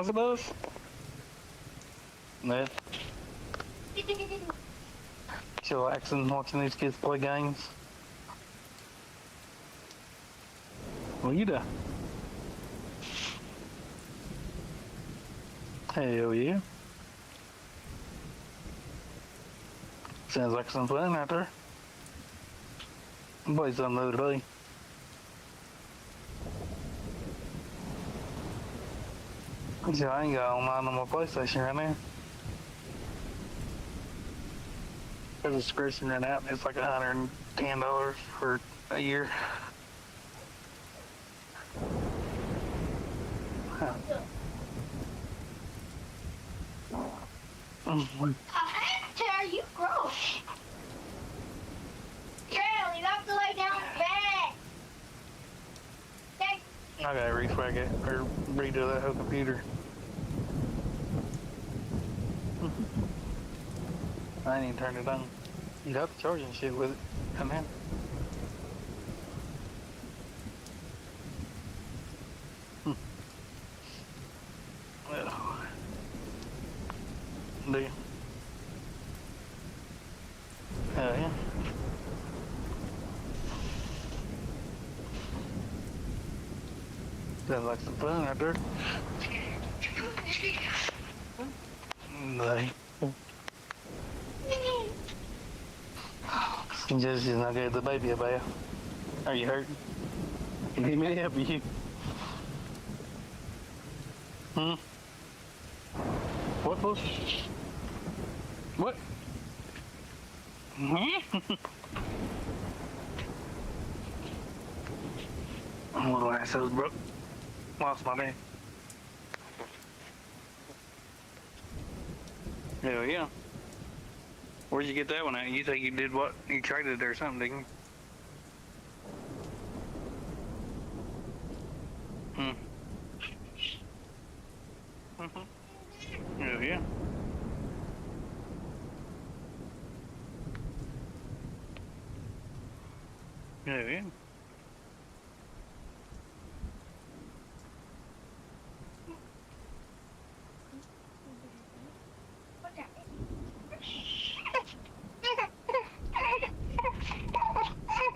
What's it, boss? Ned. Chillaxing, watching these kids play games. What you doing? Hell yeah. Sounds like some fun out there. I played something the other day. So I ain't got online on my PlayStation right now. There's a subscription right out and it's like $110 for a year. How dare you gross? Girl, you have to lay down in bed. I gotta refrag it or redo that whole computer. I ain't even turned it on. You got the charging shit with it. Come in. Do you? Hell yeah. Sounds like some fun out there. Like, just not gave the baby a bath. Are you hurting? You need me to help you? What, boss? What? Little assholes, bro. Lost my man. Hell yeah. Where'd you get that one at? You think you did what? You traded it or something, didn't you? Hmm. Hell yeah. Hell yeah.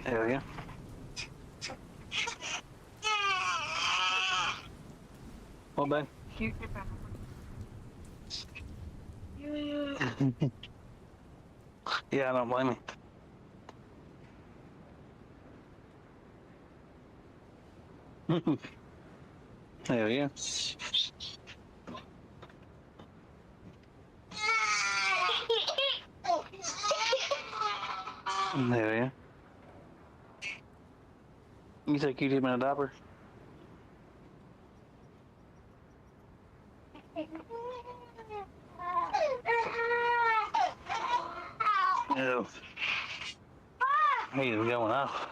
Hell yeah. What, babe? Yeah, I don't blame you. Hell yeah. Hell yeah. You think you did him in a diaper? No. He is going off.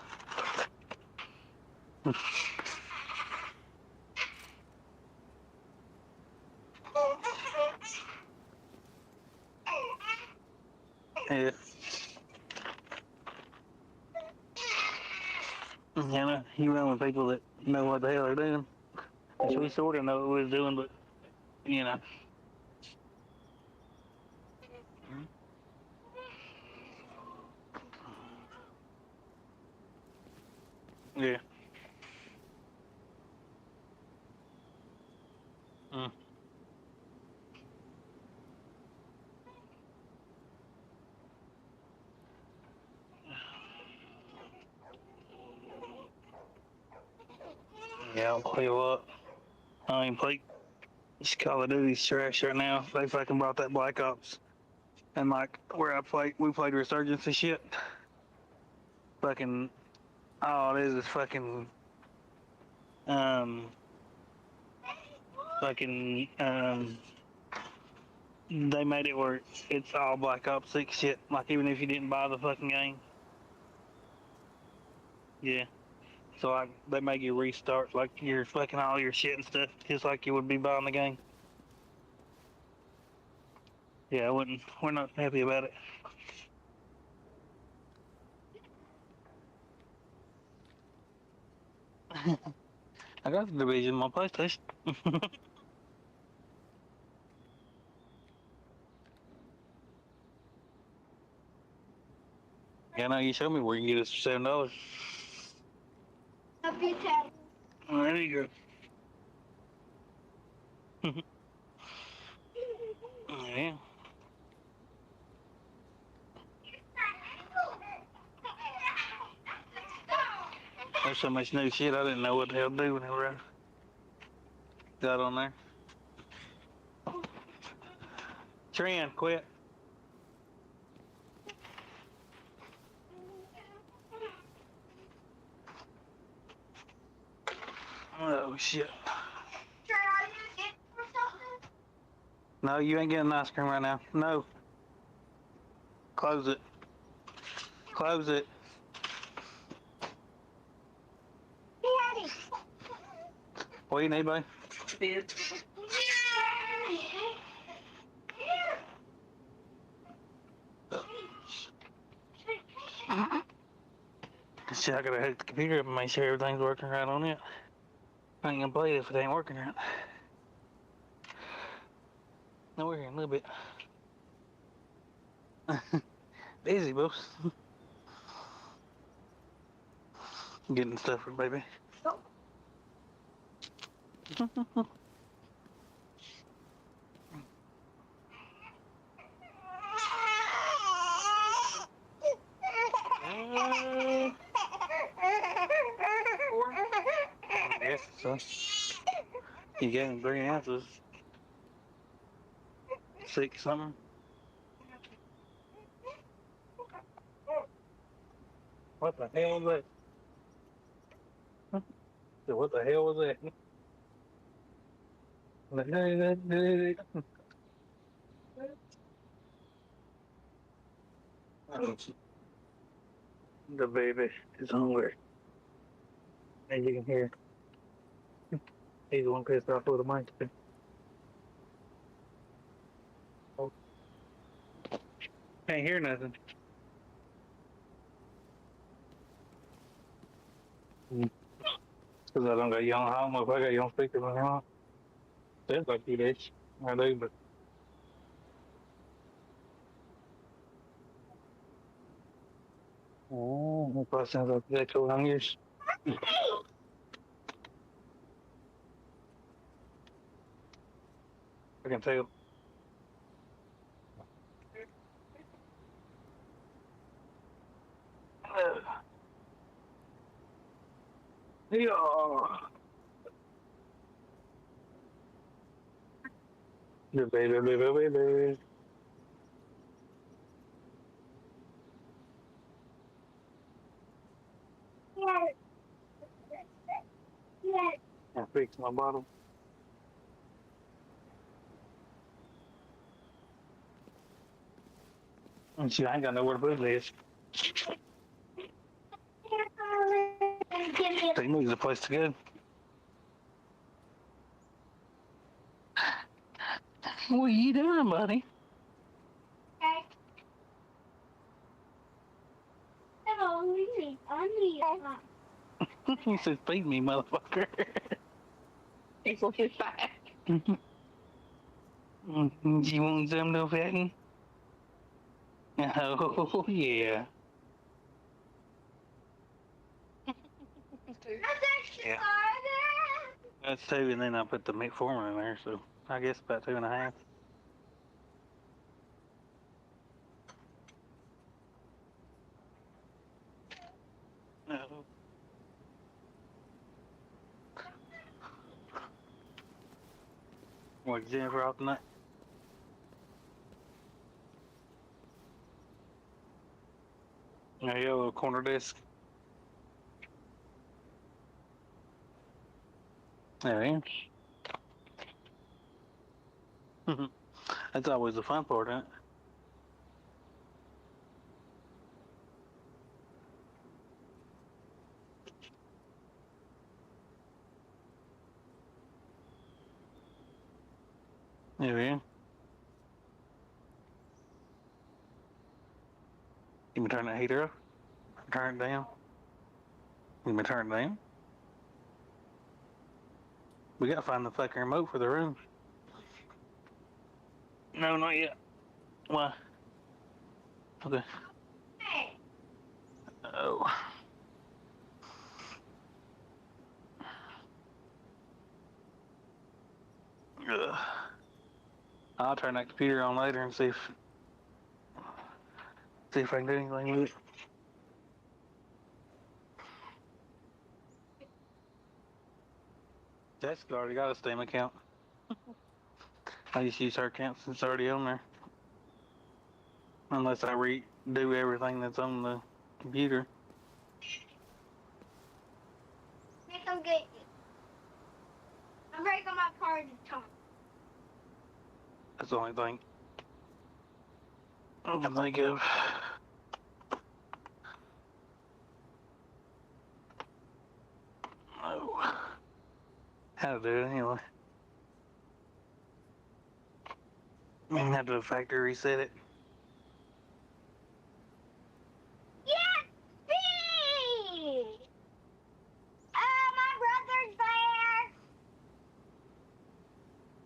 Yeah. You know, he run with people that know what the hell they're doing. Which we sort of know what we was doing, but, you know. Yeah. Mm. Yeah, I'll tell you what. I ain't play Call of Duty's trash right now. They fucking brought that Black Ops. And like where we played Resurgence and shit. Fucking, all it is fucking, um, fucking, they made it where it's all Black Ops 6 shit. Like even if you didn't buy the fucking game. Yeah. So like they make you restart like your fucking all your shit and stuff, just like you would be buying the game. Yeah, I wouldn't. We're not happy about it. I got the division on my PlayStation. Yeah, now you showed me where you can get it for $7. Oh, there you go. Yeah. There's so much new shit I didn't know what the hell to do whenever I got on there. Trend, quit. Oh shit. No, you ain't getting ice cream right now. No. Close it. Close it. What do you need, buddy? Shit, I gotta hook the computer up and make sure everything's working right on it. I ain't gonna play it if it ain't working right. No, we're here in a little bit. Busy, boss. Getting stuff for baby. Yes, son. You gave him 3 ounces. 6 something. What the hell was that? What the hell was that? The baby is hungry. As you can hear, he's the one pissed off with the mic. Oh. Can't hear nothing. Because I don't got you on. I don't know if I got you on speaker or not. Sounds like you did. I do, but. Oh, that probably sounds like that cool on yours. I can tell. Yeah. The baby. I fixed my bottle. And see, I ain't got nowhere to put this. They needs a place to go. What are you doing, buddy? He says, feed me, motherfucker. He's on his back. You want some no fatting? Oh, yeah. Yeah. That's 2, and then I put the metformin in there, so I guess about 2.5. No. What, Jennifer off tonight? Yeah, your little corner desk. There he is. That's always the fun part, isn't it? There he is. You can turn that heater up. Turn it down. You can turn it down. We gotta find the fucking remote for the room. No, not yet. Why? Okay. Oh. Ugh. I'll turn that computer on later and see if I can do anything with it. Jessica already got a Steam account. I just use her account since it's already on there. Unless I redo everything that's on the computer. Make them get you. I'm breaking my car to Tom. That's the only thing I can think of. Oh. How to do it anyway. I mean, have to factory reset it. Yippee! My brother's there.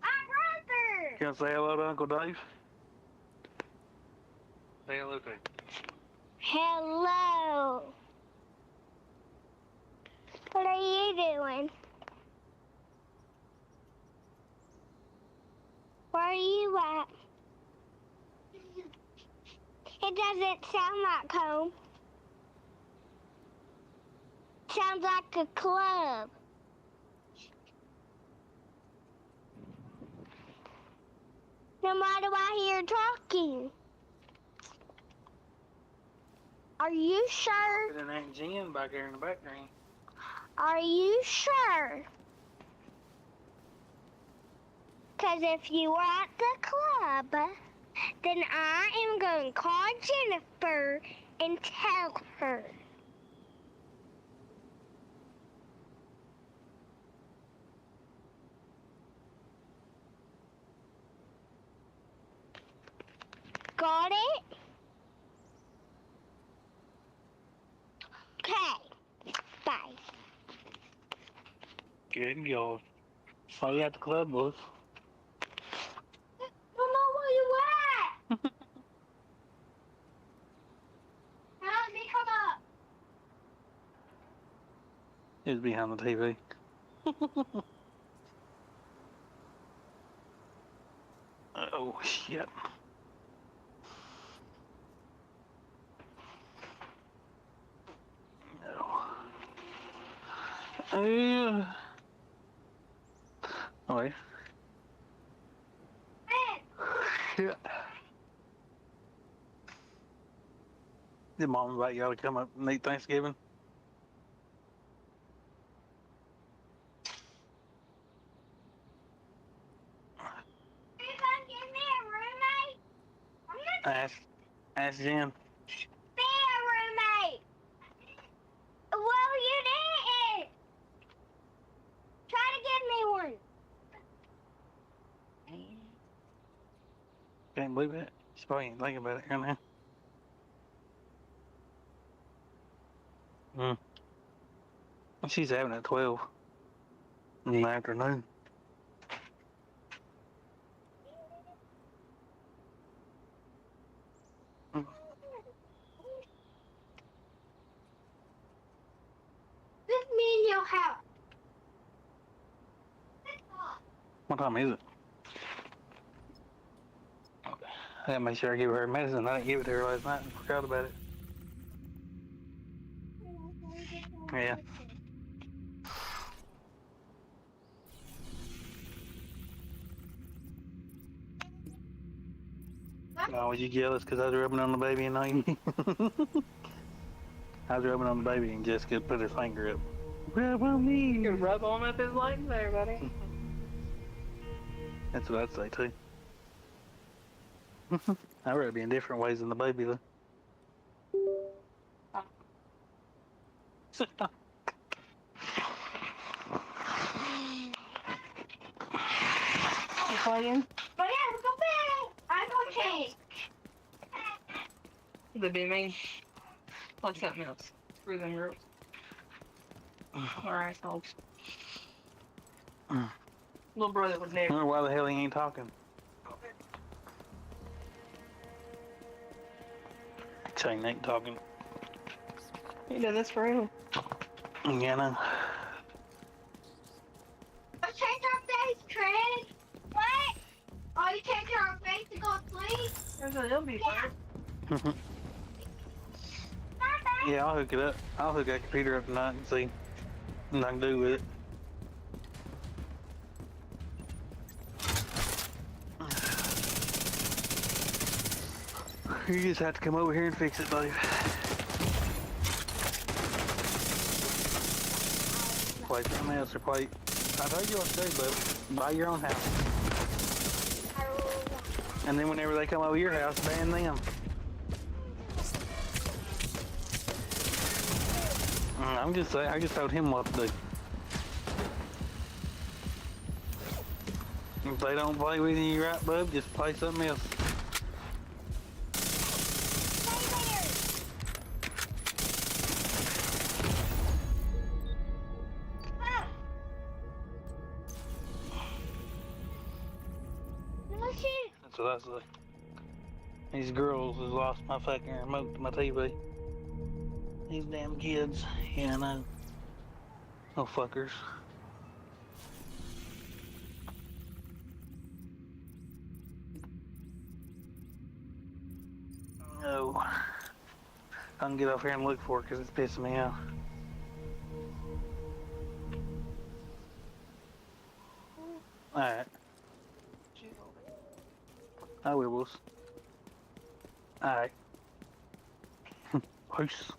My brother. Can I say hello to Uncle Dave? Say hello to him. Hello. What are you doing? Where are you at? It doesn't sound like home. Sounds like a club. Then why do I hear talking? Are you sure? There's an Aunt Jen back there in the background. Are you sure? Because if you were at the club, Then I am going to call Jennifer and tell her. Got it? Okay. Bye. Good God. Why you at the club, boys? I don't know where you at. Let me come up. He was behind the TV. Oh, shit. No. Oh, wait. Shit. Did mom invite y'all to come up and eat Thanksgiving? You gonna give me a roommate? I'm not Ask Jen. be a roommate. Well, you didn't. Try to give me one. Can't believe it. She probably ain't thinking about it right now. She's having it at 12 in the afternoon. This me in your house. What time is it? Okay. I gotta make sure I give her medicine. I didn't give it to her last night and forgot about it. Yeah. No, was you jealous because I was rubbing on the baby and I was rubbing on the baby and Jessica put her finger up. Rub on me. You can rub on up his legs there, buddy. That's what I'd say too. I'd rather be in different ways than the baby though. You playing? But yeah, go back. I'm gonna change. That'd be me. Like something else. Screw them girls. Alright, folks. Little brother was I never. wonder why the hell he ain't talking. Saying ain't talking. He did this for him. Yeah, I know. Let's change our face, Trent. What? Oh, you changing our face to go sleep? He'll be fine. Yeah, I'll hook it up. I'll hook that computer up tonight and see what I can do with it. You just have to come over here and fix it, babe. Play something else or play. I told you what to do, babe. Buy your own house. And then whenever they come over your house, ban them. I'm just saying, I just told him what to do. If they don't play with you right, bub, just play something else. That's what I say. These girls has lost my fucking remote to my TV. These damn kids. Yeah, I know. Oh, fuckers. No. I can get off here and look for it because it's pissing me off. Alright. I will. Alright. Peace.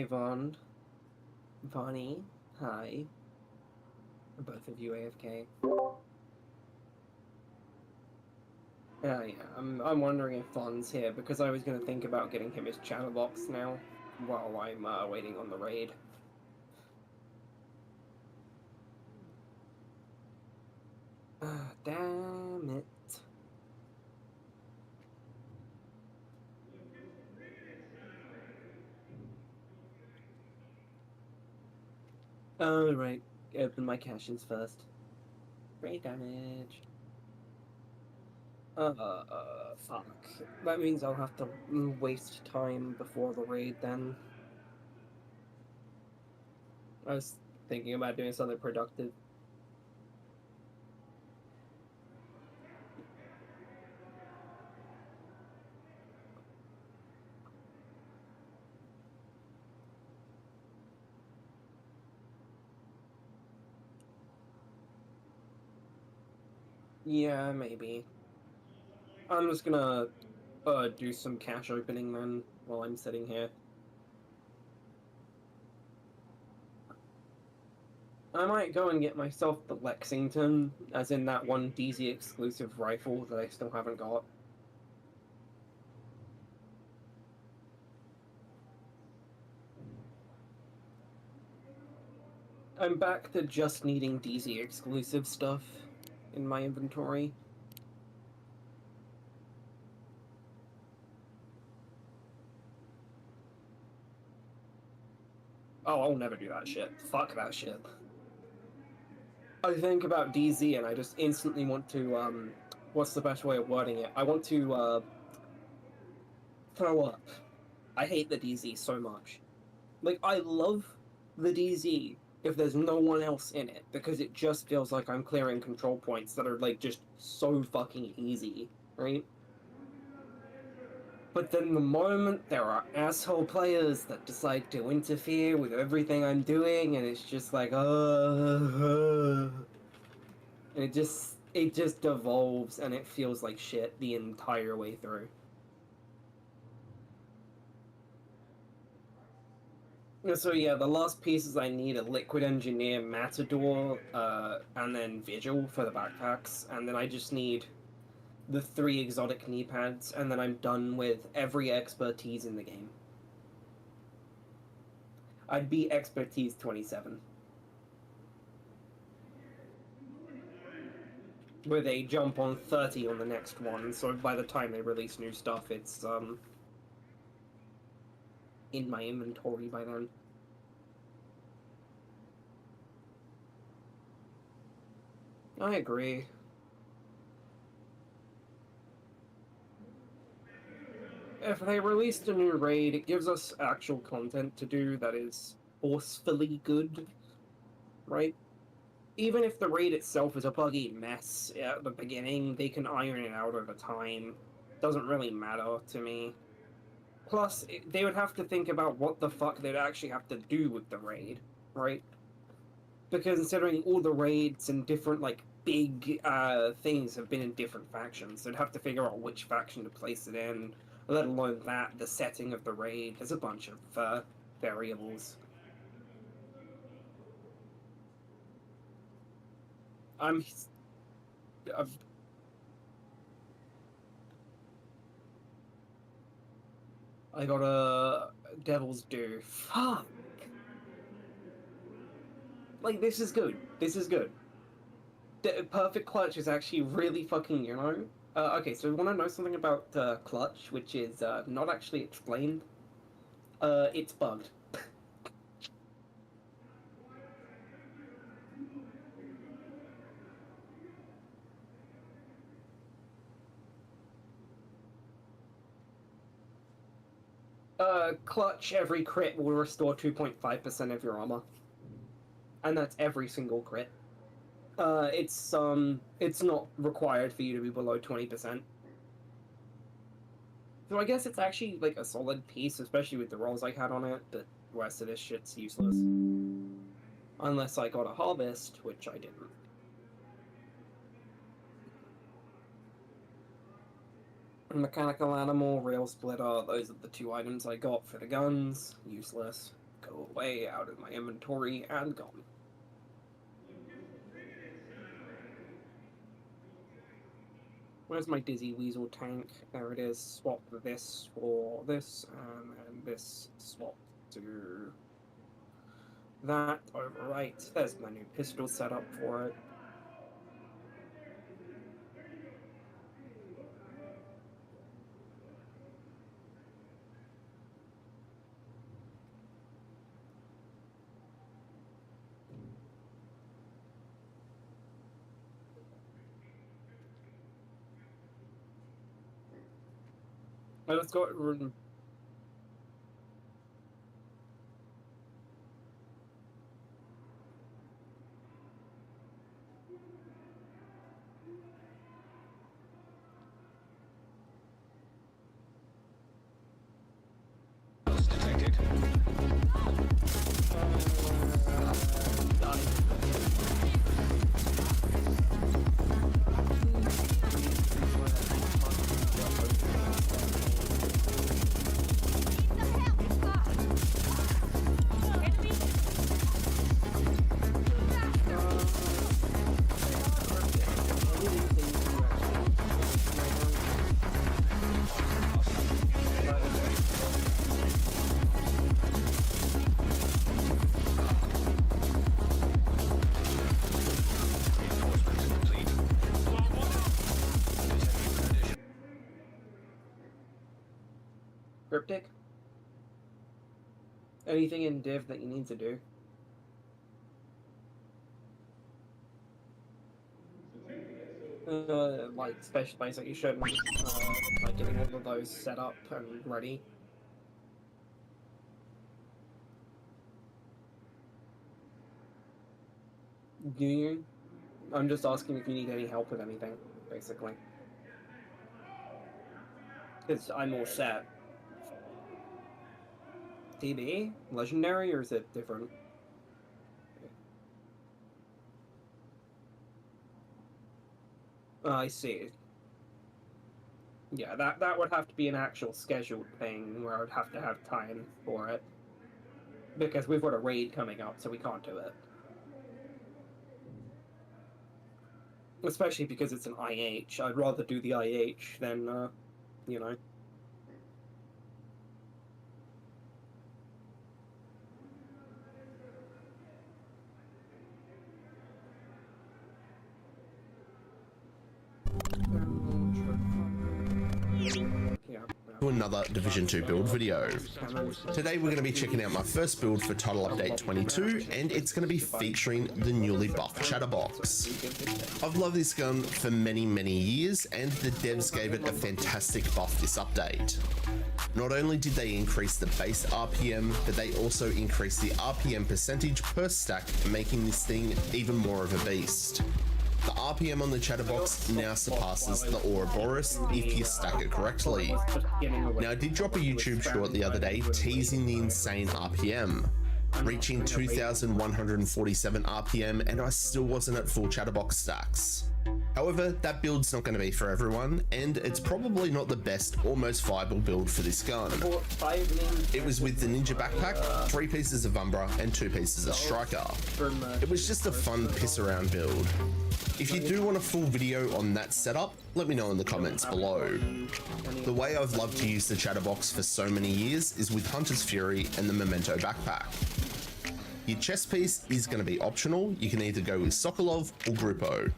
Hi, Vaughn. Vonnie. Hi. Are both of you AFK? Yeah, I'm wondering if Vaughn's here, because I was going to think about getting him his chatterbox now, while I'm waiting on the raid. Damn it. Oh, right. Open my caches first. Raid damage. Fuck. That means I'll have to waste time before the raid then. I was thinking about doing something productive. Yeah, maybe. I'm just gonna do some cache opening then while I'm sitting here. I might go and get myself the Lexington, as in that one DZ exclusive rifle that I still haven't got. I'm back to just needing DZ exclusive stuff in my inventory. Oh, I'll never do that shit. Fuck that shit. I think about DZ and I just instantly want to, what's the best way of wording it? I want to, throw up. I hate the DZ so much. Like, I love the DZ if there's no one else in it, because it just feels like I'm clearing control points that are, like, just so fucking easy, right? But then the moment there are asshole players that decide to interfere with everything I'm doing, and it's just like, and it just devolves, and it feels like shit the entire way through. So yeah, the last pieces I need are Liquid Engineer, Matador, and then Vigil for the backpacks, and then I just need the 3 exotic knee pads, and then I'm done with every expertise in the game. I'd be expertise 27. Where they jump on 30 on the next one, so by the time they release new stuff, it's, in my inventory by then. I agree. If they released a new raid, it gives us actual content to do that is forcefully good, right? Even if the raid itself is a buggy mess at the beginning, they can iron it out over time. Doesn't really matter to me. Plus, they would have to think about what the fuck they'd actually have to do with the raid, right? Because considering all the raids and different, like, big things have been in different factions, they'd have to figure out which faction to place it in, let alone that, the setting of the raid. There's a bunch of variables. I'm I got a Devil's Due. Fuck! Like, this is good. This is good. Perfect Clutch is actually really fucking, you know? Okay, so you want to know something about Clutch, which is not actually explained? It's bugged. Clutch, every crit will restore 2.5% of your armor. And that's every single crit. It's not required for you to be below 20%. So I guess it's actually, like, a solid piece, especially with the rolls I had on it, but the rest of this shit's useless. Unless I got a Harvest, which I didn't. Mechanical Animal, Rail Splitter, those are the 2 items I got for the guns. Useless. Go away, out of my inventory, and gone. Where's my Dizzy Weasel tank? There it is. Swap this for this, and then this swap to that. Overwrite. There's my new pistol setup for it. I just got detected. Cryptic? Anything in div that you need to do? Like specialization, like getting all of those set up and ready. Do you? I'm just asking if you need any help with anything, basically. Because I'm all set. TB? Legendary, or is it different? I see. Yeah, that would have to be an actual scheduled thing where I would have to have time for it. Because we've got a raid coming up, so we can't do it. Especially because it's an IH. I'd rather do the IH than, you know. To another Division 2 build video. Today we're going to be checking out my first build for Title Update 22, and it's going to be featuring the newly buffed Chatterbox. I've loved this gun for many years, and the devs gave it a fantastic buff this update. Not only did they increase the base RPM, but they also increased the RPM percentage per stack, making this thing even more of a beast. The RPM on the Chatterbox now surpasses the Ouroboros if you stack it correctly. Now, I did drop a YouTube short the other day teasing the insane RPM, reaching 2,147 RPM, and I still wasn't at full Chatterbox stacks. However, that build's not going to be for everyone, and it's probably not the best or most viable build for this gun. It was with the Ninja Backpack, 3 pieces of Umbra, and 2 pieces of Striker. It was just a fun piss around build. If you do want a full video on that setup, let me know in the comments below. The way I've loved to use the Chatterbox for so many years is with Hunter's Fury and the Memento Backpack. Your chest piece is going to be optional. You can either go with Sokolov or Grupo.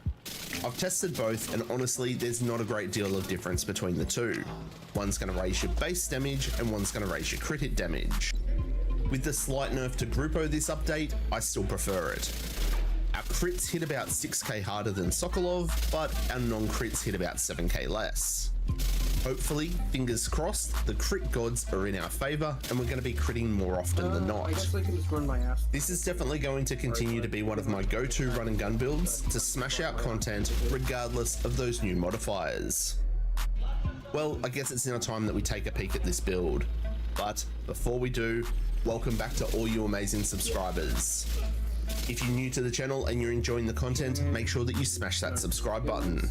I've tested both, and honestly, there's not a great deal of difference between the two. One's going to raise your base damage, and one's going to raise your crit hit damage. With the slight nerf to Grupo this update, I still prefer it. Our crits hit about 6k harder than Sokolov, but our non-crits hit about 7k less. Hopefully, fingers crossed, the crit gods are in our favor, and we're going to be critting more often than not. This is definitely going to continue to be one of my go-to run and gun builds to smash out content regardless of those new modifiers. Well, I guess it's now time that we take a peek at this build. But before we do, welcome back to all you amazing subscribers. If you're new to the channel and you're enjoying the content, make sure that you smash that subscribe button.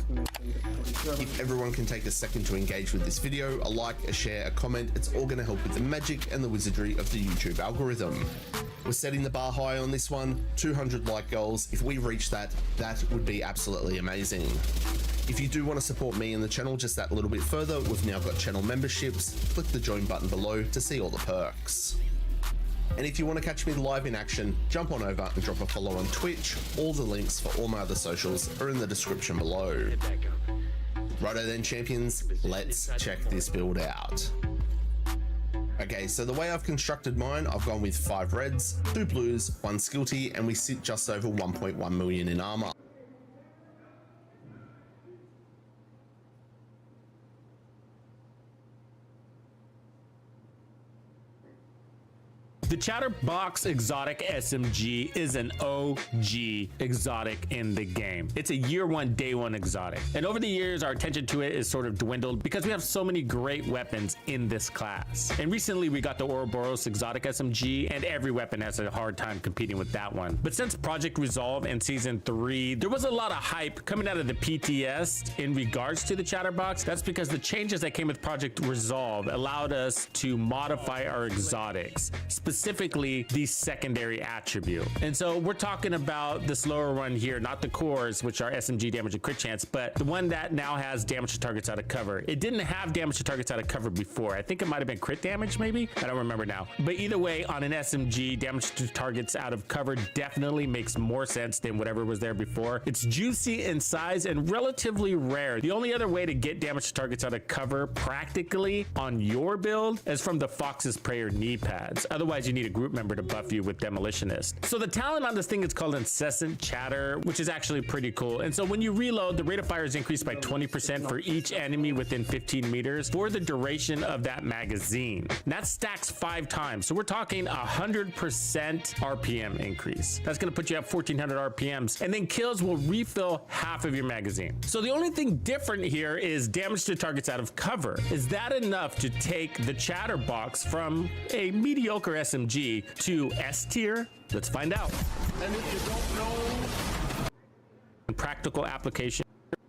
If everyone can take a second to engage with this video, a like, a share, a comment, it's all going to help with the magic and the wizardry of the YouTube algorithm. We're setting the bar high on this one, 200 like goals. If we reach that, that would be absolutely amazing. If you do want to support me and the channel just that little bit further, we've now got channel memberships. Click the join button below to see all the perks. And if you want to catch me live in action, jump on over and drop a follow on Twitch. All the links for all my other socials are in the description below. Righto then, champions, let's check this build out. Okay, so the way I've constructed mine, I've gone with 5 reds, 2 blues, 1 skilty, and we sit just over 1.1 million in armor. The Chatterbox Exotic SMG is an OG exotic in the game. It's a year one, day one exotic. And over the years, our attention to it is sort of dwindled because we have so many great weapons in this class. And recently we got the Ouroboros Exotic SMG, and every weapon has a hard time competing with that one. But since Project Resolve and Season 3, there was a lot of hype coming out of the PTS in regards to the Chatterbox. That's because the changes that came with Project Resolve allowed us to modify our exotics, specifically the secondary attribute. And so we're talking about this lower one here, not the cores, which are SMG damage and crit chance, but the one that now has damage to targets out of cover. It didn't have damage to targets out of cover before. I think it might have been crit damage, maybe? I don't remember now. But either way, on an SMG, damage to targets out of cover definitely makes more sense than whatever was there before. It's juicy in size and relatively rare. The only other way to get damage to targets out of cover practically on your build is from the Fox's Prayer knee pads. Otherwise, you need a group member to buff you with Demolitionist. So the talent on this thing is called Incessant Chatter, which is actually pretty cool. And so when you reload, the rate of fire is increased by 20% for each enemy within 15 meters for the duration of that magazine. And that stacks 5 times. So we're talking 100% RPM increase. That's going to put you at 1400 RPMs. And then kills will refill half of your magazine. So the only thing different here is damage to targets out of cover. Is that enough to take the Chatterbox from a mediocre SMG to S tier? Let's find out. And if you don't know, practical application.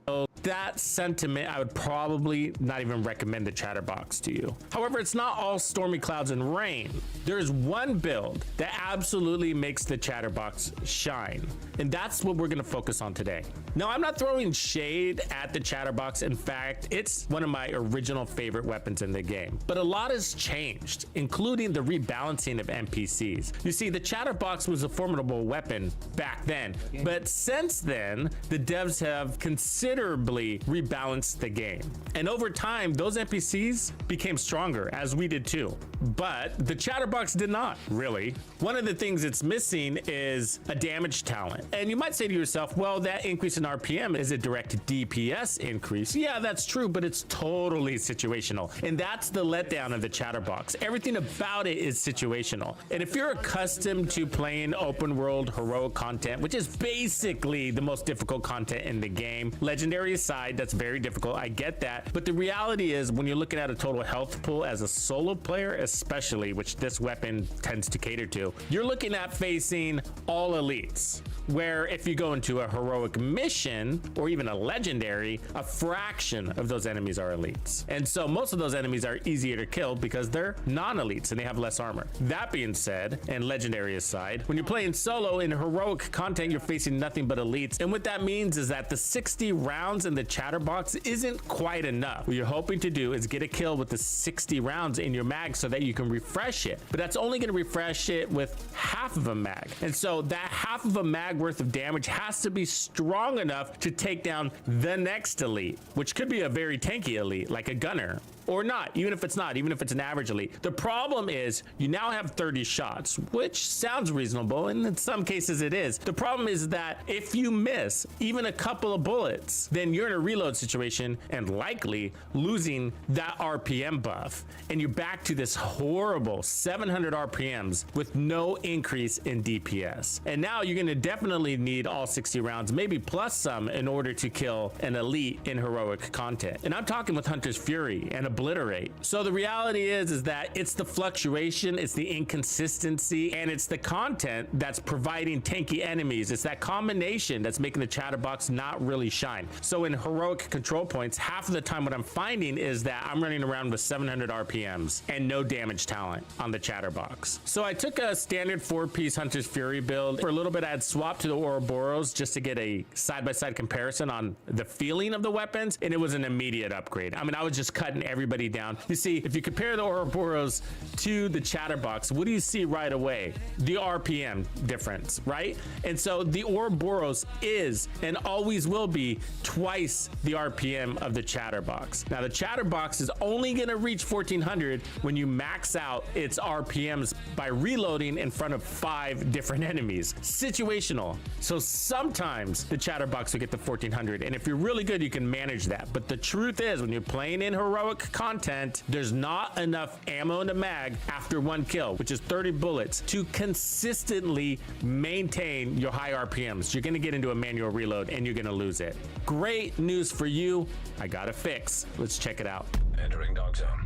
So that sentiment, I would probably not even recommend the Chatterbox to you. However, it's not all stormy clouds and rain. There's one build that absolutely makes the Chatterbox shine, and that's what we're going to focus on today. Now, I'm not throwing shade at the Chatterbox. In fact, it's one of my original favorite weapons in the game. But a lot has changed, including the rebalancing of NPCs. You see, the Chatterbox was a formidable weapon back then, but since then, the devs have considerably rebalanced the game. And over time, those NPCs became stronger, as we did too. But the Chatterbox did not, really. One of the things it's missing is a damage talent. And you might say to yourself, well, that increase in RPM is a direct DPS increase. Yeah, that's true, but it's totally situational. And that's the letdown of the Chatterbox. Everything about it is situational. And if you're accustomed to playing open world heroic content, which is basically the most difficult content in the game, legendary aside, that's very difficult. I get that. But the reality is, when you're looking at a total health pool as a solo player, especially, which this weapon tends to cater to, you're looking at facing all elites. Where if you go into a heroic mission or even a legendary, a fraction of those enemies are elites. And so most of those enemies are easier to kill because they're non-elites and they have less armor. That being said, and legendary aside, when you're playing solo in heroic content, you're facing nothing but elites. And what that means is that the 60 rounds in the Chatterbox isn't quite enough. What you're hoping to do is get a kill with the 60 rounds in your mag so that you can refresh it. But that's only going to refresh it with half of a mag. And so that half of a mag worth of damage has to be strong enough to take down the next elite, which could be a very tanky elite like a gunner. Or not, even if it's not, even if it's an average elite. The problem is you now have 30 shots, which sounds reasonable, and in some cases it is. The problem is that if you miss even a couple of bullets, then you're in a reload situation and likely losing that RPM buff. And you're back to this horrible 700 RPMs with no increase in DPS. And now you're gonna definitely need all 60 rounds, maybe plus some, in order to kill an elite in heroic content. And I'm talking with Hunter's Fury and a obliterate. So the reality is that it's the fluctuation, it's the inconsistency, and it's the content that's providing tanky enemies. It's that combination that's making the Chatterbox not really shine. So in heroic control points, half of the time what I'm finding is that I'm running around with 700 RPMs and no damage talent on the Chatterbox. So I took a standard 4-piece Hunter's Fury build. For a little bit, I had swapped to the Ouroboros just to get a side-by-side comparison on the feeling of the weapons, and it was an immediate upgrade. I mean, I was just cutting everybody down. You see, if you compare the Ouroboros to the Chatterbox, what do you see right away? The RPM difference, right? And so the Ouroboros is and always will be twice the RPM of the Chatterbox. Now, the Chatterbox is only going to reach 1400 when you max out its RPMs by reloading in front of 5 different enemies. Situational. So sometimes the Chatterbox will get to 1400, and if you're really good, you can manage that. But the truth is, when you're playing in heroic content, there's not enough ammo in the mag after 1 kill, which is 30 bullets, to consistently maintain your high RPMs. You're going to get into a manual reload and you're going to lose it. Great news for you. I got a fix. Let's check it out. Entering dog zone.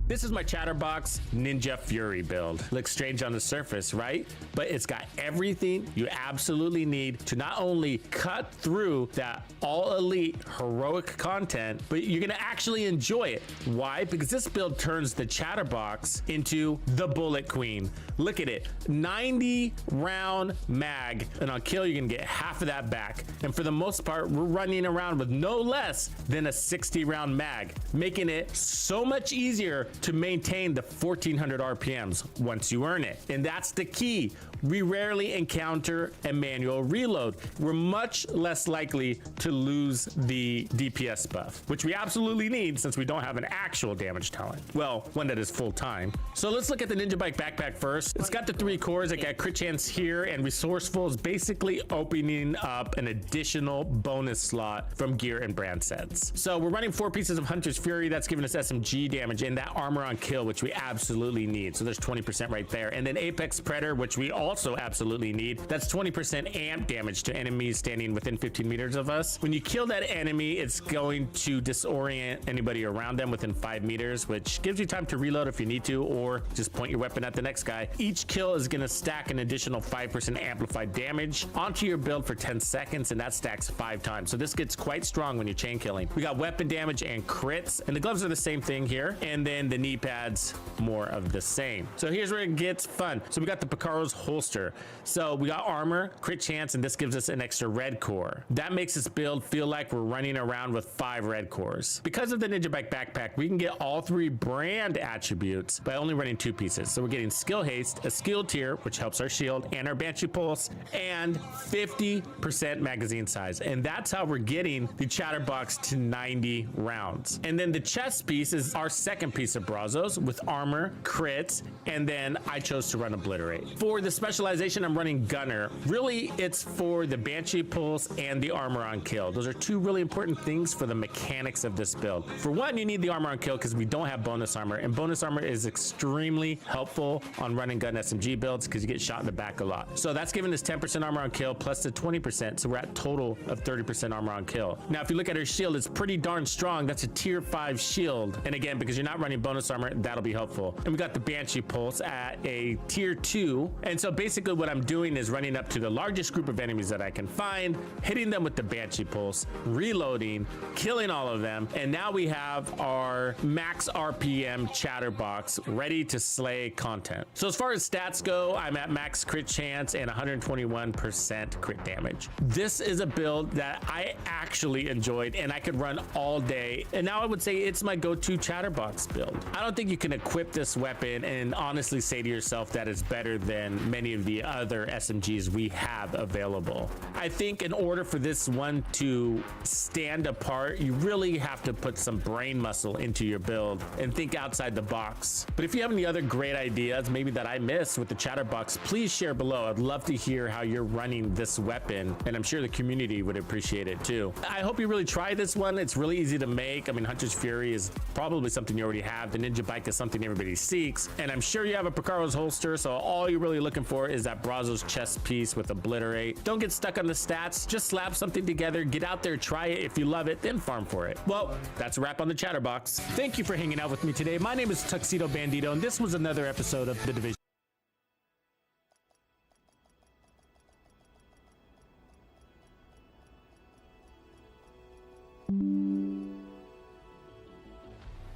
This is my Chatterbox Ninja Fury build. Looks strange on the surface, right? But it's got everything you absolutely need to not only cut through that all elite heroic content, but you're gonna actually enjoy it. Why? Because this build turns the Chatterbox into the Bullet Queen. Look at it, 90 round mag, and on kill you're gonna get half of that back. And for the most part, we're running around with no less than a 60 round mag, making it so much easier to maintain the 1400 RPMs once you earn it. And that's the key. We rarely encounter a manual reload. We're much less likely to lose the DPS buff, which we absolutely need since we don't have an actual damage talent. Well, one that is full time. So let's look at the Ninja Bike backpack first. It's got the 3 cores. It got crit chance here, and resourceful is basically opening up an additional bonus slot from gear and brand sets. So we're running 4 pieces of Hunter's Fury. That's giving us SMG damage and that armor on kill, which we absolutely need. So there's 20% right there. And then Apex Predator, which we also absolutely need. That's 20% amp damage to enemies standing within 15 meters of us. When you kill that enemy, it's going to disorient anybody around them within 5 meters, which gives you time to reload if you need to, or just point your weapon at the next guy. Each kill is going to stack an additional 5% amplified damage onto your build for 10 seconds, and that stacks 5 times. So this gets quite strong when you're chain killing. We got weapon damage and crits, and the gloves are the same thing here. And then the knee pads, more of the same. So here's where it gets fun. So we got the Picaro's holster. So we got armor, crit chance, and this gives us an extra red core. That makes this build feel like we're running around with 5 red cores. Because of the Ninja Bike backpack, we can get all 3 brand attributes by only running 2 pieces. So we're getting skill haste, a skill tier, which helps our shield, and our Banshee pulse, and 50% magazine size. And that's how we're getting the Chatterbox to 90 rounds. And then the chest piece is our second piece of Brazos with armor, crits, and then I chose to run Obliterate. For the specialization, I'm running Gunner. Really, it's for the Banshee pulse and the armor on kill. Those are 2 really important things for the mechanics of this build. For one, you need the armor on kill because we don't have bonus armor, and bonus armor is extremely helpful on running gun SMG builds because you get shot in the back a lot. So that's giving us 10% armor on kill plus the 20%, so we're at total of 30% armor on kill. Now, if you look at her shield, it's pretty darn strong. That's a tier 5 shield, and again, because you're not running bonus armor, that'll be helpful. And we got the Banshee pulse at a tier 2, and so basically what I'm doing is running up to the largest group of enemies that I can find, hitting them with the Banshee pulse, reloading, killing all of them, and now we have our max RPM Chatterbox ready to slay content. So as far as stats go, I'm at max crit chance and 121% crit damage. This is a build that I actually enjoyed and I could run all day, and now I would say it's my go-to Chatterbox build. I don't think you can equip this weapon and honestly say to yourself that it's better than many of the other SMGs we have available. I think in order for this one to stand apart, you really have to put some brain muscle into your build and think outside the box. But if you have any other great ideas, maybe that I missed with the Chatterbox, please share below. I'd love to hear how you're running this weapon, and I'm sure the community would appreciate it too. I hope you really try this one. It's really easy to make. I mean, Hunter's Fury is probably something you already have the ninja bike is something everybody seeks, and I'm sure you have a Picaro's holster, so all you're really looking for is that Brazos chest piece with Obliterate. Don't get stuck on the stats, just slap something together, get out there, try it. If you love it, then farm for it. Well, that's a wrap on the Chatterbox. Thank you for hanging out with me today. My name is Tuxedo Bandito, and this was another episode of The Division.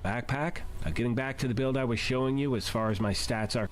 Backpack. Now getting back to the build I was showing you as far as my stats are.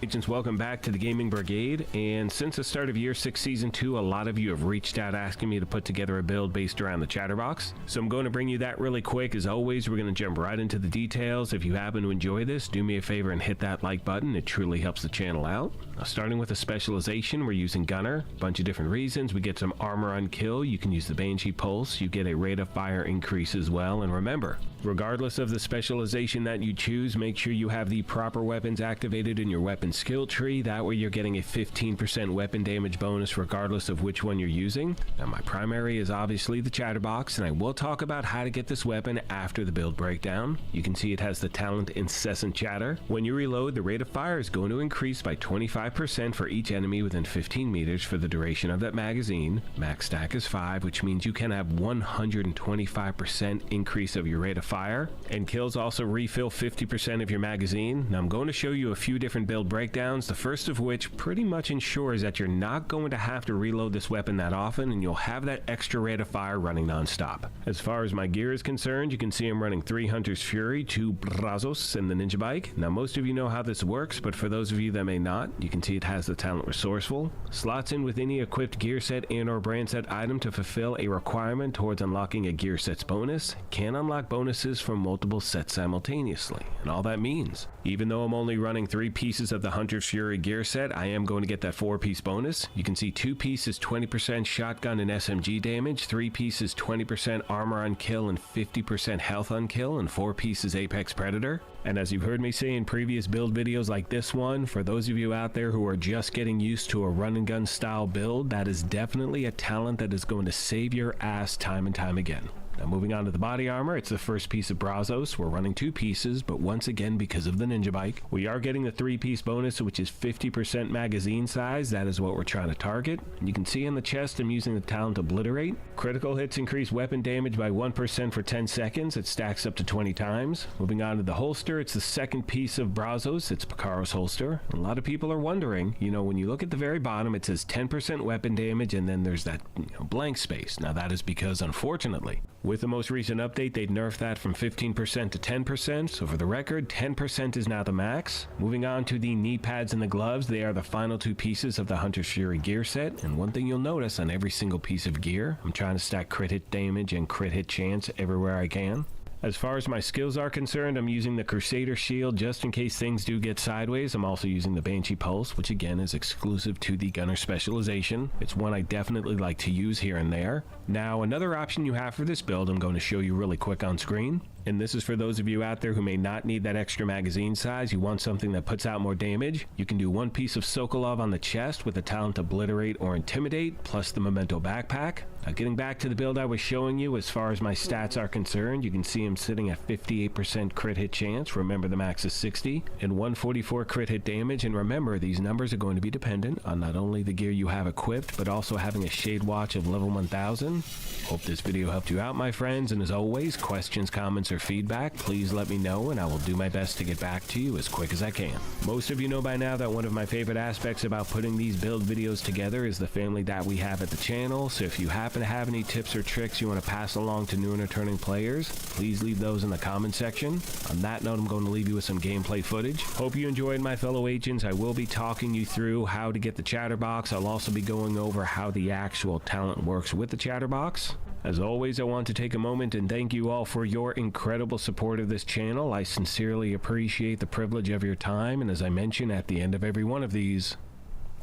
Agents, welcome back to the Gaming Brigade, and since the start of Year 6 Season 2, a lot of you have reached out asking me to put together a build based around the Chatterbox, so I'm going to bring you that really quick. As always, we're going to jump right into the details. If you happen to enjoy this, do me a favor and hit that like button. It truly helps the channel out. Now, starting with a specialization, we're using Gunner. A bunch of different reasons. We get some armor on kill. You can use the Banshee Pulse. You get a rate of fire increase as well, and remember, regardless of the specialization that you choose, make sure you have the proper weapons activated in your weapon skill tree. That way you're getting a 15% weapon damage bonus regardless of which one you're using. Now my primary is obviously the Chatterbox, and I will talk about how to get this weapon after the build breakdown. You can see it has the talent Incessant Chatter. When you reload, the rate of fire is going to increase by 25% for each enemy within 15 meters for the duration of that magazine. Max stack is 5, which means you can have 125% increase of your rate of fire, and kills also refill 50% of your magazine. Now I'm going to show you a few different build breakdowns, the first of which pretty much ensures that you're not going to have to reload this weapon that often, and you'll have that extra rate of fire running non-stop. As far as my gear is concerned, you can see I'm running 3 Hunter's Fury, 2 Brazos, and the Ninja Bike. Now most of you know how this works, but for those of you that may not, you can see it has the talent Resourceful. Slots in with any equipped gear set and or brand set item to fulfill a requirement towards unlocking a gear set's bonus. Can unlock bonuses from multiple sets simultaneously, and all that means, even though I'm only running 3 pieces of the Hunter's Fury gear set, I am going to get that 4-piece bonus. You can see 2 pieces 20% shotgun and SMG damage, 3 pieces 20% armor on kill and 50% health on kill, and 4 pieces Apex Predator. And as you've heard me say in previous build videos like this one, for those of you out there who are just getting used to a run and gun style build, that is definitely a talent that is going to save your ass time and time again. Now moving on to the body armor, it's the first piece of Brazos. We're running 2 pieces, but once again, because of the Ninja Bike, we are getting the 3-piece bonus, which is 50% magazine size. That is what we're trying to target. And you can see on the chest, I'm using the talent Obliterate. Critical hits increase weapon damage by 1% for 10 seconds. It stacks up to 20 times. Moving on to the holster, it's the second piece of Brazos. It's Picaro's holster. A lot of people are wondering, you know, when you look at the very bottom, it says 10% weapon damage, and then there's that blank space. Now that is because, unfortunately, with the most recent update, they'd nerfed that from 15% to 10%, so for the record, 10% is now the max. Moving on to the knee pads and the gloves, they are the final 2 pieces of the Hunter's Fury gear set, and one thing you'll notice on every single piece of gear, I'm trying to stack crit hit damage and crit hit chance everywhere I can. As far as my skills are concerned, I'm using the Crusader Shield just in case things do get sideways. I'm also using the Banshee Pulse, which again is exclusive to the Gunner specialization. It's one I definitely like to use here and there. Now, another option you have for this build, I'm going to show you really quick on screen. And this is for those of you out there who may not need that extra magazine size. You want something that puts out more damage. You can do 1 piece of Sokolov on the chest with the talent Obliterate or Intimidate, plus the Memento backpack. Now getting back to the build I was showing you, as far as my stats are concerned, you can see I'm sitting at 58% crit hit chance. Remember, the max is 60, and 144 crit hit damage. And remember, these numbers are going to be dependent on not only the gear you have equipped, but also having a Shade Watch of level 1000. Hope this video helped you out, my friends, and as always, questions, comments, or feedback, please let me know, and I will do my best to get back to you as quick as I can. Most of you know by now that one of my favorite aspects about putting these build videos together is the family that we have at the channel, so if you happen to have any tips or tricks you want to pass along to new and returning players, please leave those in the comment section. On that note, I'm going to leave you with some gameplay footage. Hope you enjoyed, my fellow agents. I will be talking you through how to get the Chatterbox. I'll also be going over how the actual talent works with the Chatterbox. As always, I want to take a moment and thank you all for your incredible support of this channel. I sincerely appreciate the privilege of your time, and as I mention at the end of every one of these,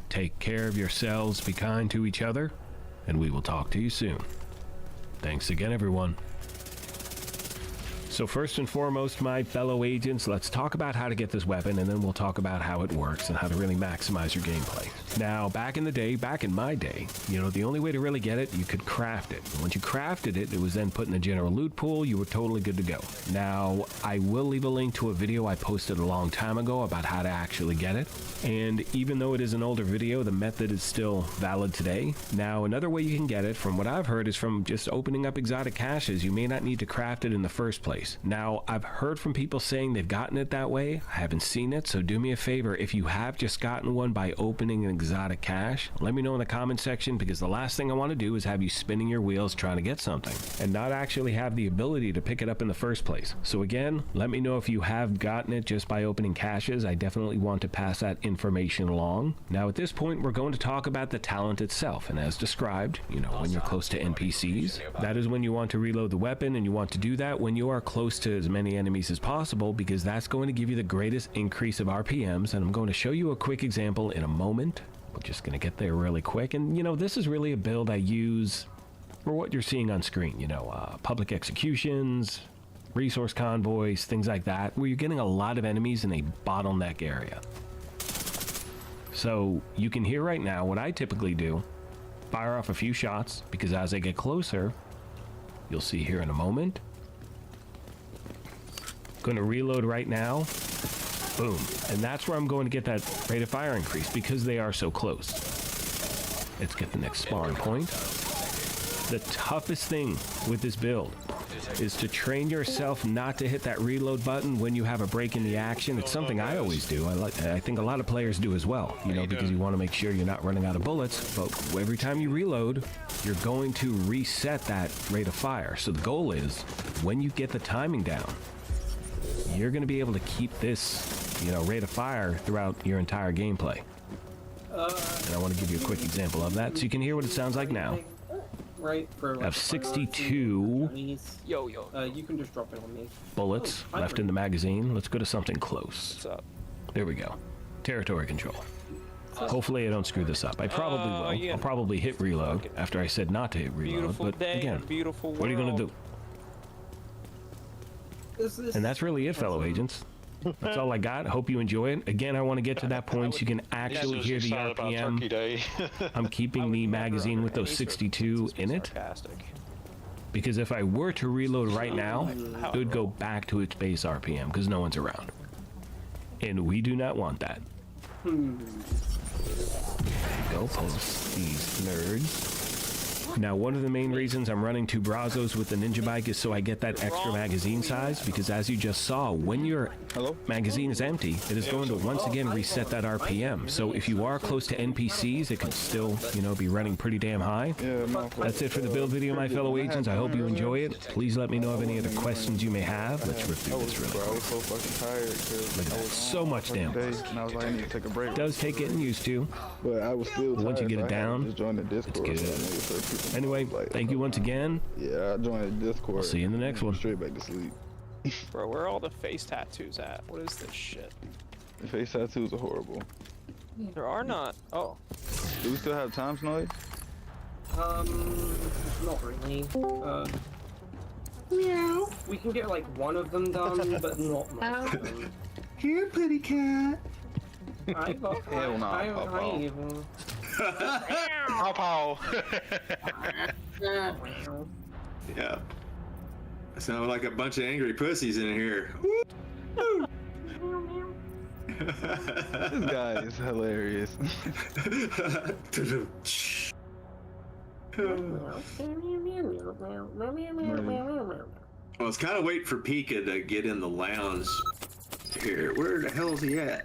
take care of yourselves, be kind to each other, and we will talk to you soon. Thanks again, everyone. So first and foremost, my fellow agents, let's talk about how to get this weapon, and then we'll talk about how it works and how to really maximize your gameplay. Now, back in my day, you know, the only way to really get it, you could craft it. And once you crafted it, it was then put in the general loot pool, you were totally good to go. Now, I will leave a link to a video I posted a long time ago about how to actually get it. And even though it is an older video, the method is still valid today. Now, another way you can get it, from what I've heard, is from just opening up exotic caches. You may not need to craft it in the first place. Now, I've heard from people saying they've gotten it that way. I haven't seen it, so do me a favor. If you have just gotten one by opening an exotic cache, let me know in the comment section, because the last thing I want to do is have you spinning your wheels trying to get something and not actually have the ability to pick it up in the first place. So again, let me know if you have gotten it just by opening caches. I definitely want to pass that information along. Now, at this point, we're going to talk about the talent itself, and as described, you know, when you're close to NPCs, that is when you want to reload the weapon, and you want to do that when you are close to as many enemies as possible, because that's going to give you the greatest increase of RPMs. And I'm going to show you a quick example in a moment. We're just going to get there really quick. And you know, this is really a build I use for what you're seeing on screen, you know, public executions, resource convoys, things like that, where you're getting a lot of enemies in a bottleneck area. So you can hear right now what I typically do: fire off a few shots, because as I get closer, you'll see here in a moment. Going to reload right now. Boom. And that's where I'm going to get that rate of fire increase, because they are so close. Let's get the next spawn point. The toughest thing with this build is to train yourself not to hit that reload button when you have a break in the action. It's something I always do. I think a lot of players do as well, you know, because you want to make sure you're not running out of bullets. But every time you reload, you're going to reset that rate of fire. So the goal is, when you get the timing down, you're going to be able to keep this, you know, rate of fire throughout your entire gameplay. And I want to give you a quick example of that so you can hear what it sounds like now. Right, for I have 62 you can just drop it on me. bullets left in the magazine. Let's go to something close. What's up? There we go. Territory control. Hopefully I don't screw this up. I probably will. yeah. I'll probably hit reload after I said not to hit reload. Beautiful But day, again, beautiful world. what are you going to do? And that's really it, fellow agents. That's all I got. Hope you enjoy it. Again, I want to get to that point so you can actually hear the RPM. I'm keeping the magazine with those 62 in it, because if I were to reload right now, it would go back to its base RPM because no one's around. And we do not want that. Go post these nerds. Now, one of the main reasons I'm running 2 Brazos with the Ninja Bike is so I get that extra magazine size, because as you just saw, when your magazine is empty, it is going to once again reset that RPM. So if you are close to NPCs, it can still, you know, be running pretty damn high. That's it for the build video, my fellow agents. I hope you enjoy it. Please let me know of any other questions you may have. Let's rip through this really quick. so fucking tired. Look at that. So much damn. And I was like, I need to take a break. It does take getting used to. But I was still tired. Once you get it down, just joined the Discord. it's good. Anyway, thank you once again. Yeah, I joined the Discord. I'll see you in the next one. Straight back to sleep. Bro, where are all the face tattoos at? What is this shit? The face tattoos are horrible. There are not. Oh. Do we still have time, Snowy? Not really. Meow. We can get like one of them done, but not most of them. Here, pretty cat. Hell nah, I Pow Yeah. I sound like a bunch of angry pussies in here. This guy is hilarious. I was kind of waiting for Pika to get in the lounge. Here, where the hell is he at?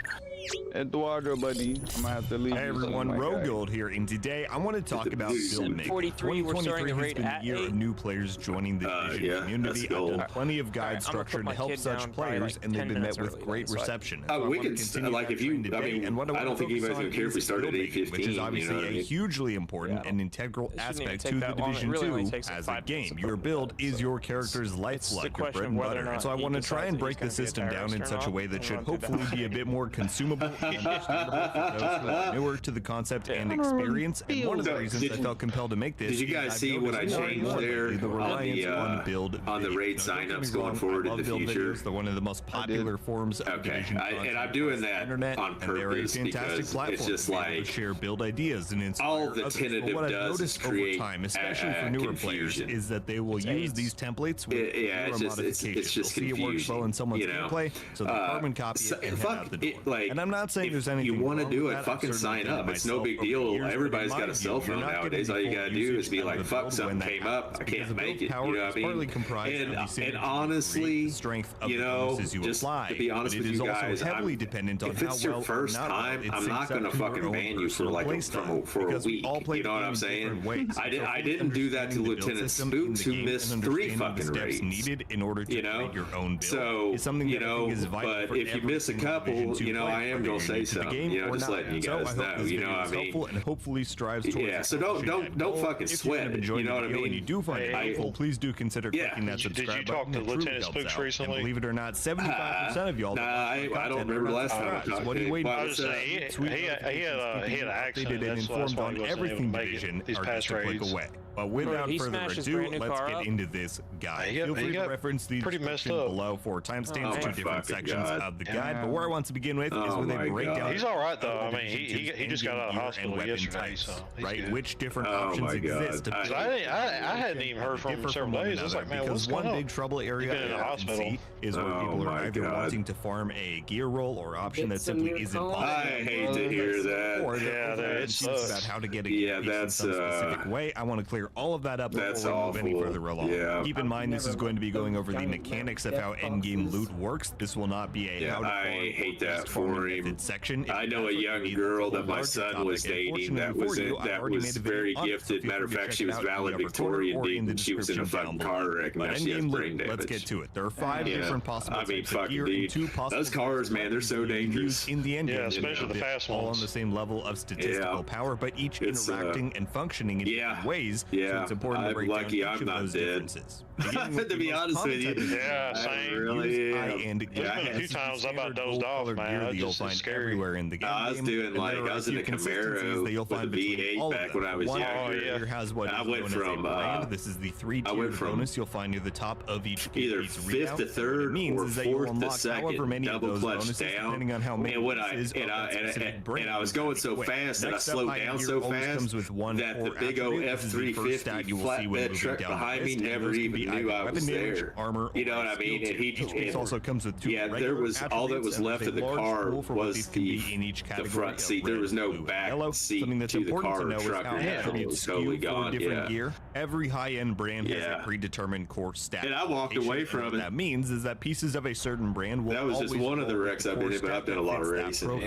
Eduardo, buddy. I might have to leave. Hey everyone, Rogold here, and today I want to talk about build mix. 43, we're starting the 2023 has raid been at the year 8. of new players joining the Division yeah, community. let's go. I've done plenty of guides structured to help such players, and they've been met with great reception. Oh, we could, like, if you, I mean, and what I don't think anybody's going to care if we start at 8:15, which is obviously you know what I a mean? hugely important and integral aspect to the Division 2 as a game. Your build is your character's lifeblood, your bread and butter. So I want to try and break the system down in such a way that should hopefully be a bit more consumable consumable and understandable for those who are newer to the concept and experience. And one of the reasons I felt compelled to make this. Did you guys see what I changed there on the raid signups going forward in the future? They're one of the most popular forms of division content. And I'm doing that on purpose because it's just like share build ideas and inspire all the others. tentative What I've does noticed is over create time, especially for newer players, is that they will use these templates with modifications. It's just They'll see it works well in someone's gameplay, so the carbon copy it and head out the door. And I'm not saying there's anything you want to wrong do with it, that. fucking sign up. It's no big deal. Everybody's got a cell phone nowadays. All you gotta do is be like, fuck, something came up, I can't make it. You know what I mean? And honestly, you know, just to be honest with you guys, if it's your first time, I'm not gonna fucking ban you for like for a week. You know what I'm saying? I didn't do that to Lieutenant Spooks, who missed 3 fucking raids. Needed in order to create your own build. So, you know, but if you miss a couple, you know, I am gonna say something. You know, just letting you guys know. You know what I mean? And hopefully strives towards. Yeah. So don't fucking sweat it. You know what I mean? When you do find it helpful, please do consider clicking that subscribe button. Did you talk to Lieutenant Spooks recently? Believe it or not, 75% of y'all. Nah, I don't remember last time I talked. What are you waiting for? He had an accident. And informed on everything division are just a click away. But without further ado, let's get into this guide. Feel free to reference the description below for timestamps to different sections of the guide. But where I want to begin with is with a breakdown. He's all right though. I mean, he just got out of hospital yesterday, so right. Which different options exist? I hadn't even heard from him for several days. I was like, man, what's going on? One big trouble area I can see is where people are either wanting to farm a gear roll or option that simply isn't possible. I hate to hear that. Or it's about how to get a gear in some specific way. I want to clear all of that up before we move any further along. Keep in mind, this is going to be going over the mechanics of how endgame loot works. This will not be a how to farm. I hate that for him. Section. I know a young girl that my son was dating that was very gifted. Matter of fact, she was valedictorian, and she was in a fucking car wreck. Now she has brain damage. Let's get to it. There are 5 different possible types of gear and 2 possible. Those cars, man, they're so dangerous. In the end, especially the fast ones. All on the same level of statistical power, but each interacting and functioning in different ways. So it's important to break down each of those differences. To be honest with you, same. Really, there's been a few times I about dozed off, man. It's just scary. Everywhere in the game. I was doing I was in a Camaro with the V8 back when I was younger. I went from this is the 3-tier bonus you'll find near the top of each either 5th to 3rd or 4th to 2nd, double clutch down. Depending on how many and I was going so fast that I slowed down so fast that the big O F350 flatbed truck behind me never even knew I was there. You know what I mean? And he also comes with 2 there was all that was left of the car was the front seat. There was no back seat to the car or truck or nothing. It was totally gone. Gear. Every high-end brand has a predetermined core stat. And I walked away from it. What that means is that pieces of a certain brand will. That was just one of the wrecks I've been in, but I've done a lot of racing.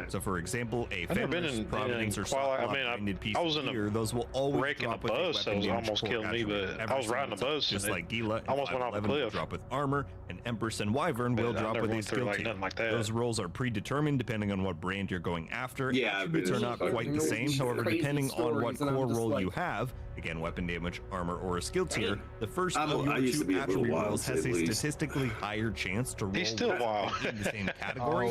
So, for example, a Fender's, Providence or branded piece of gear, those will always drop with a bus that was almost killed me, but I was riding a bus just like Gila. Almost went off a cliff. Drop with armor, and Empress and Wyvern will drop with a skill tier. Those rolls are predetermined depending on what brand you're going after. Attributes are not quite the same. However, depending on what core roll you have, again, weapon damage, armor, or a skill tier, the first of your 2 attribute rolls has a statistically higher chance to roll in the same category.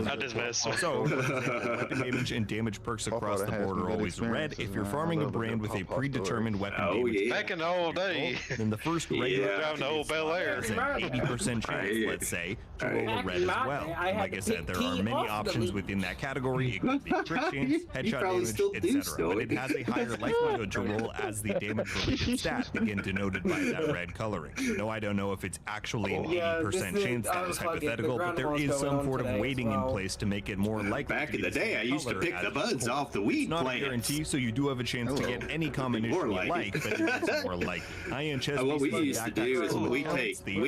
I just messed up. So, weapon damage and damage perks across the board are always red. If you're farming a brand with a predetermined weapon damage, back in the old day, then the first regular driving the old Bel Air has an 80% chance, let's say, to roll a red as well. And like I said, there are many options within that category. It could be crit chance, headshot damage, etc. But it has a higher likelihood to roll as the damage-related stat, again denoted by that red coloring. No, I don't know if it's actually an 80% chance. That is hypothetical, but there is some sort of weighting in place to make it more likely. Back in the day, I used to pick the buds off the weed plants. Not a guarantee, so you do have a chance to get any combination you like, but it is more likely. Iron chest. What we used to do is we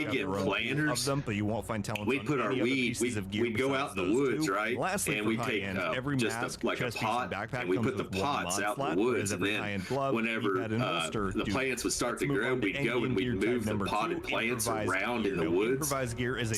get planters of them, but you won't find talents. We put our weed. We'd go out in the woods, right? Lastly, and we take just like a pot, and we put the pots out in the woods, and then whenever whenever the plants would start to grow, we'd go and we'd move the potted plants around in the woods.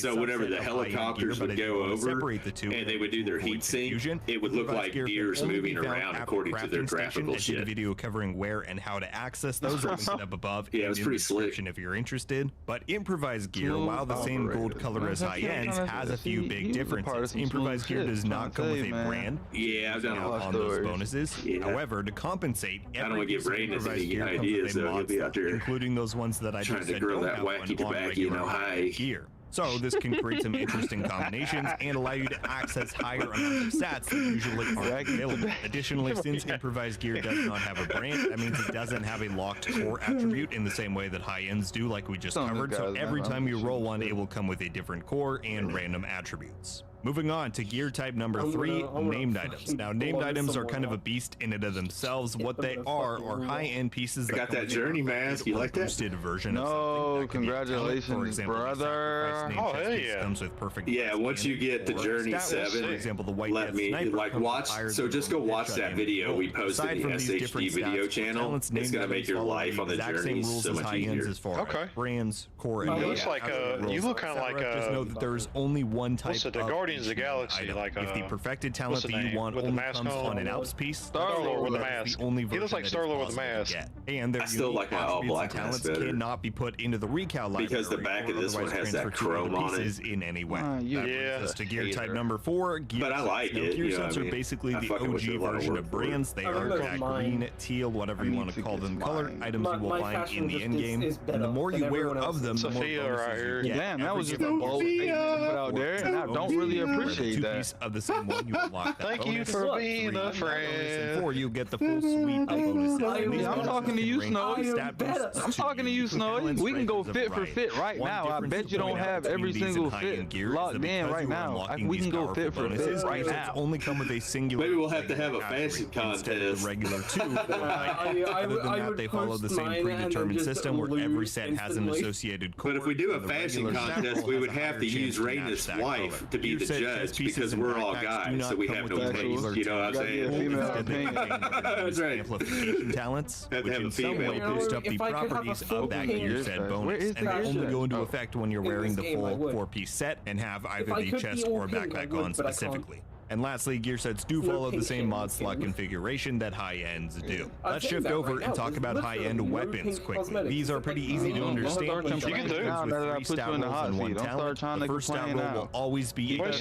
So whenever the helicopters would go over and they would do their heat sink, it would look like deers moving around according to their graphical shit. A video covering where and how to access those are linked up above. Yeah, it was pretty slick. If you're interested, but improvised gear, while the same gold color as high ends, has a few big differences. Improvised gear does not come with a brand. Yeah, I've done a lot on those bonuses. However, to compensate, I don't want to give Rain any ideas, though. He'll be out there including those ones that I trying just to said grow that wacky tobacco, you know, high gear. So this can create some interesting combinations and allow you to access higher amounts of stats that usually aren't available. Additionally, since improvised gear does not have a brand, that means it doesn't have a locked core attribute in the same way that high ends do, like we just covered. So every time you roll one, it will come with a different core and random attributes. Moving on to gear type number 3, named items. Now, named items are kind of a beast in and of themselves. What they are high-end pieces that got that journey mask. You like that? Boosted version of something. Congratulations, for example, brother. Oh, hell yeah. Comes with perfect. Yeah, once you get to Journey 7, for example, the white let me like watch. So just go watch that video we posted in the SHG video channel. It's gonna make your life on the journey so much easier. Okay. Brands, core, and looks like you look kind of like just know that there's only one type. What's it? The Guardians of the Galaxy. Like if the perfected talent that you want only comes on an Alps piece, Star-Lord with the mask. He looks like Star-Lord with the mask. And their still like my all black talents cannot be put into the recal library because the back of this one has that chrome on it in any way. Yeah. To gear type number 4. But I like it. Gear sets are basically the OG version of brands. They are that green, teal, whatever you want to call them, color items you will find in the end game. And the more you wear of them, the more bonuses you get. Damn, that was just a bold statement put out there, and I don't really appreciate that. Of the same one, you unlock that. Thank you for being a friend. 4, you get the full suite of bonuses. I'm talking to you, Snowy. I'm talking to you, Snowy. We can go fit for fit right now. I bet you don't have every single fit locked in right now. We can go fit for fit right now. Only come with a singular. Maybe we'll have to have a fashion contest. Regular 2. Other than that, they follow the same predetermined system where every set has an associated core. But if we do a fashion contest, we would have to use Raina's wife to be the judge because we're all guys, so we have no taste. You know what I'm saying? That's right. Amplification talents, which in some way boost up the properties of that gear set bonus, and they only go into effect when you're wearing the full 4-piece set and have either the chest or backpack on specifically. And lastly, gear sets do follow the same mod slot configuration that high ends do. Let's shift over and talk about high-end weapons quickly. These are pretty easy to understand. Each weapon with 3 stat rolls and 1 talent. The first stat roll will always be a roll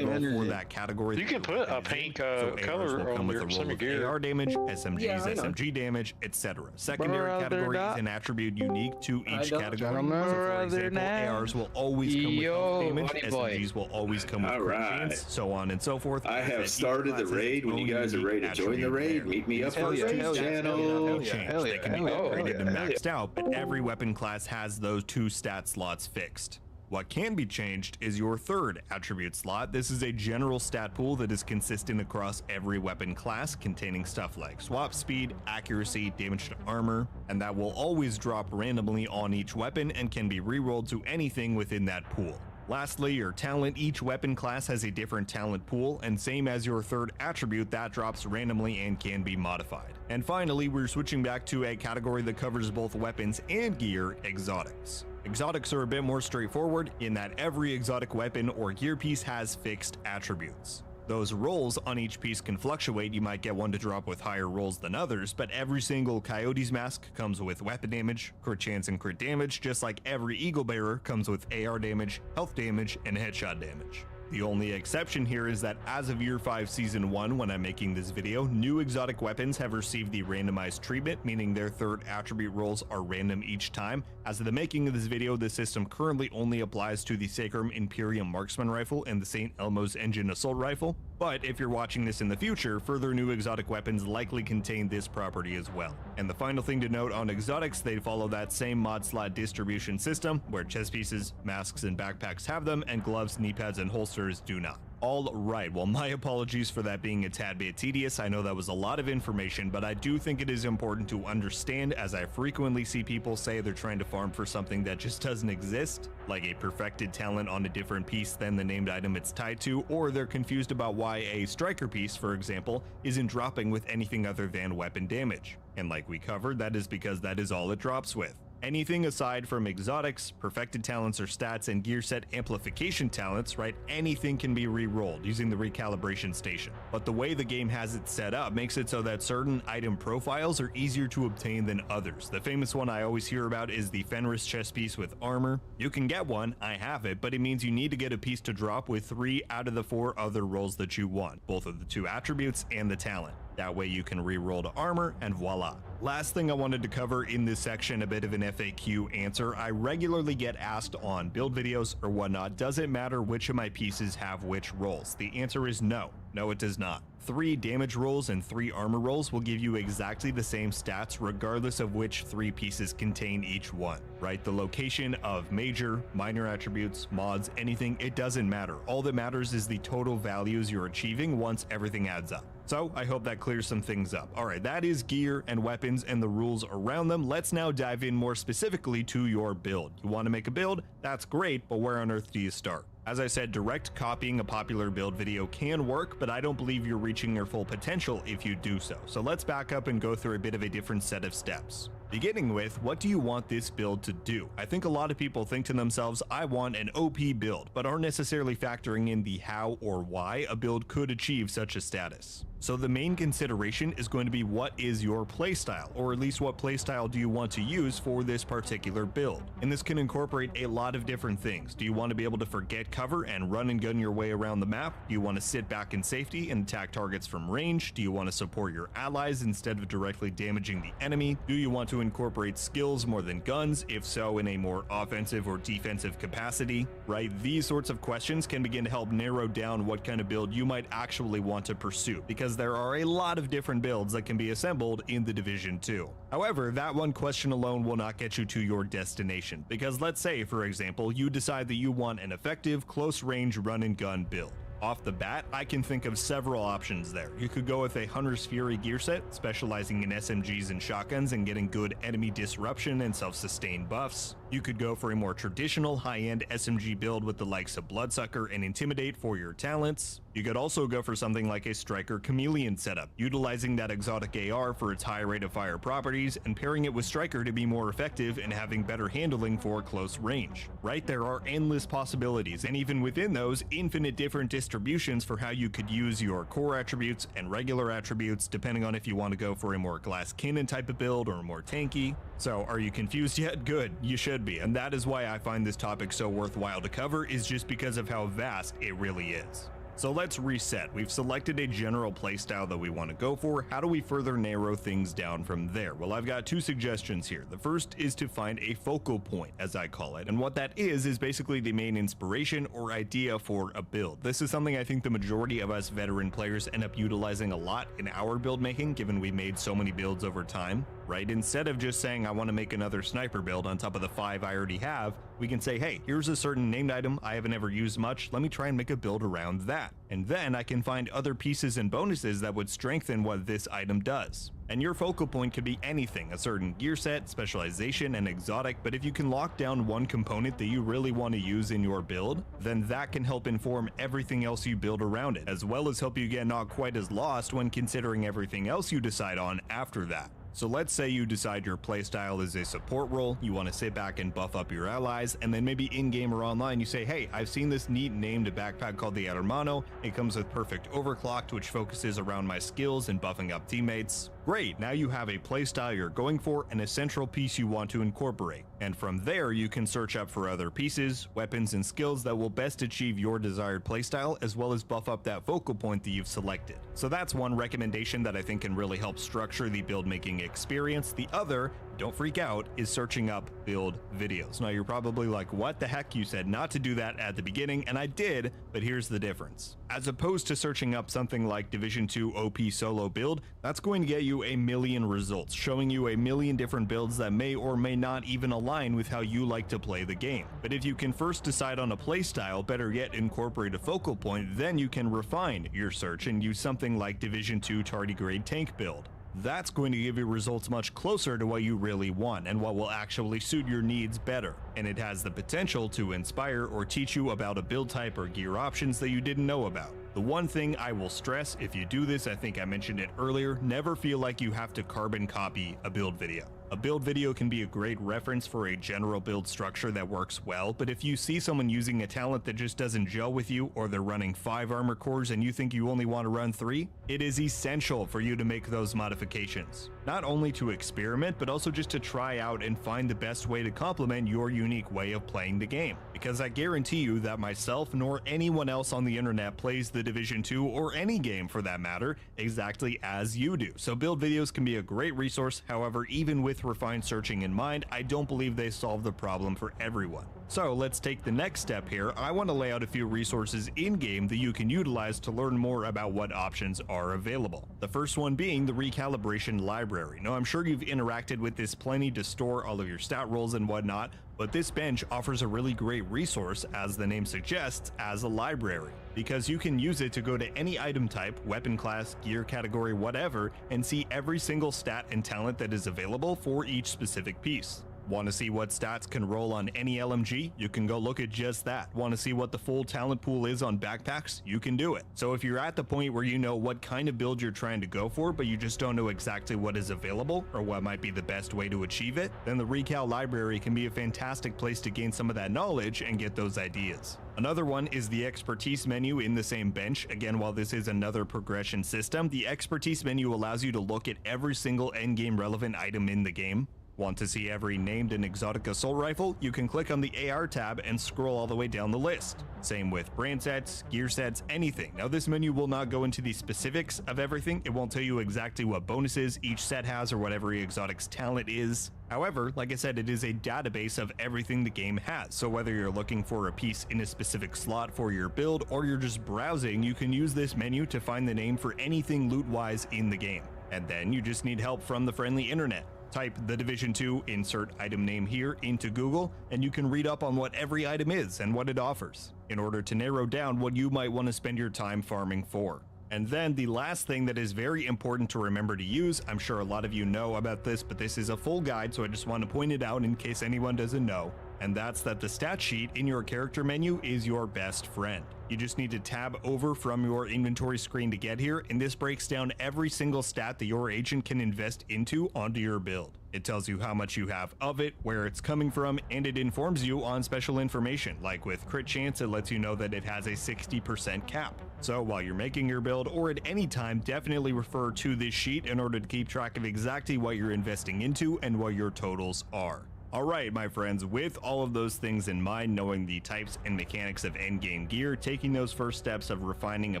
for that category. You can put a pink color on your gear. AR damage, SMGs, SMG damage, etc. Secondary category is an attribute unique to each category. So for example, ARs will always come with health damage, SMGs will always come with crit chance, so on and so forth. I have started the raid. When you guys are ready to join the raid, meet me up on the channel. They can be upgraded and maxed out, but every weapon class has those 2 stat slots fixed. What can be changed is your 3rd attribute slot. This is a general stat pool that is consistent across every weapon class, containing stuff like swap speed, accuracy, damage to armor, and that will always drop randomly on each weapon and can be rerolled to anything within that pool. Lastly, your talent. Each weapon class has a different talent pool, and same as your 3rd attribute, that drops randomly and can be modified. And finally, we're switching back to a category that covers both weapons and gear, exotics. Exotics are a bit more straightforward in that every exotic weapon or gear piece has fixed attributes. Those rolls on each piece can fluctuate. You might get one to drop with higher rolls than others, but every single Coyote's mask comes with weapon damage, crit chance, and crit damage, just like every Eagle Bearer comes with AR damage, health damage, and headshot damage. The only exception here is that as of Year 5 Season 1, when I'm making this video, new exotic weapons have received the randomized treatment, meaning their 3rd attribute rolls are random each time. As of the making of this video, this system currently only applies to the Sacrum Imperium Marksman Rifle and the St. Elmo's Engine Assault Rifle, but if you're watching this in the future, further new exotic weapons likely contain this property as well. And the final thing to note on exotics, they follow that same mod slot distribution system, where chest pieces, masks, and backpacks have them, and gloves, knee pads, and holsters do not. All right, well, my apologies for that being a tad bit tedious. I know that was a lot of information, but I do think it is important to understand, as I frequently see people say they're trying to farm for something that just doesn't exist, like a perfected talent on a different piece than the named item it's tied to, or they're confused about why a striker piece, for example, isn't dropping with anything other than weapon damage. And like we covered, that is because that is all it drops with. Anything aside from exotics, perfected talents or stats, and gear set amplification talents, right, anything can be re-rolled using the recalibration station. But the way the game has it set up makes it so that certain item profiles are easier to obtain than others. The famous one I always hear about is the Fenris chest piece with armor. You can get one, I have it, but it means you need to get a piece to drop with 3 out of the 4 other rolls that you want, both of the 2 attributes and the talent. That way you can re-roll to armor, and voila. Last thing I wanted to cover in this section, a bit of an FAQ answer. I regularly get asked on build videos or whatnot, does it matter which of my pieces have which rolls? The answer is no. No, it does not. 3 damage rolls and 3 armor rolls will give you exactly the same stats regardless of which 3 pieces contain each one, right? The location of major, minor attributes, mods, anything, it doesn't matter. All that matters is the total values you're achieving once everything adds up. So I hope that clears some things up. All right, that is gear and weapons and the rules around them. Let's now dive in more specifically to your build. You want to make a build? That's great, but where on earth do you start? As I said, direct copying a popular build video can work, but I don't believe you're reaching your full potential if you do so. So let's back up and go through a bit of a different set of steps. Beginning with, what do you want this build to do? I think a lot of people think to themselves, I want an OP build, but aren't necessarily factoring in the how or why a build could achieve such a status. So the main consideration is going to be, what is your playstyle, or at least what playstyle do you want to use for this particular build? And this can incorporate a lot of different things. Do you want to be able to forget cover and run and gun your way around the map? Do you want to sit back in safety and attack targets from range? Do you want to support your allies instead of directly damaging the enemy? Do you want to incorporate skills more than guns? If so, in a more offensive or defensive capacity, right? These sorts of questions can begin to help narrow down what kind of build you might actually want to pursue, because there are a lot of different builds that can be assembled in the Division 2. However, that one question alone will not get you to your destination, because let's say, for example, you decide that you want an effective, close-range run-and-gun build. Off the bat, I can think of several options there. You could go with a Hunter's Fury gear set, specializing in SMGs and shotguns and getting good enemy disruption and self-sustain buffs. You could go for a more traditional high-end SMG build with the likes of Bloodsucker and Intimidate for your talents. You could also go for something like a Striker Chameleon setup, utilizing that exotic AR for its high rate of fire properties and pairing it with Striker to be more effective and having better handling for close range. Right, there are endless possibilities, and even within those, infinite different distributions for how you could use your core attributes and regular attributes, depending on if you want to go for a more glass cannon type of build or more tanky. So are you confused yet? Good, you should be, and that is why I find this topic so worthwhile to cover, is just because of how vast it really is. So let's reset. We've selected a general playstyle that we want to go for. How do we further narrow things down from there? Well, I've got 2 suggestions here. The first is to find a focal point, as I call it. And what that is basically the main inspiration or idea for a build. This is something I think the majority of us veteran players end up utilizing a lot in our build making, given we made so many builds over time, right? Instead of just saying, I want to make another sniper build on top of the 5 I already have, we can say, hey, here's a certain named item I haven't ever used much. Let me try and make a build around that. And then I can find other pieces and bonuses that would strengthen what this item does. And your focal point could be anything, a certain gear set, specialization, and exotic, but if you can lock down one component that you really want to use in your build, then that can help inform everything else you build around it, as well as help you get not quite as lost when considering everything else you decide on after that. So let's say you decide your playstyle is a support role, you want to sit back and buff up your allies, and then maybe in-game or online you say, hey, I've seen this neat named backpack called the Hermano. It comes with perfect overclocked, which focuses around my skills and buffing up teammates. Great, now you have a playstyle you're going for and a central piece you want to incorporate. And from there, you can search up for other pieces, weapons, and skills that will best achieve your desired playstyle, as well as buff up that focal point that you've selected. So that's one recommendation that I think can really help structure the build making experience. The other don't freak out, is searching up build videos. Now you're probably like, what the heck? You said not to do that at the beginning, and I did, but here's the difference. As opposed to searching up something like Division 2 OP solo build, that's going to get you a million results, showing you a million different builds that may or may not even align with how you like to play the game. But if you can first decide on a playstyle, better yet incorporate a focal point, then you can refine your search and use something like Division 2 tardigrade tank build. That's going to give you results much closer to what you really want and what will actually suit your needs better. And it has the potential to inspire or teach you about a build type or gear options that you didn't know about. The one thing I will stress if you do this, I think I mentioned it earlier, never feel like you have to carbon copy a build video. A build video can be a great reference for a general build structure that works well, but if you see someone using a talent that just doesn't gel with you, or they're running 5 armor cores and you think you only want to run 3, it is essential for you to make those modifications. Not only to experiment, but also just to try out and find the best way to complement your unique way of playing the game. Because I guarantee you that myself nor anyone else on the internet plays the Division 2 or any game for that matter exactly as you do. So build videos can be a great resource. However, even with refined searching in mind, I don't believe they solve the problem for everyone. So let's take the next step here. I want to lay out a few resources in-game that you can utilize to learn more about what options are available. The first one being the recalibration library. Now I'm sure you've interacted with this plenty to store all of your stat rolls and whatnot, but this bench offers a really great resource, as the name suggests, as a library, because you can use it to go to any item type, weapon class, gear category, whatever, and see every single stat and talent that is available for each specific piece. Want to see what stats can roll on any LMG? You can go look at just that. Want to see what the full talent pool is on backpacks? You can do it. So if you're at the point where you know what kind of build you're trying to go for, but you just don't know exactly what is available or what might be the best way to achieve it, then the Recal library can be a fantastic place to gain some of that knowledge and get those ideas. Another one is the expertise menu in the same bench. Again, while this is another progression system, the expertise menu allows you to look at every single endgame relevant item in the game. Want to see every named and exotic assault rifle? You can click on the AR tab and scroll all the way down the list. Same with brand sets, gear sets, anything. Now this menu will not go into the specifics of everything. It won't tell you exactly what bonuses each set has or what every exotic's talent is. However, like I said, it is a database of everything the game has. So whether you're looking for a piece in a specific slot for your build or you're just browsing, you can use this menu to find the name for anything loot-wise in the game. And then you just need help from the friendly internet. Type the Division 2, insert item name here into Google, and you can read up on what every item is and what it offers, in order to narrow down what you might want to spend your time farming for. And then the last thing that is very important to remember to use, I'm sure a lot of you know about this, but this is a full guide, so I just want to point it out in case anyone doesn't know, and that's that the stat sheet in your character menu is your best friend. You just need to tab over from your inventory screen to get here, and this breaks down every single stat that your agent can invest into onto your build. It tells you how much you have of it, where it's coming from, and it informs you on special information, like with crit chance, it lets you know that it has a 60% cap. So while you're making your build or at any time, definitely refer to this sheet in order to keep track of exactly what you're investing into and what your totals are. Alright my friends, with all of those things in mind, knowing the types and mechanics of endgame gear, taking those first steps of refining a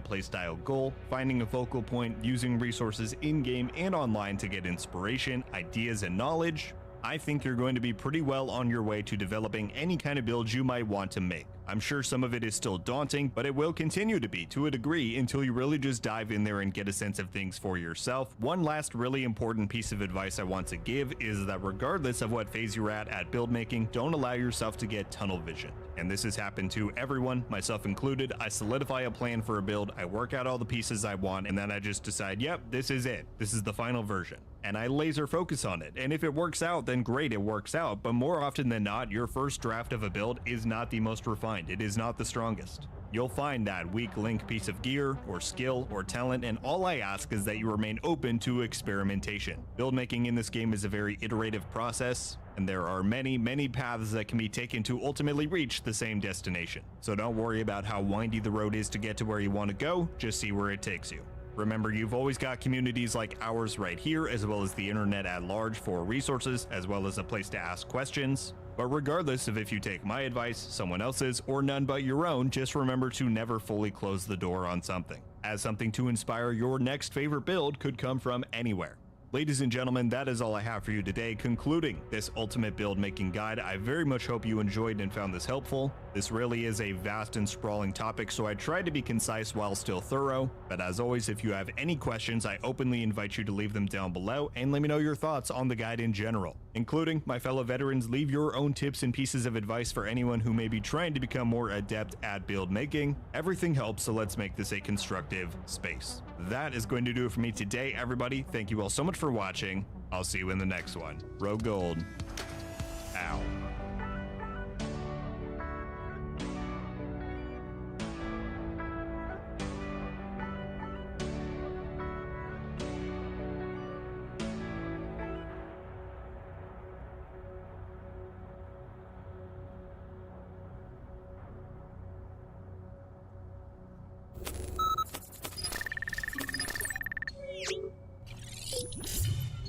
playstyle goal, finding a focal point, using resources in-game and online to get inspiration, ideas and knowledge, I think you're going to be pretty well on your way to developing any kind of build you might want to make. I'm sure some of it is still daunting, but it will continue to be to a degree until you really just dive in there and get a sense of things for yourself. One last really important piece of advice I want to give is that regardless of what phase you're at build making, don't allow yourself to get tunnel vision. And this has happened to everyone, myself included. I solidify a plan for a build, I work out all the pieces I want, and then I just decide, yep, this is it. This is the final version. And I laser focus on it. And if it works out, then great, it works out. But more often than not, your first draft of a build is not the most refined. It is not the strongest. You'll find that weak link piece of gear or skill or talent, and all I ask is that you remain open to experimentation. Build making in this game is a very iterative process, and there are many paths that can be taken to ultimately reach the same destination. So don't worry about how windy the road is to get to where you want to go, just see where it takes you. Remember, you've always got communities like ours right here, as well as the internet at large for resources, as well as a place to ask questions. But regardless of if you take my advice, someone else's, or none but your own, just remember to never fully close the door on something, as something to inspire your next favorite build could come from anywhere. Ladies and gentlemen, that is all I have for you today, concluding this ultimate build making guide. I very much hope you enjoyed and found this helpful. This really is a vast and sprawling topic, so I tried to be concise while still thorough. But as always, if you have any questions, I openly invite you to leave them down below and let me know your thoughts on the guide in general. Including my fellow veterans, leave your own tips and pieces of advice for anyone who may be trying to become more adept at build making. Everything helps, so let's make this a constructive space. That is going to do it for me today, everybody. Thank you all so much for watching. I'll see you in the next one. Rogue Gold. Out.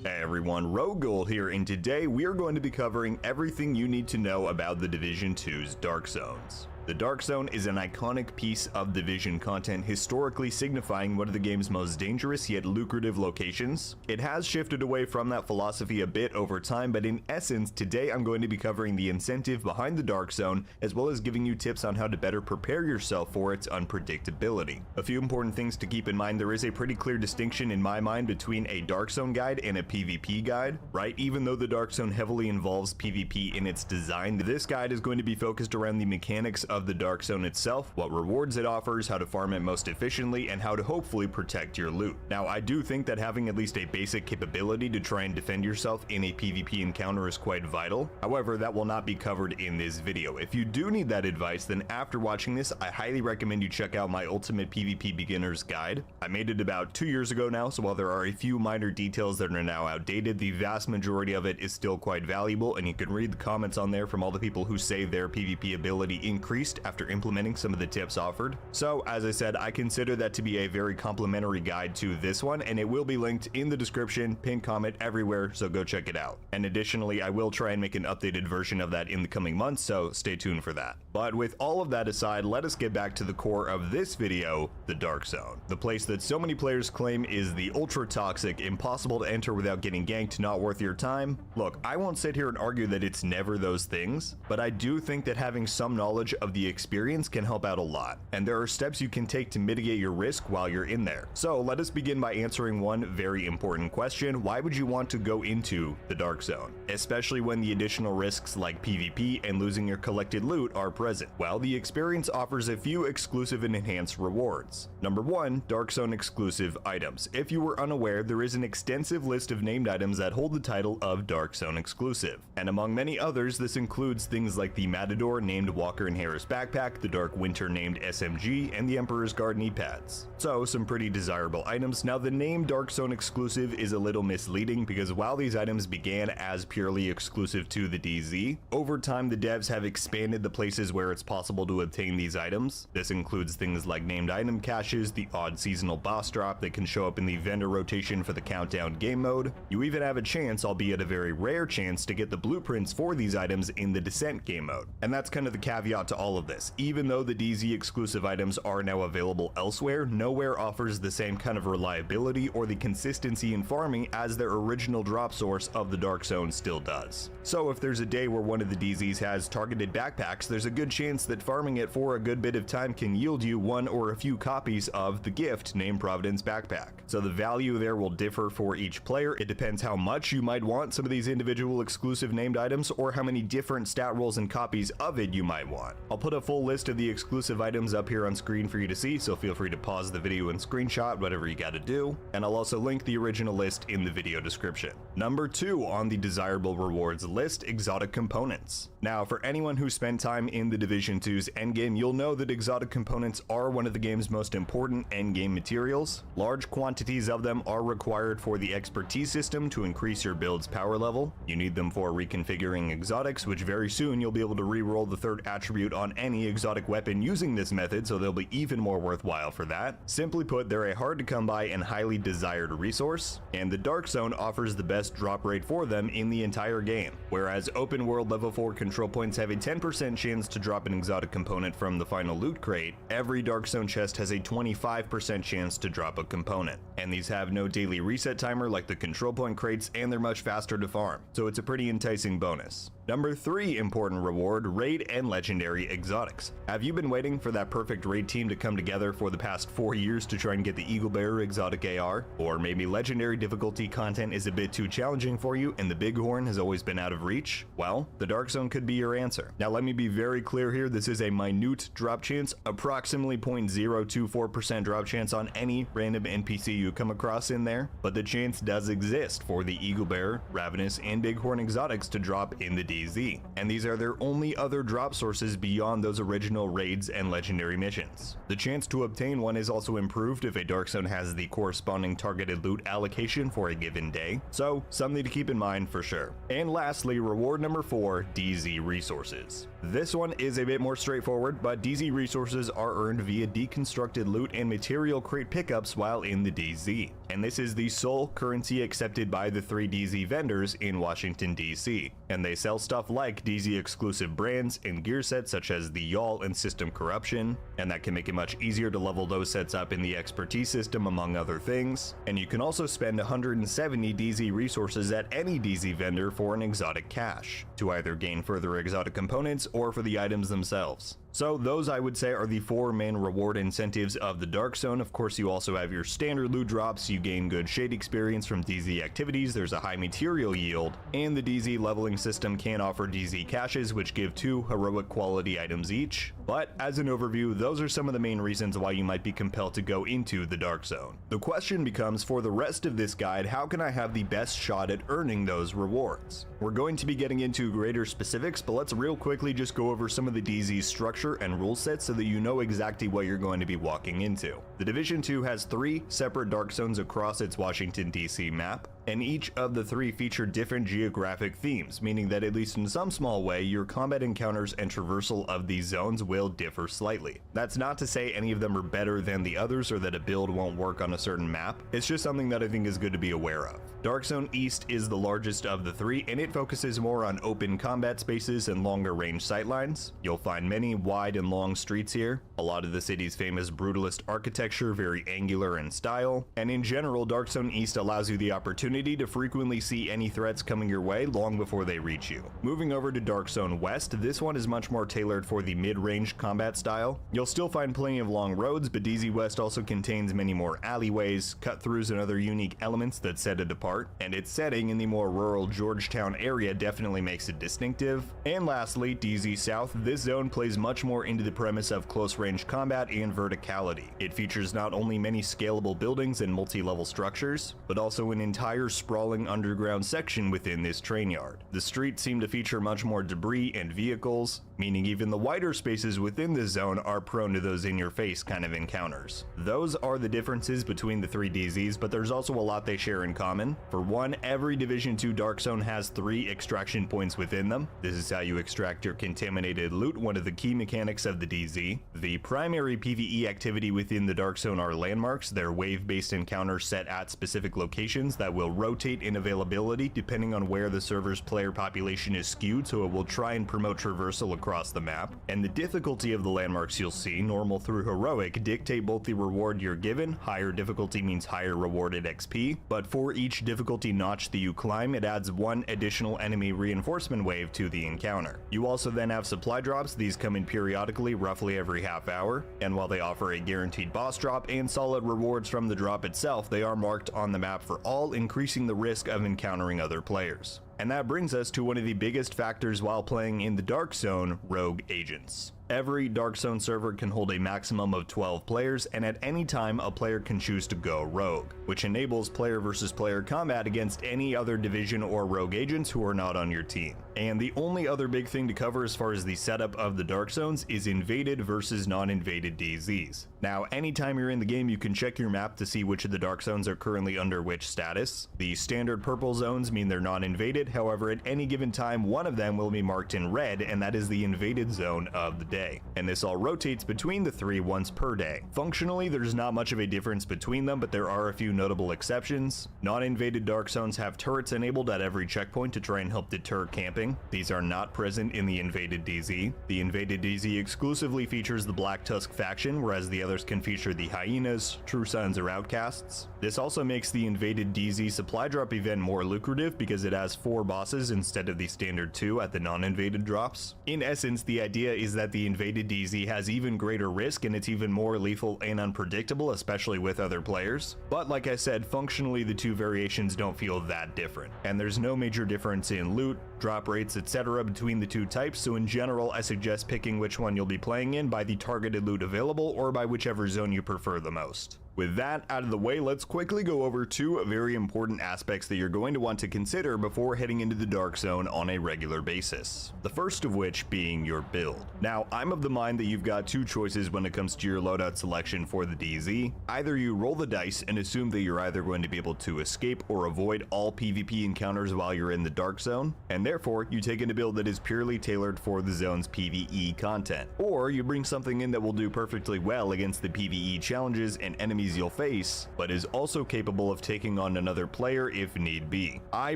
Hey everyone, Rogue Gold here, and today we are going to be covering everything you need to know about the Division 2's Dark Zones. The Dark Zone is an iconic piece of Division content, historically signifying one of the game's most dangerous yet lucrative locations. It has shifted away from that philosophy a bit over time, but in essence, today I'm going to be covering the incentive behind the Dark Zone, as well as giving you tips on how to better prepare yourself for its unpredictability. A few important things to keep in mind: there is a pretty clear distinction in my mind between a Dark Zone guide and a PvP guide, right? Even though the Dark Zone heavily involves PvP in its design, this guide is going to be focused around the mechanics of the Dark Zone itself, what rewards it offers, how to farm it most efficiently, and how to hopefully protect your loot. Now, I do think that having at least a basic capability to try and defend yourself in a PvP encounter is quite vital. However, that will not be covered in this video. If you do need that advice, then after watching this, I highly recommend you check out my Ultimate PvP Beginner's Guide. I made it about 2 years ago now, so while there are a few minor details that are now outdated, the vast majority of it is still quite valuable, and you can read the comments on there from all the people who say their PvP ability increased after implementing some of the tips offered. So as I said, I consider that to be a very complimentary guide to this one, and it will be linked in the description, pinned comment, everywhere, so go check it out. And additionally, I will try and make an updated version of that in the coming months, so stay tuned for that. But with all of that aside, let us get back to the core of this video, the Dark Zone. The place that so many players claim is the ultra toxic, impossible to enter without getting ganked, not worth your time. Look, I won't sit here and argue that it's never those things, but I do think that having some knowledge of the experience can help out a lot, and there are steps you can take to mitigate your risk while you're in there. So let us begin by answering one very important question: why would you want to go into the Dark Zone, especially when the additional risks like PvP and losing your collected loot are present? Well, the experience offers a few exclusive and enhanced rewards. Number 1, Dark Zone exclusive items. If you were unaware, there is an extensive list of named items that hold the title of Dark Zone exclusive, and among many others, this includes things like the Matador named Walker and Harris backpack, the Dark Winter named SMG, and the Emperor's Guard knee pads. So some pretty desirable items. Now, the name Dark Zone exclusive is a little misleading, because while these items began as purely exclusive to the DZ, over time the devs have expanded the places where it's possible to obtain these items. This includes things like named item caches, the odd seasonal boss drop that can show up in the vendor rotation for the countdown game mode. You even have a chance, albeit a very rare chance, to get the blueprints for these items in the Descent game mode. And that's kind of the caveat to all of this. Even though the DZ exclusive items are now available elsewhere, nowhere offers the same kind of reliability or the consistency in farming as their original drop source of the Dark Zone still does. So if there's a day where one of the DZs has targeted backpacks, there's a good chance that farming it for a good bit of time can yield you one or a few copies of the gift named Providence backpack. So the value there will differ for each player. It depends how much you might want some of these individual exclusive named items, or how many different stat rolls and copies of it you might want. I'll put a full list of the exclusive items up here on screen for you to see, so feel free to pause the video and screenshot whatever you gotta do, and I'll also link the original list in the video description. Number 2 on the desirable rewards list, exotic components. Now, for anyone who spent time in the Division 2's endgame, you'll know that exotic components are one of the game's most important endgame materials. Large quantities of them are required for the expertise system to increase your build's power level. You need them for reconfiguring exotics, which very soon you'll be able to re-roll the third attribute on on any exotic weapon using this method, so they'll be even more worthwhile for that. Simply put, they're a hard to come by and highly desired resource, and the Dark Zone offers the best drop rate for them in the entire game. Whereas open world level 4 control points have a 10% chance to drop an exotic component from the final loot crate, every Dark Zone chest has a 25% chance to drop a component. And these have no daily reset timer like the control point crates, and they're much faster to farm, so it's a pretty enticing bonus. Number 3 important reward, raid and legendary exotics. Have you been waiting for that perfect raid team to come together for the past 4 years to try and get the Eagle Bearer exotic AR? Or maybe legendary difficulty content is a bit too challenging for you and the Bighorn has always been out of reach? Well, the Dark Zone could be your answer. Now let me be very clear here, this is a minute drop chance, approximately 0.024% drop chance on any random NPC you come across in there, but the chance does exist for the Eagle Bearer, Ravenous, and Bighorn exotics to drop in the DZ, and these are their only other drop sources beyond those original raids and legendary missions. The chance to obtain one is also improved if a Dark Zone has the corresponding targeted loot allocation for a given day, so something to keep in mind for sure. And lastly, reward number 4, DZ resources. This one is a bit more straightforward, but DZ resources are earned via deconstructed loot and material crate pickups while in the DZ, and this is the sole currency accepted by the 3 DZ vendors in Washington DC, and they sell stuff like DZ exclusive brands and gear sets such as the Yawl and System Corruption, and that can make it much easier to level those sets up in the expertise system among other things. And you can also spend 170 DZ resources at any DZ vendor for an exotic cache, to either gain further exotic components or for the items themselves. So those, I would say, are the 4 main reward incentives of the Dark Zone. Of course, you also have your standard loot drops, you gain good shade experience from DZ activities, there's a high material yield, and the DZ leveling system can offer DZ caches, which give 2 heroic quality items each. But as an overview, those are some of the main reasons why you might be compelled to go into the Dark Zone. The question becomes, for the rest of this guide, how can I have the best shot at earning those rewards? We're going to be getting into greater specifics, but let's real quickly just go over some of the DZ structure and rule sets so that you know exactly what you're going to be walking into. The Division 2 has 3 separate Dark Zones across its Washington DC map, and each of the 3 feature different geographic themes, meaning that at least in some small way, your combat encounters and traversal of these zones will differ slightly. That's not to say any of them are better than the others or that a build won't work on a certain map, it's just something that I think is good to be aware of. Dark Zone East is the largest of the 3, and it focuses more on open combat spaces and longer range sightlines. You'll find many wide and long streets here, a lot of the city's famous brutalist architecture, very angular in style, and in general, Dark Zone East allows you the opportunity to frequently see any threats coming your way long before they reach you. Moving over to Dark Zone West, this one is much more tailored for the mid-range combat style. You'll still find plenty of long roads, but DZ West also contains many more alleyways, cut-throughs, and other unique elements that set it apart, and its setting in the more rural Georgetown area definitely makes it distinctive. And lastly, DZ South, this zone plays much more into the premise of close-range combat and verticality. It features not only many scalable buildings and multi-level structures, but also an entire sprawling underground section within this train yard. The streets seem to feature much more debris and vehicles, meaning even the wider spaces within this zone are prone to those in-your-face kind of encounters. Those are the differences between the 3 DZs, but there's also a lot they share in common. For one, every Division 2 Dark Zone has 3 extraction points within them. This is how you extract your contaminated loot, one of the key mechanics of the DZ. The primary PvE activity within the Dark Zone are landmarks. They're wave-based encounters set at specific locations that will rotate in availability depending on where the server's player population is skewed, so it will try and promote traversal across the map. And the difficulty of the landmarks you'll see, normal through heroic, dictate both the reward you're given. Higher difficulty means higher rewarded XP, but for each difficulty notch that you climb, it adds 1 additional enemy reinforcement wave to the encounter. You also then have supply drops. These come in periodically, roughly every half hour, and while they offer a guaranteed boss drop and solid rewards from the drop itself, they are marked on the map for all, increasing the risk of encountering other players. And that brings us to one of the biggest factors while playing in the Dark Zone, rogue agents. Every Dark Zone server can hold a maximum of 12 players, and at any time a player can choose to go rogue, which enables player versus player combat against any other division or rogue agents who are not on your team. And the only other big thing to cover as far as the setup of the Dark Zones is invaded versus non-invaded DZs. Now, anytime you're in the game, you can check your map to see which of the Dark Zones are currently under which status. The standard purple zones mean they're non-invaded, however, at any given time, one of them will be marked in red, and that is the invaded zone of the day, and this all rotates between the three once per day. Functionally, there's not much of a difference between them, but there are a few notable exceptions. Non-invaded dark zones have turrets enabled at every checkpoint to try and help deter camping. These are not present in the invaded DZ. The invaded DZ exclusively features the Black Tusk faction, whereas the others can feature the Hyenas, True Sons, or Outcasts. This also makes the invaded DZ supply drop event more lucrative because it has 4 bosses instead of the standard 2 at the non-invaded drops. In essence, the idea is that the invaded DZ has even greater risk and it's even more lethal and unpredictable, especially with other players. But like I said, functionally the two variations don't feel that different, and there's no major difference in loot, drop rates, etc. between the two types, so in general I suggest picking which one you'll be playing in by the targeted loot available or by whichever zone you prefer the most. With that out of the way, let's quickly go over 2 very important aspects that you're going to want to consider before heading into the Dark Zone on a regular basis. The first of which being your build. Now, I'm of the mind that you've got 2 choices when it comes to your loadout selection for the DZ. Either you roll the dice and assume that you're either going to be able to escape or avoid all PvP encounters while you're in the Dark Zone, and therefore you take in a build that is purely tailored for the zone's PvE content. Or you bring something in that will do perfectly well against the PvE challenges and enemies you'll face, but is also capable of taking on another player if need be. I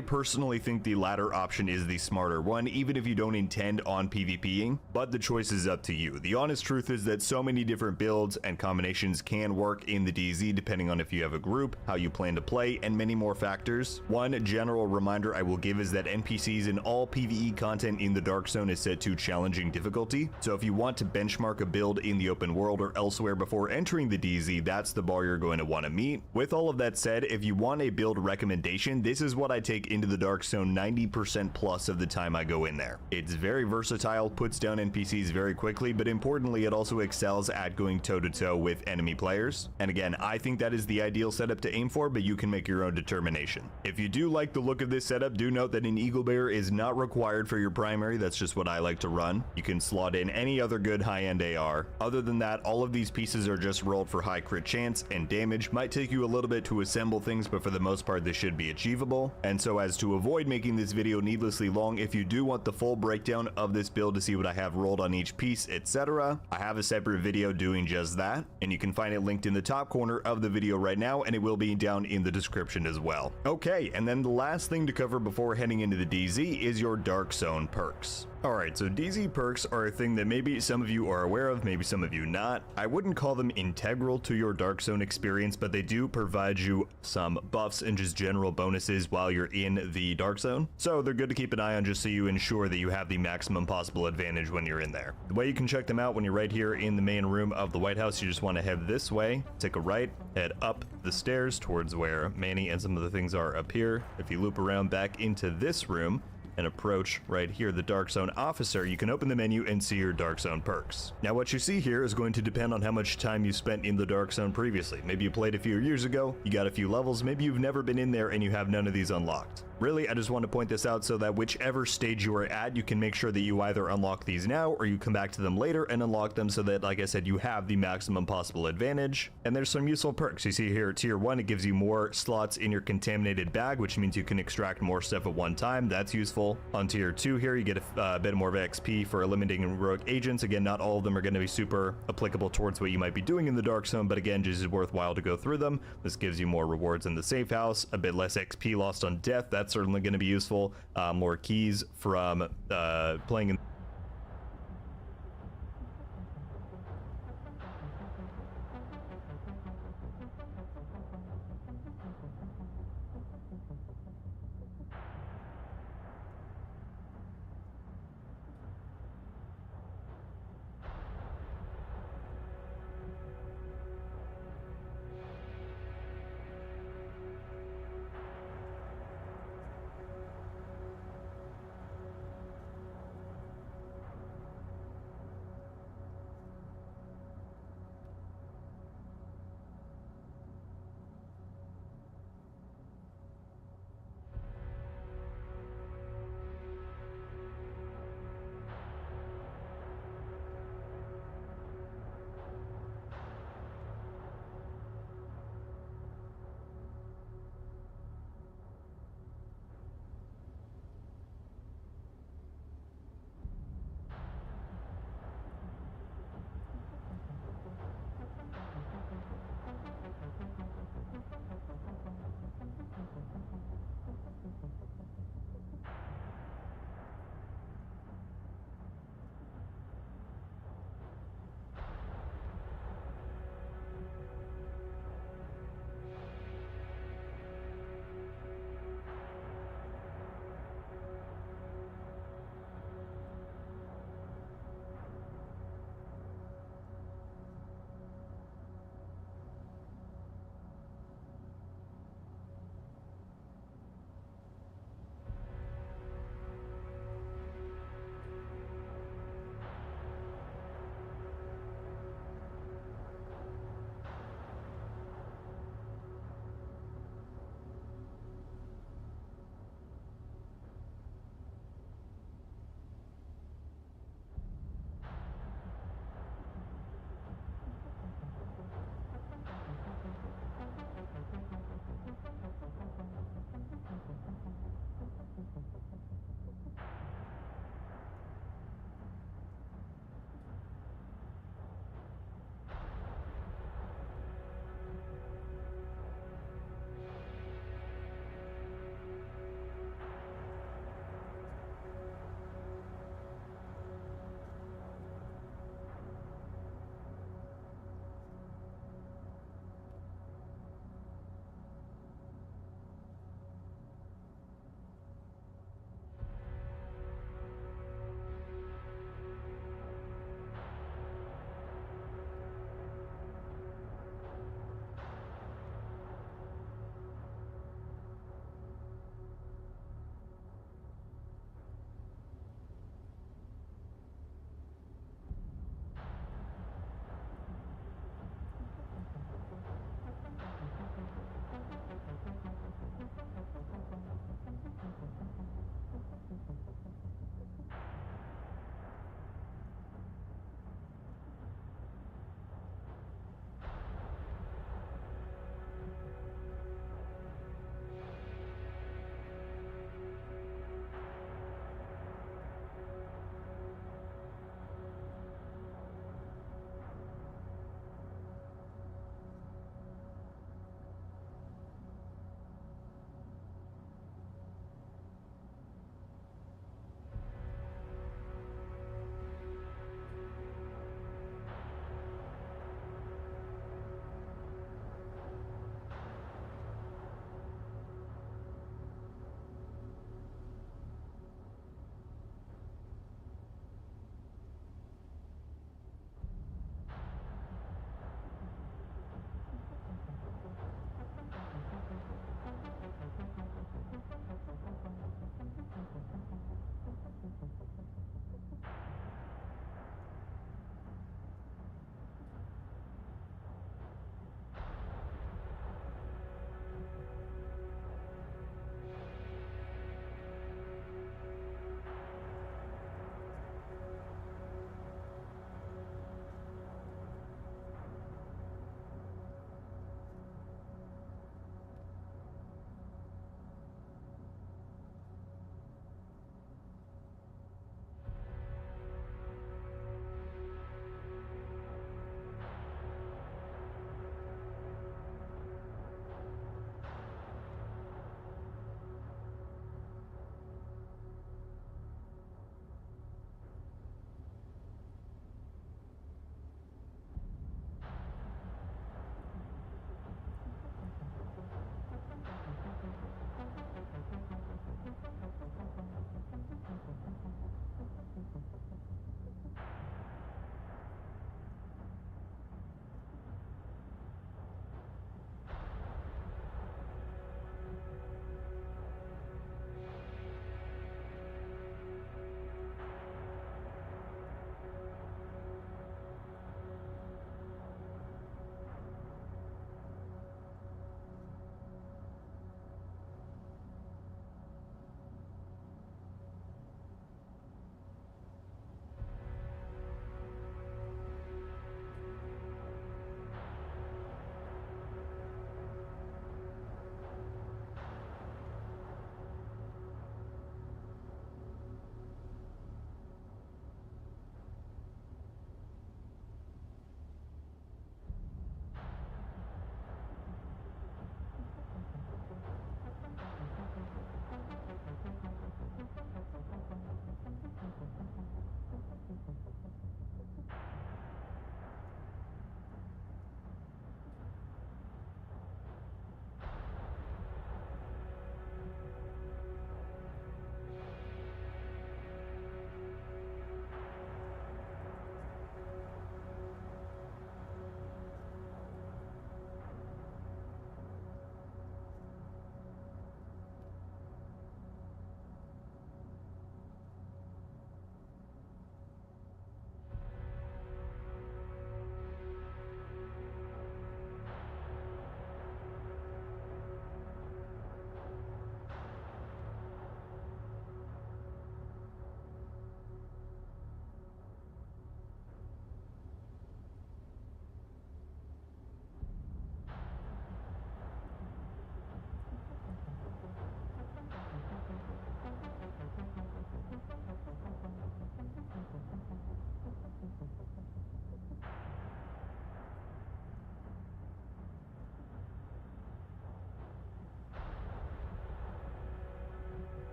personally think the latter option is the smarter one, even if you don't intend on PvPing, but the choice is up to you. The honest truth is that so many different builds and combinations can work in the DZ depending on if you have a group, how you plan to play, and many more factors. One general reminder I will give is that NPCs in all PvE content in the Dark Zone is set to challenging difficulty, so if you want to benchmark a build in the open world or elsewhere before entering the DZ, that's the bar you're going to want to meet. With all of that said, if you want a build recommendation, this is what I take into the Dark Zone 90% plus of the time I go in there. It's very versatile, puts down NPCs very quickly, but importantly it also excels at going toe-to-toe with enemy players. And again, I think that is the ideal setup to aim for, but you can make your own determination. If you do like the look of this setup, do note that an Eagle Bear is not required for your primary. That's just what I like to run. You can slot in any other good high-end AR. Other than that, all of these pieces are just rolled for high crit chance and damage. Might take you a little bit to assemble things, but for the most part this should be achievable. And so as to avoid making this video needlessly long, if you do want the full breakdown of this build to see what I have rolled on each piece, etc., I have a separate video doing just that, and you can find it linked in the top corner of the video right now, and it will be down in the description as well. Okay, and then the last thing to cover before heading into the DZ is your Dark Zone perks. Alright, so DZ perks are a thing that maybe some of you are aware of, maybe some of you not. I wouldn't call them integral to your Dark Zone experience, but they do provide you some buffs and just general bonuses while you're in the Dark Zone. So they're good to keep an eye on just so you ensure that you have the maximum possible advantage when you're in there. The way you can check them out when you're right here in the main room of the White House, you just want to head this way, take a right, head up the stairs towards where Manny and some of the things are up here. If you loop around back into this room, and approach right here, the Dark Zone officer, you can open the menu and see your Dark Zone perks. Now what you see here is going to depend on how much time you spent in the Dark Zone previously. Maybe you played a few years ago, you got a few levels, maybe you've never been in there and you have none of these unlocked. Really, I just want to point this out so that whichever stage you are at, you can make sure that you either unlock these now or you come back to them later and unlock them so that, like I said, you have the maximum possible advantage. And there's some useful perks. You see here, tier 1, it gives you more slots in your contaminated bag, which means you can extract more stuff at one time. That's useful. On tier 2 here, you get a bit more of XP for eliminating rogue agents. Again, not all of them are going to be super applicable towards what you might be doing in the Dark Zone, but again, just is worthwhile to go through them. This gives you more rewards in the safe house, a bit less XP lost on death. That's certainly going to be useful. More keys from playing in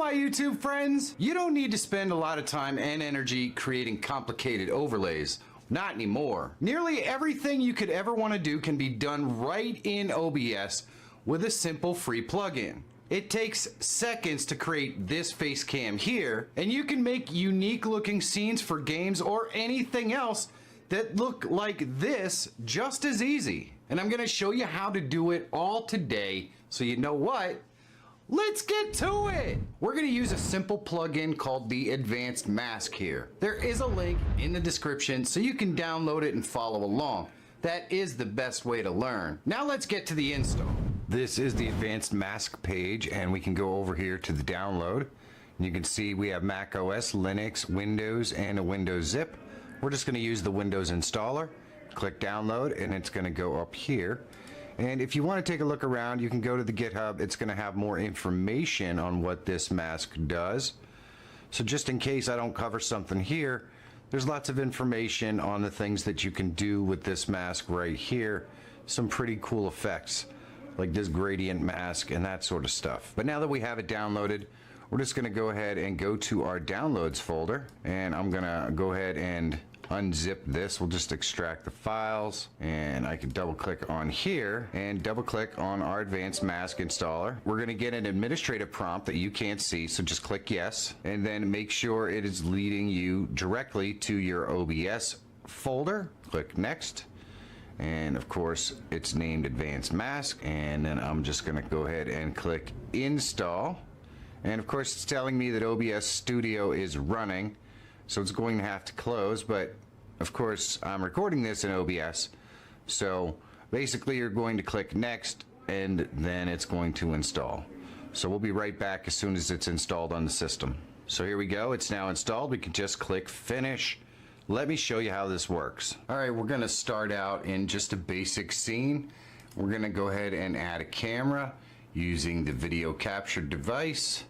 my YouTube friends. You don't need to spend a lot of time and energy creating complicated overlays. Not anymore. Nearly everything you could ever want to do can be done right in OBS with a simple free plugin. It takes seconds to create this face cam here, and you can make unique looking scenes for games or anything else that look like this just as easy. And I'm gonna show you how to do it all today, so you know what? Let's get to it! We're gonna use a simple plugin called the Advanced Mask here. There is a link in the description so you can download it and follow along. That is the best way to learn. Now let's get to the install. This is the Advanced Mask page, and we can go over here to the download. And you can see we have Mac OS, Linux, Windows, and a Windows zip. We're just going to use the Windows installer. Click download, and it's going to go up here. And if you want to take a look around, you can go to the GitHub. It's going to have more information on what this mask does. So just in case I don't cover something here, there's lots of information on the things that you can do with this mask right here. Some pretty cool effects, like this gradient mask and that sort of stuff. But now that we have it downloaded, we're just going to go ahead and go to our downloads folder, and I'm going to go ahead and unzip this. We'll just extract the files, and I can double click on here and double click on our Advanced Mask installer. We're going to get an administrative prompt that you can't see, so just click yes, and then make sure it is leading you directly to your OBS folder. Click next, and of course it's named Advanced Mask, and then I'm just going to go ahead and click install. And of course it's telling me that OBS Studio is running, so it's going to have to close, but of course I'm recording this in OBS, so basically you're going to click next and then it's going to install. So we'll be right back as soon as it's installed on the system. So here we go, it's now installed. We can just click finish. Let me show you how this works. Alright, we're gonna start out in just a basic scene. We're gonna go ahead and add a camera using the video capture device.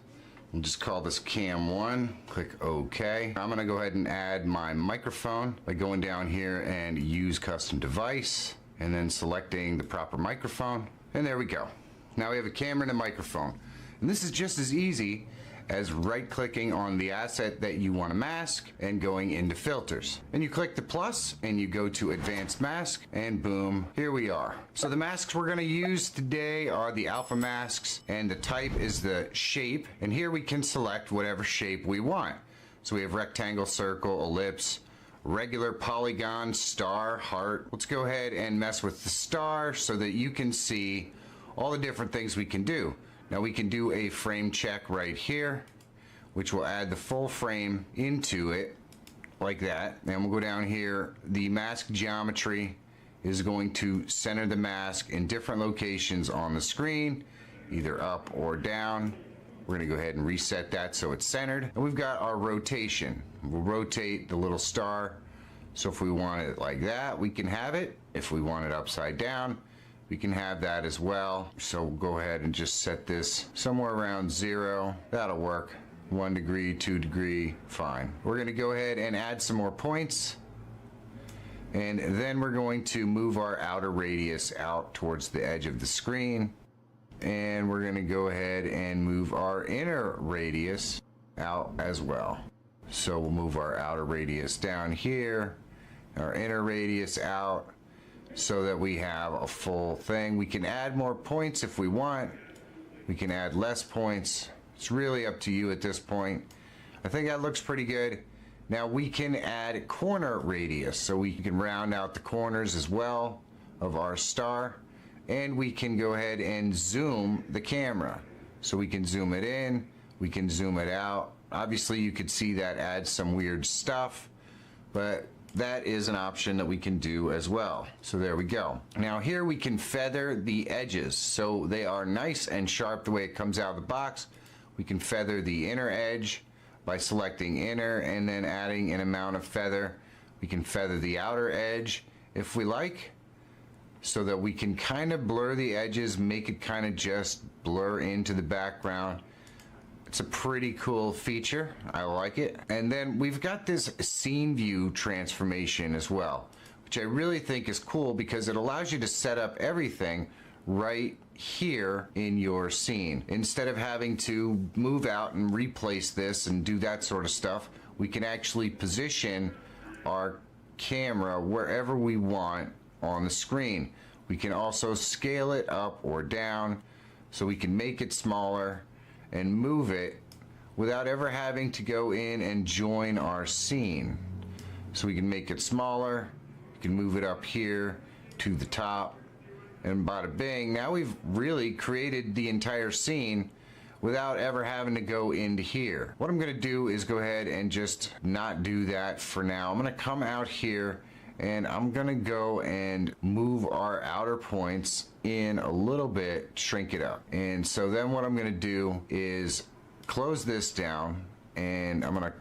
We'll just call this cam 1, click OK. I'm gonna go ahead and add my microphone by going down here and use custom device, and then selecting the proper microphone, and there we go. Now we have a camera and a microphone. And this is just as easy as right-clicking on the asset that you want to mask and going into filters. And you click the plus and you go to Advanced Mask, and boom, here we are. So the masks we're going to use today are the alpha masks, and the type is the shape, and here we can select whatever shape we want. So we have rectangle, circle, ellipse, regular, polygon, star, heart. Let's go ahead and mess with the star so that you can see all the different things we can do. Now we can do a frame check right here, which will add the full frame into it like that. And we'll go down here. The mask geometry is going to center the mask in different locations on the screen, either up or down. We're going to go ahead and reset that so it's centered. And we've got our rotation. We'll rotate the little star. So if we want it like that, we can have it. If we want it upside down, we can have that as well. So we'll go ahead and just set this somewhere around 0. That'll work. 1 degree, 2 degree, fine. We're going to go ahead and add some more points. And then we're going to move our outer radius out towards the edge of the screen. And we're going to go ahead and move our inner radius out as well. So we'll move our outer radius down here, our inner radius out, so that we have a full thing. We can add more points if we want. We can add less points. It's really up to you at this point. I think that looks pretty good. Now we can add corner radius, so we can round out the corners as well of our star, and we can go ahead and zoom the camera. So we can zoom it in, we can zoom it out. Obviously you could see that adds some weird stuff, but that is an option that we can do as well. So there we go. Now here we can feather the edges so they are nice and sharp the way it comes out of the box. We can feather the inner edge by selecting inner and then adding an amount of feather. We can feather the outer edge if we like, so that we can kind of blur the edges, make it kind of just blur into the background. It's a pretty cool feature. I like it. And then we've got this scene view transformation as well, which I really think is cool because it allows you to set up everything right here in your scene. Instead of having to move out and replace this and do that sort of stuff, we can actually position our camera wherever we want on the screen. We can also scale it up or down, so we can make it smaller and move it without ever having to go in and join our scene. So we can make it smaller, you can move it up here to the top, and bada bing, now we've really created the entire scene without ever having to go into here. What I'm gonna do is go ahead and just not do that for now. I'm gonna come out here and I'm gonna go and move our outer points in a little bit, shrink it up. And so then what I'm gonna do is close this down, and I'm gonna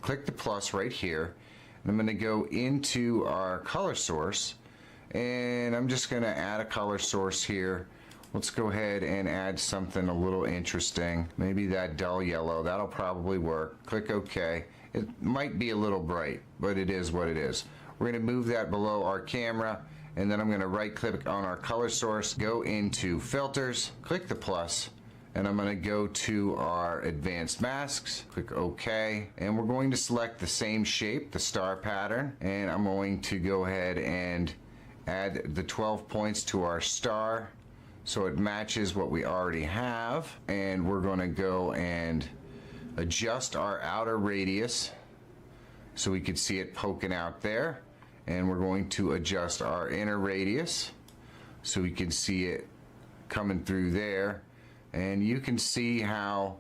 click the plus right here, and I'm gonna go into our color source, and I'm just gonna add a color source here. Let's go ahead and add something a little interesting. Maybe that dull yellow, that'll probably work. Click OK. It might be a little bright, but it is what it is. We're gonna move that below our camera, and then I'm gonna right click on our color source, go into filters, click the plus, and I'm gonna go to our advanced masks, click OK, and we're going to select the same shape, the star pattern, and I'm going to go ahead and add the 12 points to our star so it matches what we already have, and we're gonna go and adjust our outer radius so we can see it poking out there, and we're going to adjust our inner radius so we can see it coming through there. And you can see how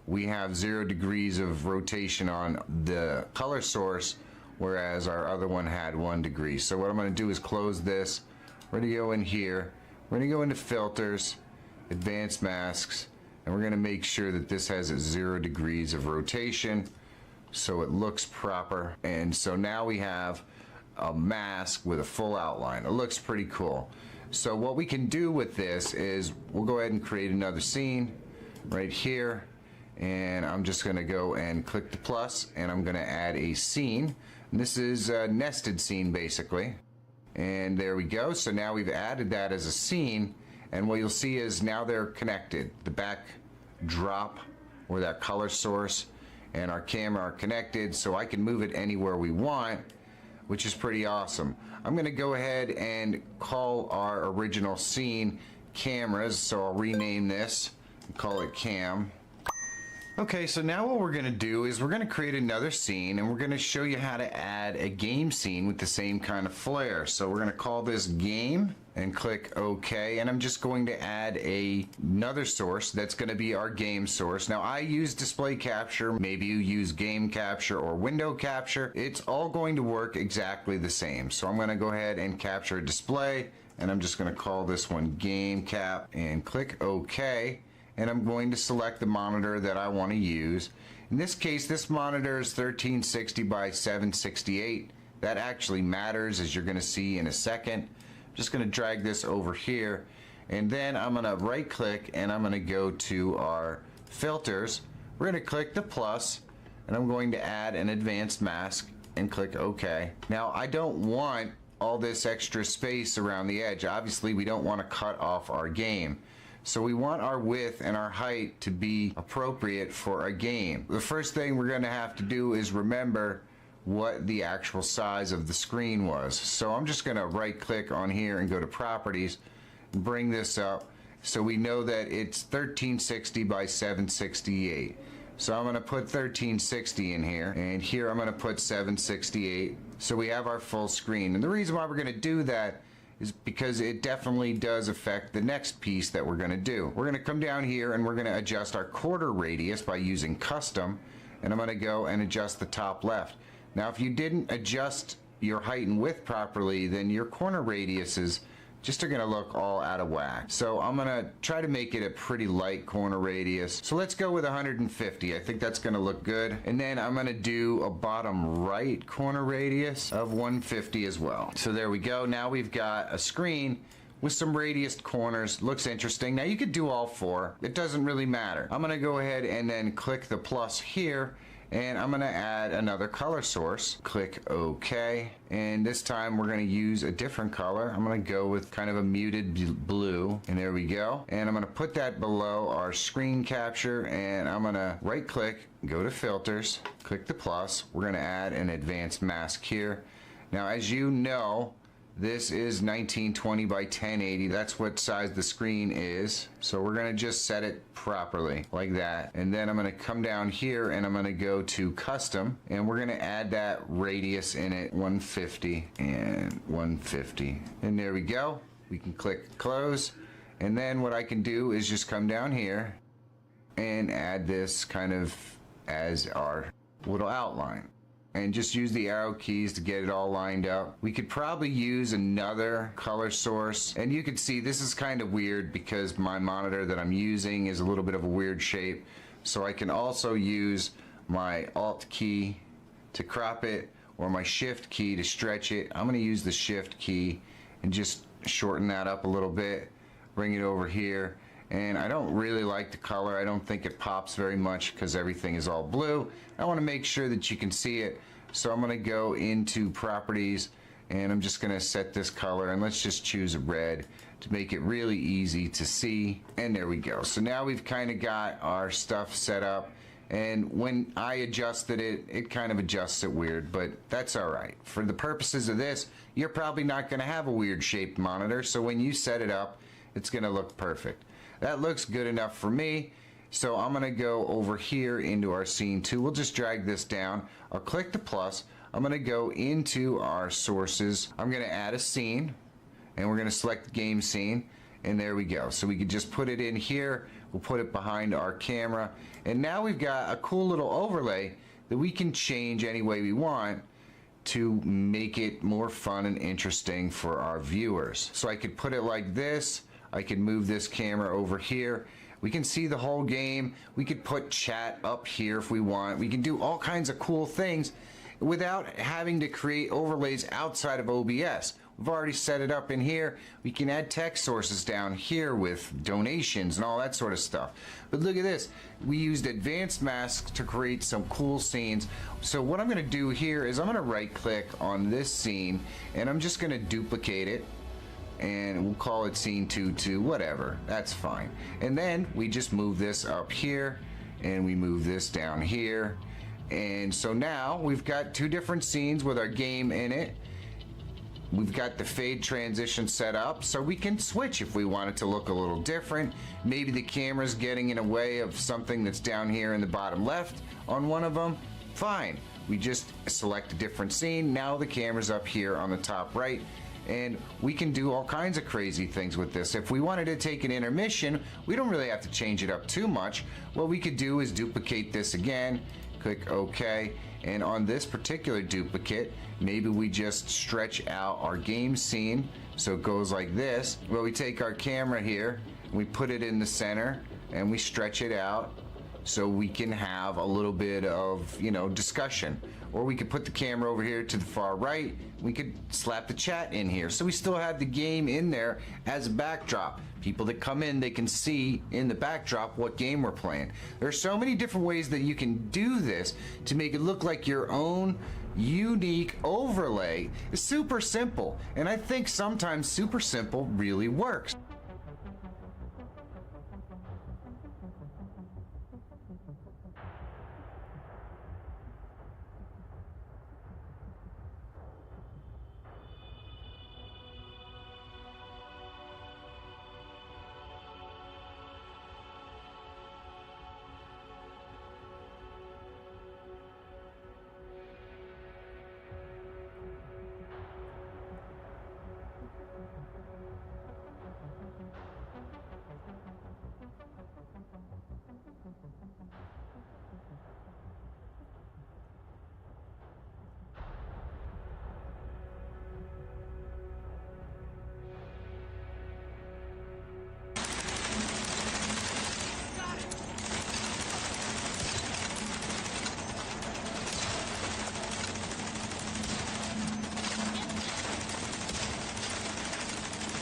we have 0 degrees of rotation on the color source, whereas our other one had 1 degree. So what I'm going to do is close this. We're going to go in here. We're going to go into filters, advanced masks, and we're going to make sure that this has 0 degrees of rotation so it looks proper. And so now we have a mask with a full outline. It looks pretty cool. So what we can do with this is we'll go ahead and create another scene right here, and I'm just going to go and click the plus, and I'm going to add a scene. And this is a nested scene basically, and there we go. So now we've added that as a scene, and what you'll see is now they're connected. The backdrop or that color source and our camera are connected, so I can move it anywhere we want, which is pretty awesome. I'm going to go ahead and call our original scene cameras, so I'll rename this and call it cam. Okay, so now what we're going to do is we're going to create another scene, and we're going to show you how to add a game scene with the same kind of flair. So we're going to call this game and click OK, and I'm just going to add another source that's going to be our game source. Now I use display capture, maybe you use game capture or window capture. It's all going to work exactly the same. So I'm going to go ahead and capture a display, and I'm just going to call this one game cap and click OK. And I'm going to select the monitor that I want to use. In this case, this monitor is 1360 by 768. That actually matters, as you're going to see in a second. I'm just going to drag this over here, and then I'm going to right click and I'm going to go to our filters. We're going to click the plus, and I'm going to add an advanced mask and click OK. Now I don't want all this extra space around the edge. Obviously we don't want to cut off our game. So we want our width and our height to be appropriate for a game. The first thing we're going to have to do is remember what the actual size of the screen was. So I'm just going to right click on here and go to properties and bring this up so we know that it's 1360 by 768. So I'm going to put 1360 in here, and here I'm going to put 768, so we have our full screen. And the reason why we're going to do that is because it definitely does affect the next piece that we're going to do. We're going to come down here and we're going to adjust our quarter radius by using custom, and I'm going to go and adjust the top left. Now if you didn't adjust your height and width properly, then your corner radiuses just are going to look all out of whack. So I'm going to try to make it a pretty light corner radius. So let's go with 150. I think that's going to look good. And then I'm going to do a bottom right corner radius of 150 as well. So there we go. Now we've got a screen with some radiused corners. Looks interesting. Now you could do all four. It doesn't really matter. I'm going to go ahead and then click the plus here, and I'm gonna add another color source. Click OK, and this time we're gonna use a different color. I'm gonna go with kind of a muted blue, and there we go. And I'm gonna put that below our screen capture, and I'm gonna right click, go to filters, click the plus. We're gonna add an advanced mask here. Now, as you know, this is 1920 by 1080. That's what size the screen is. So we're gonna just set it properly like that. And then I'm gonna come down here and I'm gonna go to custom, and we're gonna add that radius in it, 150 and 150. And there we go. We can click close. And then what I can do is just come down here and add this kind of as our little outline. And just use the arrow keys to get it all lined up. We could probably use another color source, and you can see this is kind of weird because my monitor that I'm using is a little bit of a weird shape. So I can also use my Alt key to crop it, or my Shift key to stretch it. I'm gonna use the Shift key and just shorten that up a little bit, bring it over here. And I don't really like the color. I don't think it pops very much because everything is all blue. I want to make sure that you can see it. So I'm going to go into properties, and I'm just going to set this color, and let's just choose a red to make it really easy to see. And there we go. So now we've kind of got our stuff set up, and when I adjusted it, it kind of adjusts it weird, but that's all right. For the purposes of this, you're probably not going to have a weird shaped monitor, so when you set it up, it's going to look perfect. That looks good enough for me. So I'm gonna go over here into our scene 2. We'll just drag this down. I'll click the plus. I'm gonna go into our sources. I'm gonna add a scene, and we're gonna select the game scene, and there we go. So we can just put it in here. We'll put it behind our camera, and now we've got a cool little overlay that we can change any way we want to make it more fun and interesting for our viewers. So I could put it like this. I can move this camera over here. We can see the whole game. We could put chat up here if we want. We can do all kinds of cool things without having to create overlays outside of OBS. We've already set it up in here. We can add text sources down here with donations and all that sort of stuff. But look at this. We used advanced masks to create some cool scenes. So what I'm gonna do here is I'm gonna right click on this scene, and I'm just gonna duplicate it. And we'll call it scene 2, whatever, that's fine. And then we just move this up here, and we move this down here. And so now we've got 2 different scenes with our game in it. We've got the fade transition set up, so we can switch if we want it to look a little different. Maybe the camera's getting in a way of something that's down here in the bottom left on one of them. Fine, we just select a different scene. Now the camera's up here on the top right. And we can do all kinds of crazy things with this. If we wanted to take an intermission, we don't really have to change it up too much. What we could do is duplicate this again, click OK, and on this particular duplicate, maybe we just stretch out our game scene so it goes like this. Well, we take our camera here, we put it in the center, and we stretch it out so we can have a little bit of, discussion. Or we could put the camera over here to the far right. We could slap the chat in here. So we still have the game in there as a backdrop. People that come in, they can see in the backdrop what game we're playing. There are so many different ways that you can do this to make it look like your own unique overlay. It's super simple. And I think sometimes super simple really works.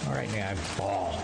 All right, now ball.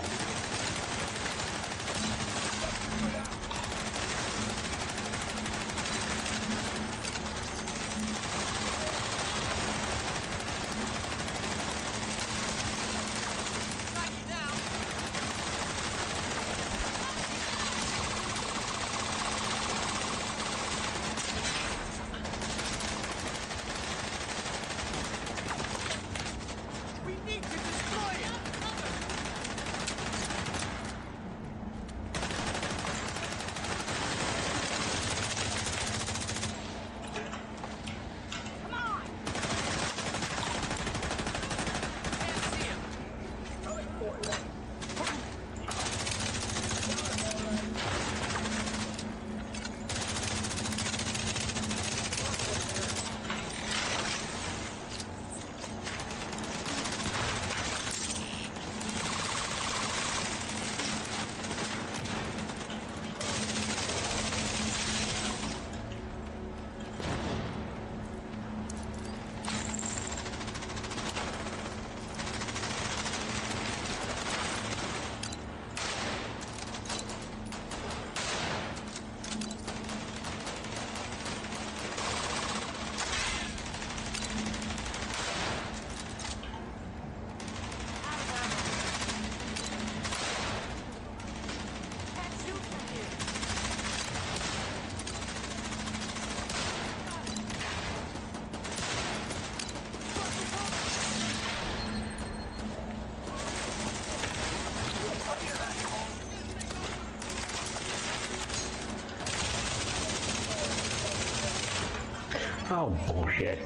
Oh, bullshit.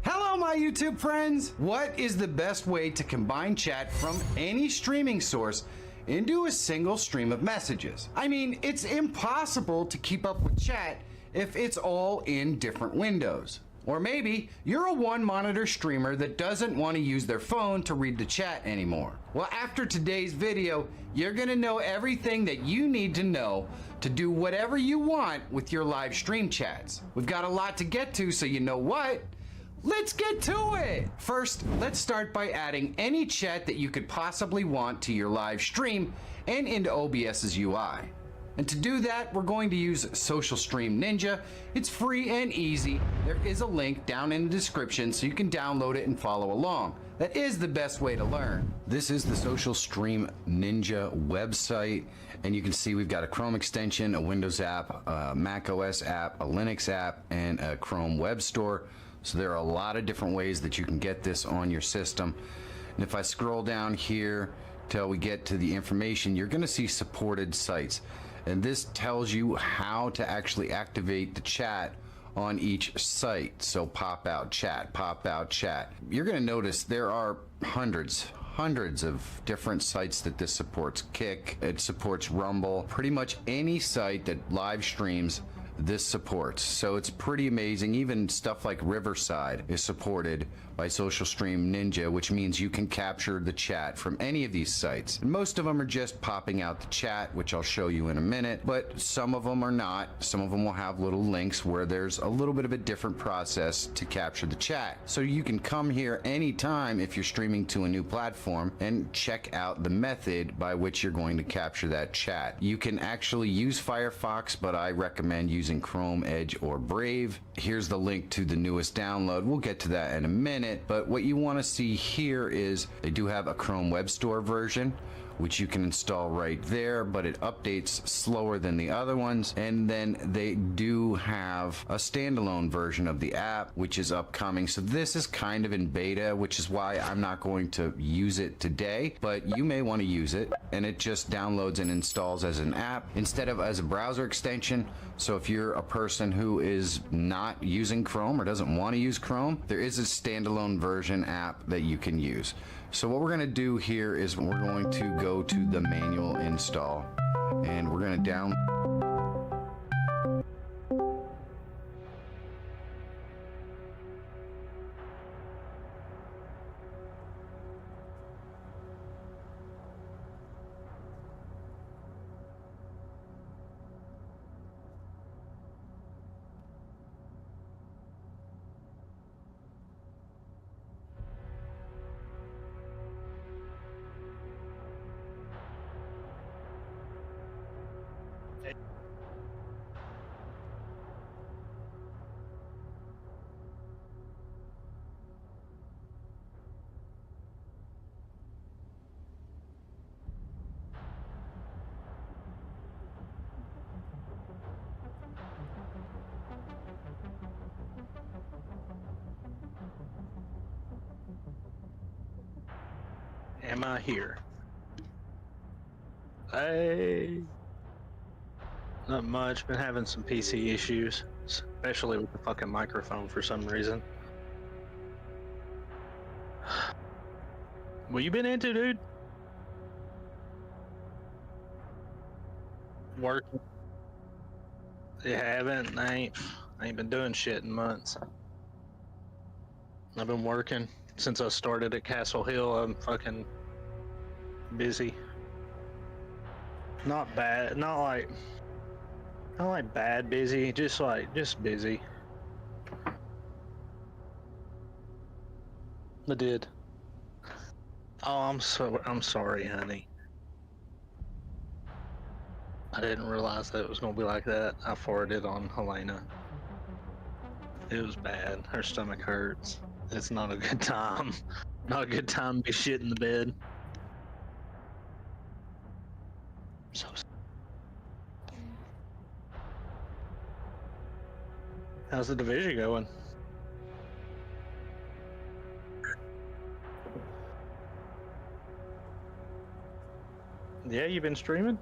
Hello, my YouTube friends! What is the best way to combine chat from any streaming source into a single stream of messages? I mean, it's impossible to keep up with chat if it's all in different windows. Or maybe you're a one-monitor streamer that doesn't want to use their phone to read the chat anymore. Well, after today's video, you're gonna know everything that you need to know to do whatever you want with your live stream chats. We've got a lot to get to, so you know what? Let's get to it! First, let's start by adding any chat that you could possibly want to your live stream and into OBS's UI. And to do that, we're going to use Social Stream Ninja. It's free and easy. There is a link down in the description so you can download it and follow along. That is the best way to learn. This is the Social Stream Ninja website, and you can see we've got a Chrome extension, a Windows app, a Mac OS app, a Linux app, and a Chrome web store. So there are a lot of different ways that you can get this on your system. And if I scroll down here till we get to the information, you're going to see supported sites. And this tells you how to actually activate the chat on each site. So pop out chat, pop out chat. You're going to notice there are hundreds of different sites that this supports. Kick, it supports Rumble, pretty much any site that live streams this supports. So it's pretty amazing. Even stuff like Riverside is supported by Social Stream Ninja, which means you can capture the chat from any of these sites. And most of them are just popping out the chat, which I'll show you in a minute, but some of them are not. Some of them will have little links where there's a little bit of a different process to capture the chat. So you can come here anytime if you're streaming to a new platform and check out the method by which you're going to capture that chat. You can actually use Firefox, but I recommend using Chrome, Edge, or Brave. Here's the link to the newest download. We'll get to that in a minute, but what you want to see here is they do have a Chrome Web Store version, which you can install right there, but it updates slower than the other ones. And then they do have a standalone version of the app, which is upcoming. So this is kind of in beta, which is why I'm not going to use it today, but you may want to use it. And it just downloads and installs as an app instead of as a browser extension. So if you're a person who is not using Chrome or doesn't want to use Chrome, there is a standalone version app that you can use. So what we're going to do here is we're going to go to the manual install, and we're going to download. Am I here? Hey. Not much. Been having some PC issues, especially with the fucking microphone for some reason. What you been into, dude? Working. You haven't? I ain't been doing shit in months. I've been working since I started at Castle Hill. I'm fucking busy. Not bad. Not like bad busy. Just busy. I did. Oh, I'm sorry, honey. I didn't realize that it was gonna be like that. I farted on Helena. It was bad. Her stomach hurts. It's not a good time. Not a good time to be shit in the bed. So how's the division going? Yeah, you've been streaming?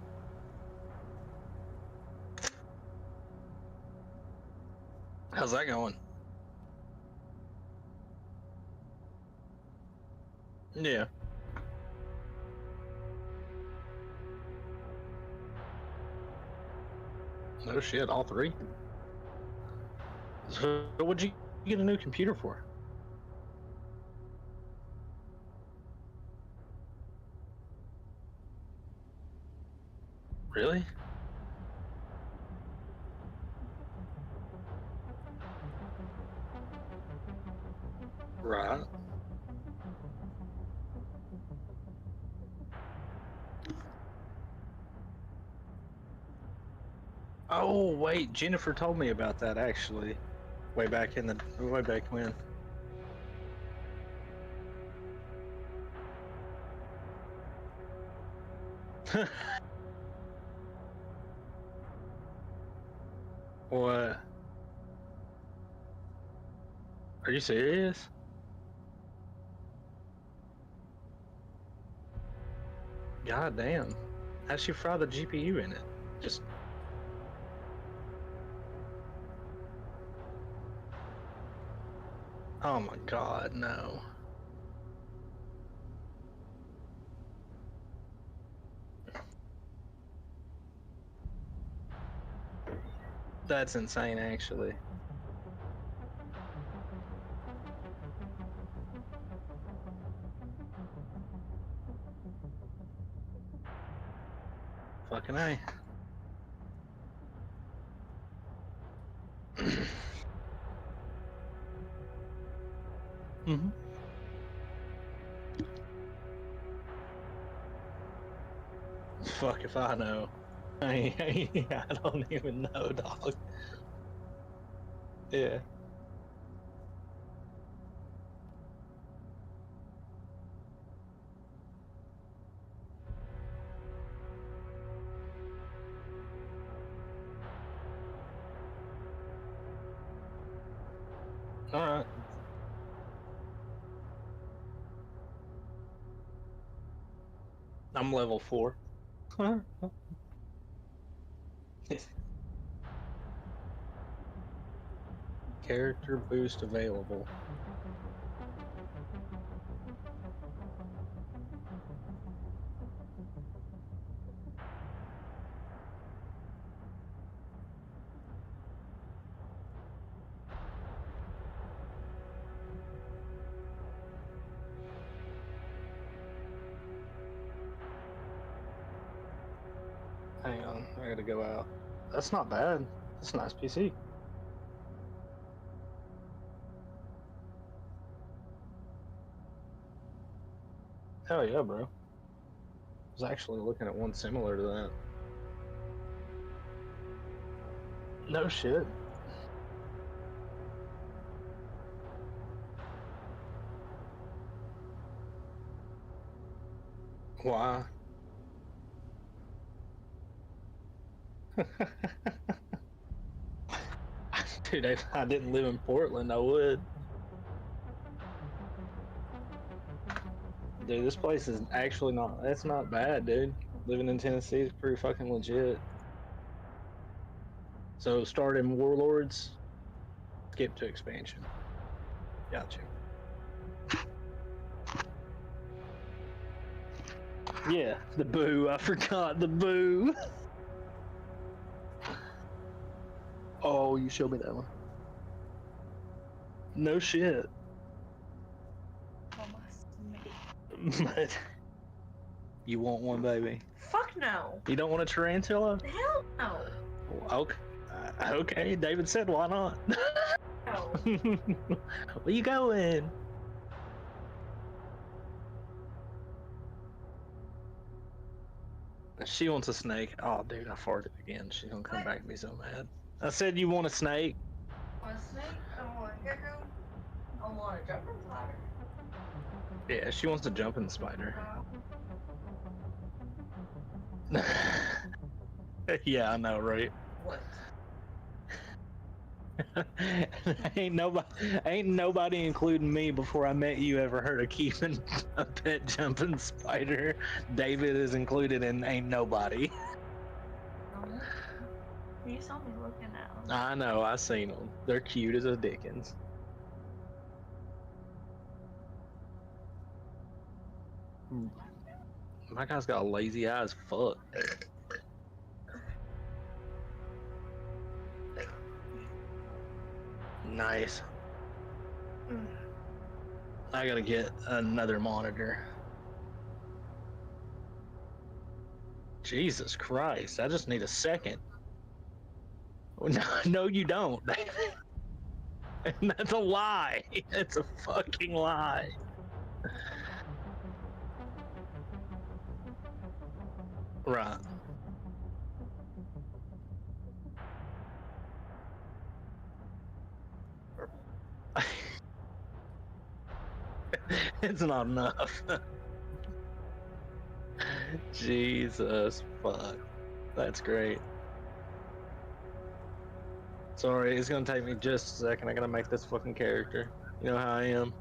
How's that going? Yeah. No shit, all three. So what'd you get a new computer for? Really? Right. Oh wait, Jennifer told me about that actually, way back when. What? Are you serious? God damn. How'd she fry the GPU in it? Just. Oh my god, no. That's insane, actually. Fucking A. Mm-hmm. Fuck if I know. I don't even know, dog. Yeah. Alright. I'm level 4. Character boost available. Hang on, I gotta go out. That's not bad. That's a nice PC. Hell yeah, bro. I was actually looking at one similar to that. No shit. Why? Dude, if I didn't live in Portland, I would. Dude, this place is actually not, that's not bad, dude. Living in Tennessee is pretty fucking legit. So start in Warlords, skip to expansion. Gotcha. Yeah, the boo, I forgot the boo. Oh, you showed me that one. No shit. But you want one, baby? Fuck no. You don't want a tarantula? Hell no. Okay. Okay, David said, why not? No. Where you going? She wants a snake. Oh, dude, I farted again. She's gonna come back and be so mad. I said you want a snake. I want a snake? I want a gecko. I want a jumping spider. Yeah, she wants a jumping spider. Yeah, I know, right? What? ain't nobody, including me, before I met you, ever heard of keeping a pet jumping spider. David is included in ain't nobody. You saw me looking at them. I know, I seen them. They're cute as a dickens. My guy's got a lazy eye as fuck. Nice. I gotta get another monitor. Jesus Christ, I just need a second. No, you don't. That's a lie. It's a fucking lie. Right. It's not enough. Jesus fuck. That's great. Sorry, it's gonna take me just a second. I gotta make this fucking character. You know how I am.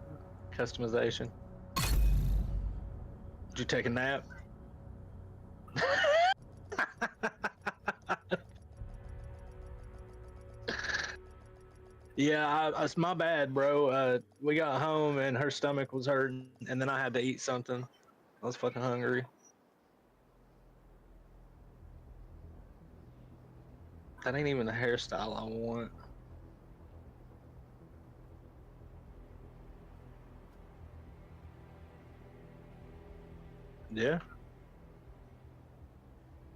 Customization. Did you take a nap? Yeah, it's my bad, bro. We got home and her stomach was hurting, and then I had to eat something. I was fucking hungry. That ain't even the hairstyle I want. Yeah.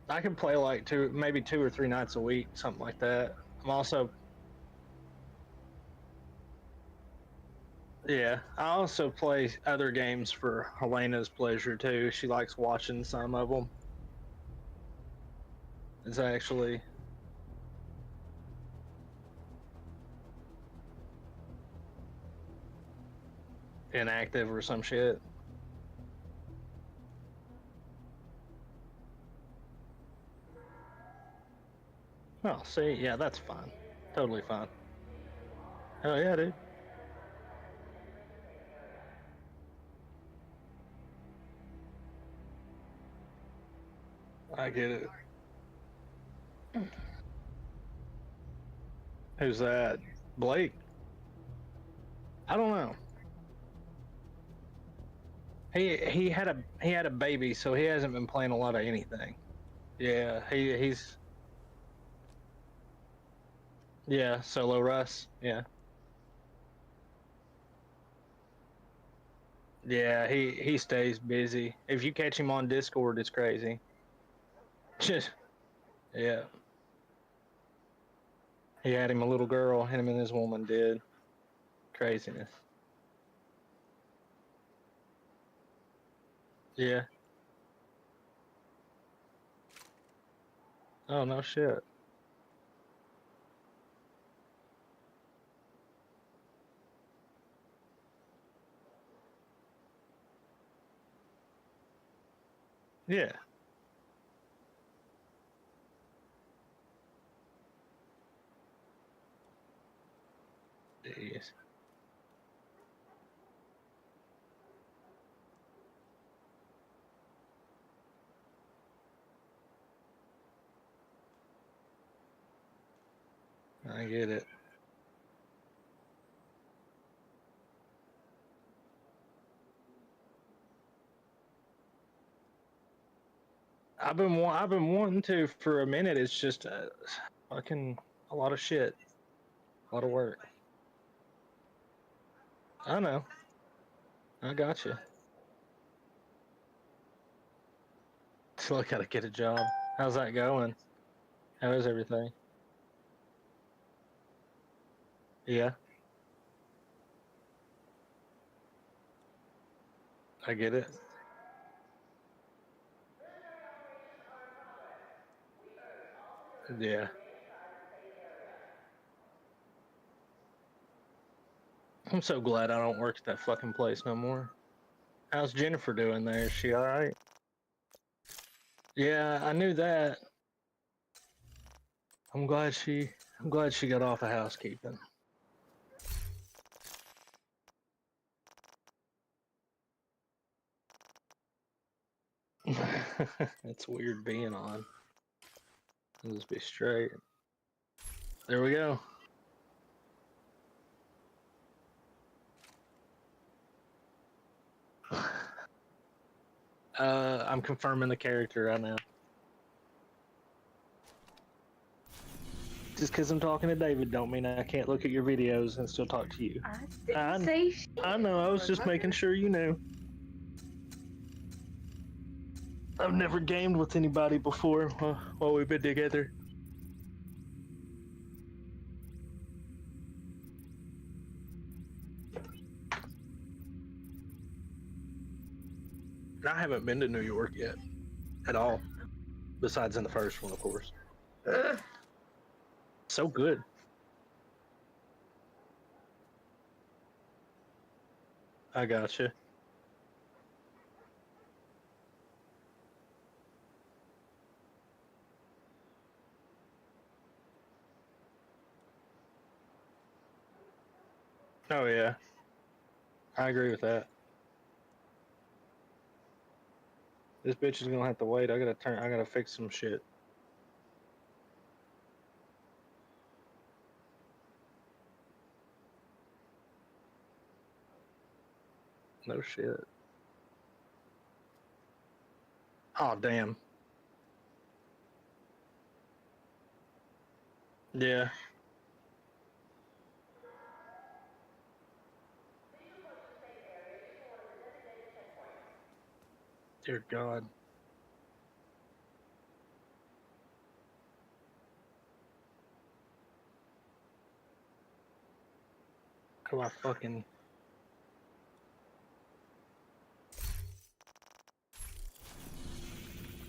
I can play like maybe 2 or 3 nights a week, something like that. I'm also, yeah, I also play other games for Helena's pleasure too. She likes watching some of them. It's actually inactive or some shit. Oh, see, yeah, that's fine. Totally fine. Hell yeah, dude. I get it. Who's that? Blake? I don't know. He had a baby, so he hasn't been playing a lot of anything. Yeah, he's yeah, solo Russ. Yeah. Yeah, he stays busy. If you catch him on Discord, it's crazy. Just yeah. He had him a little girl, him and his woman did. Craziness. Yeah. Oh no shit. Yeah. Jeez. I get it. I've been wanting to for a minute. It's just fucking a lot of shit, a lot of work. I know. I got you. Still gotta get a job. How's that going? How is everything? Yeah, I get it. Yeah. I'm so glad I don't work at that fucking place no more. How's Jennifer doing there? Is she alright? Yeah, I knew that. I'm glad I'm glad she got off of housekeeping. It's weird being on. I'll just be straight. There we go. I'm confirming the character right now. Just because I'm talking to David don't mean I can't look at your videos and still talk to you. I didn't say shit. I know, I was just making sure you knew. I've never gamed with anybody before while we've been together. I haven't been to New York yet. At all. Besides in the first one, of course. So good. I gotcha. Oh yeah. I agree with that. This bitch is gonna have to wait. I gotta fix some shit. No shit. Oh damn. Yeah. Dear God. How do I fucking...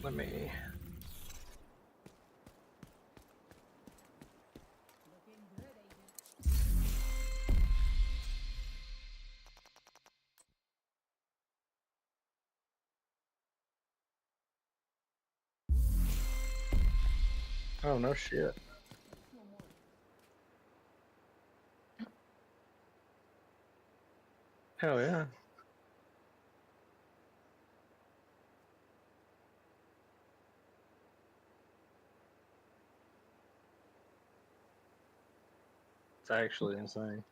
Let me... Oh, no shit. Hell yeah. It's actually insane.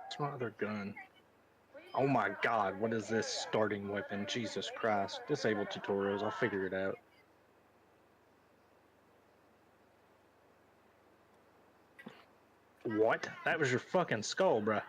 It's my other gun. Oh my God, what is this starting weapon? Jesus Christ. Disable tutorials, I'll figure it out. What? That was your fucking skull, bruh.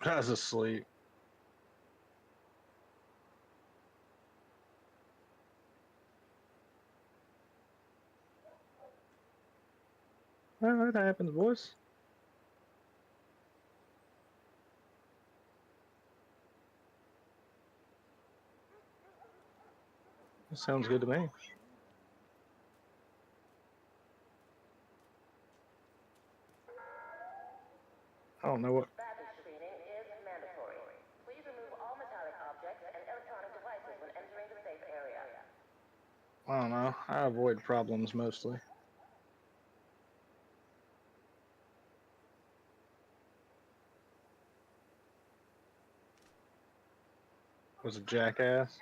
I was asleep. Well, that happens, boys. That sounds good to me. I don't know what... I don't know. I avoid problems mostly. Was a jackass.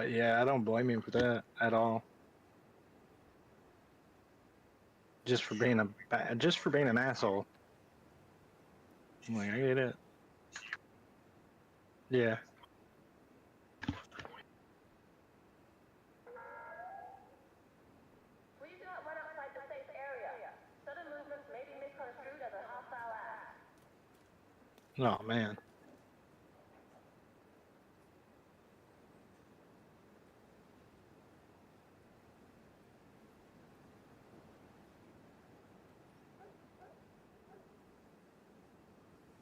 Yeah, I don't blame him for that at all. just for being an asshole. I'm like, I get it. Yeah. Please do not run outside the safe area. Sudden movements may be misconstrued as a hostile act. Oh man.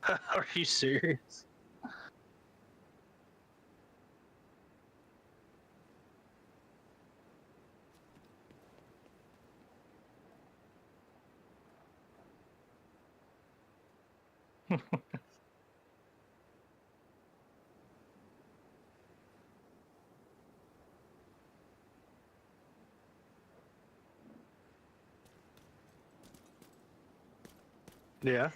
Are you serious? Yeah.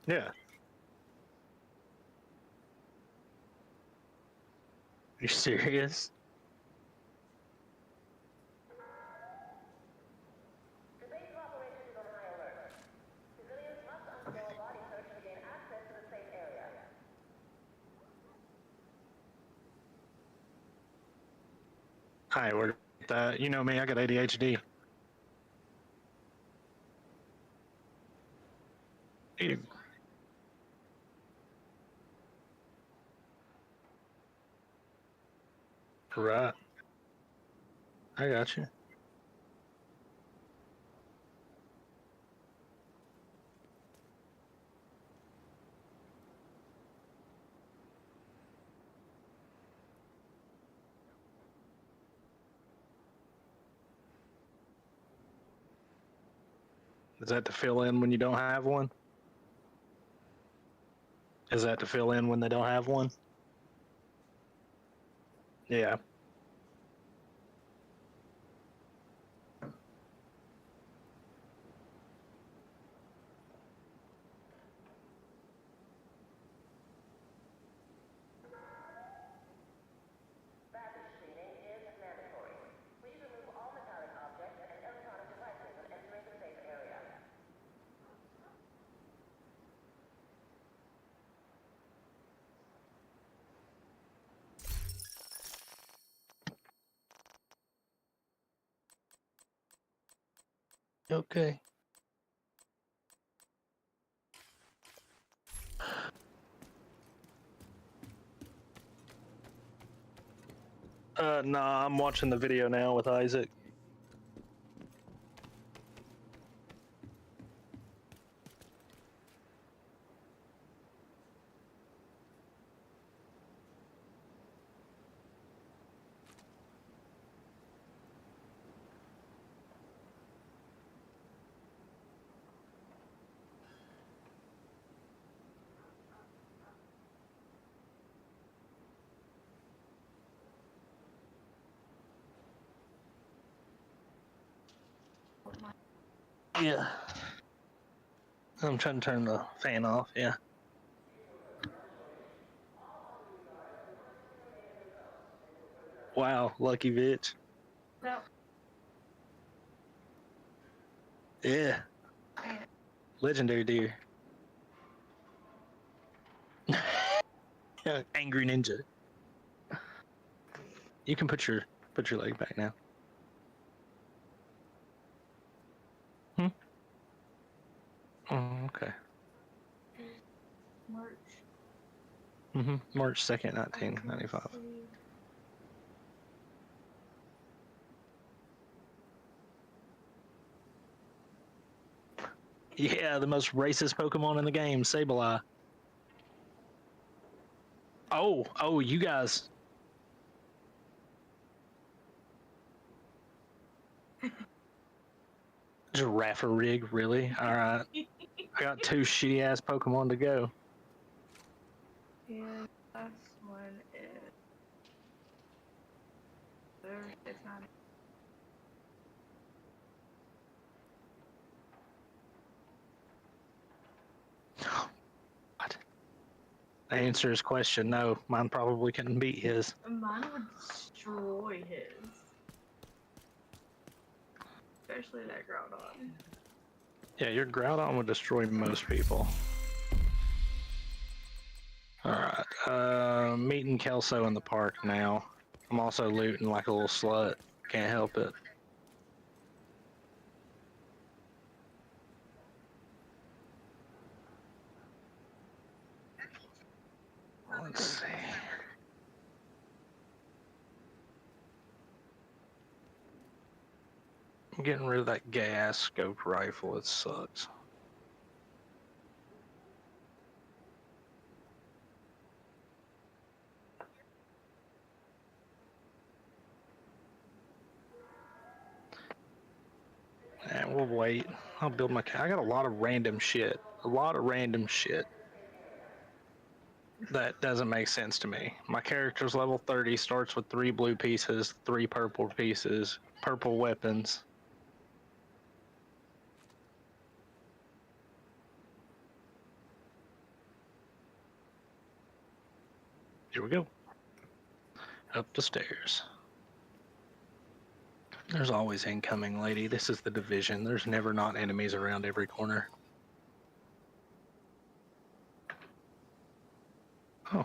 Yeah. Are you serious? The base of operations is on high alert. Civilians must undergo a body search to gain access to the safe area. Hi, we're you know me, I got ADHD. Right. I got you. Is that to fill in when you don't have one? Is that to fill in when they don't have one? Yeah. Baggage screening is mandatory. Please remove all metallic objects and electronic devices when entering the safe area. Okay. Nah, I'm watching the video now with Isaac. Yeah. I'm trying to turn the fan off, yeah. Wow, lucky bitch. No. Yeah. Legendary deer. Angry ninja. You can put your leg back now. Oh, okay. March. March 2nd, 1995. Yeah, the most racist Pokemon in the game, Sableye. Oh, you guys. Giraffe rig, really? Alright. I got 2 shitty ass Pokemon to go. And last one is. It's not. What? To answer his question, no, mine probably couldn't beat his. Mine would destroy his. Especially that Groudon. Yeah, your Groudon would destroy most people. Alright, meeting Kelso in the park now. I'm also looting like a little slut. Can't help it. Let's see. I'm getting rid of that gay-ass scope rifle. It sucks. And we'll wait. I'll build my... I got a lot of random shit. A lot of random shit. That doesn't make sense to me. My character's level 30, starts with 3 blue pieces, 3 purple pieces, purple weapons. Here we go. Up the stairs. There's always incoming, lady. This is the division. There's never not enemies around every corner. Oh.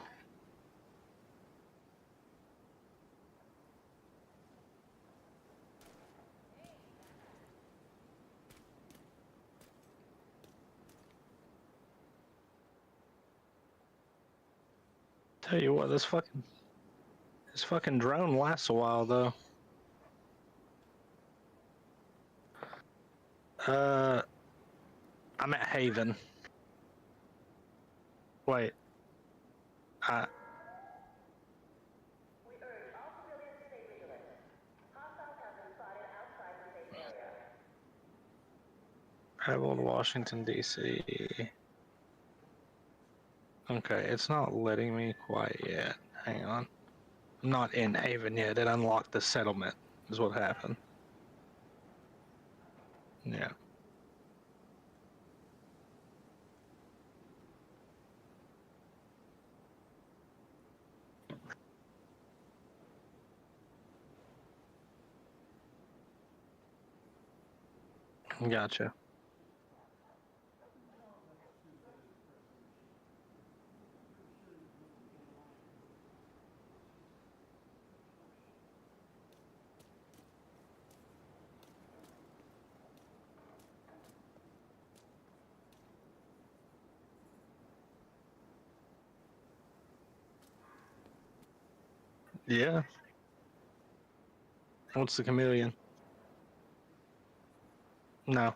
Tell you what, this fucking drone lasts a while though. I'm at Haven. Wait. I traveled to Washington, D.C. Okay, it's not letting me quite yet. Hang on. I'm not in Haven yet. It unlocked the settlement, is what happened. Yeah. Gotcha. Yeah. What's the chameleon? No.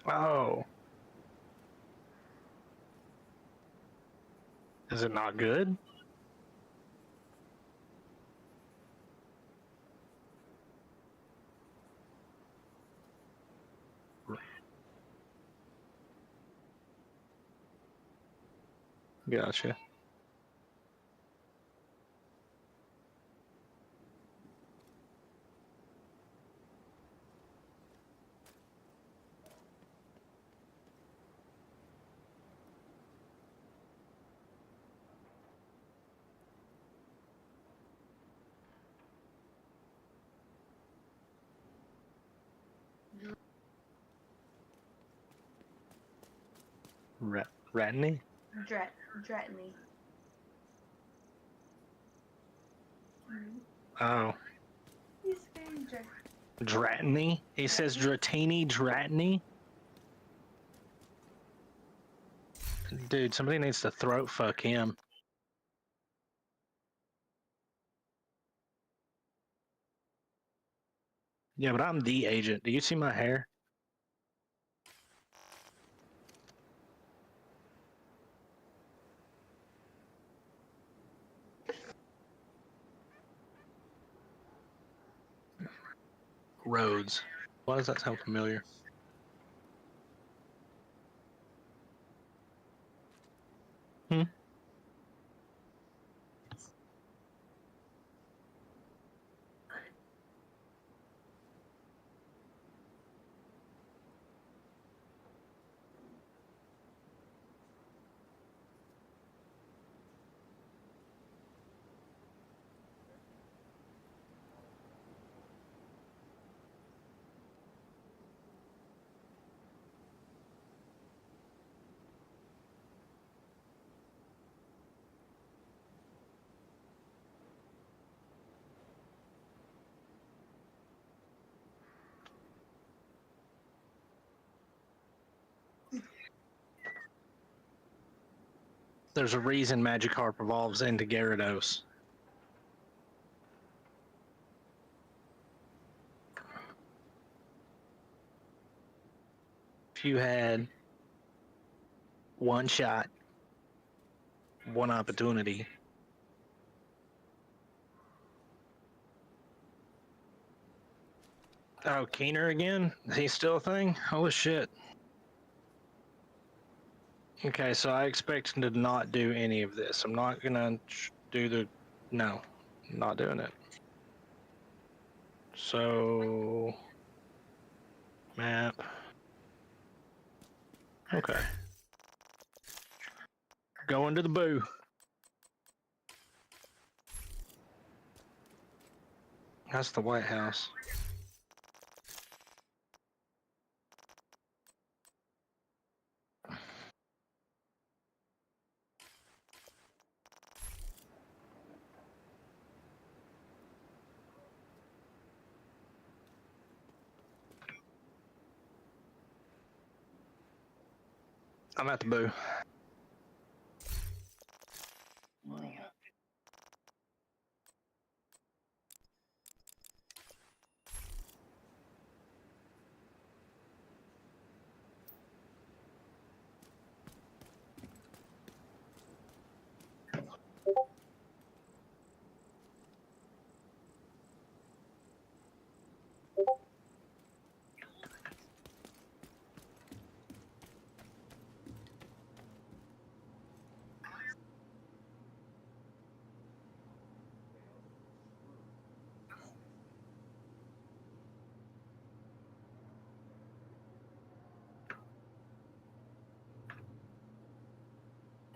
Oh. Is it not good? Gotcha. Ratney? Dratney. Oh. He's saying Dratney? He says Dratini Dratney? Dude, somebody needs to throat fuck him. Yeah, but I'm the agent. Do you see my hair? Roads. Why does that sound familiar? Hmm? There's a reason Magikarp evolves into Gyarados. If you had one shot, one opportunity. Oh, Keener again? He's still a thing? Holy shit. Okay, so I expect him to not do any of this. I'm not gonna do the... No, I'm not doing it. So... Map. Okay. Going to the boo. That's the White House. I'm at the boo.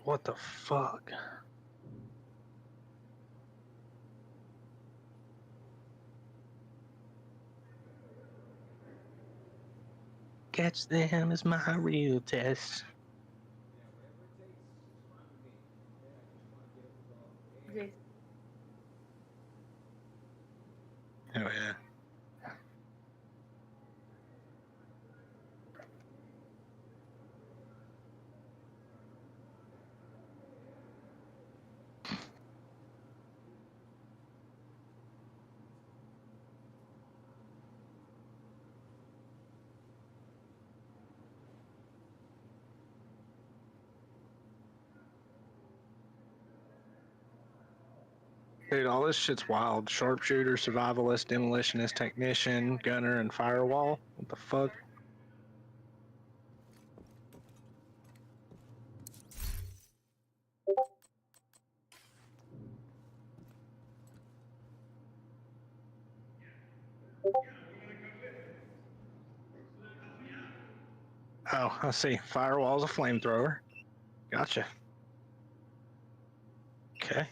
What the fuck? Catch them is my real test. Oh yeah. Dude, all this shit's wild. Sharpshooter, survivalist, demolitionist, technician, gunner, and firewall. What the fuck? Oh, I see. Firewall's a flamethrower. Gotcha. Okay.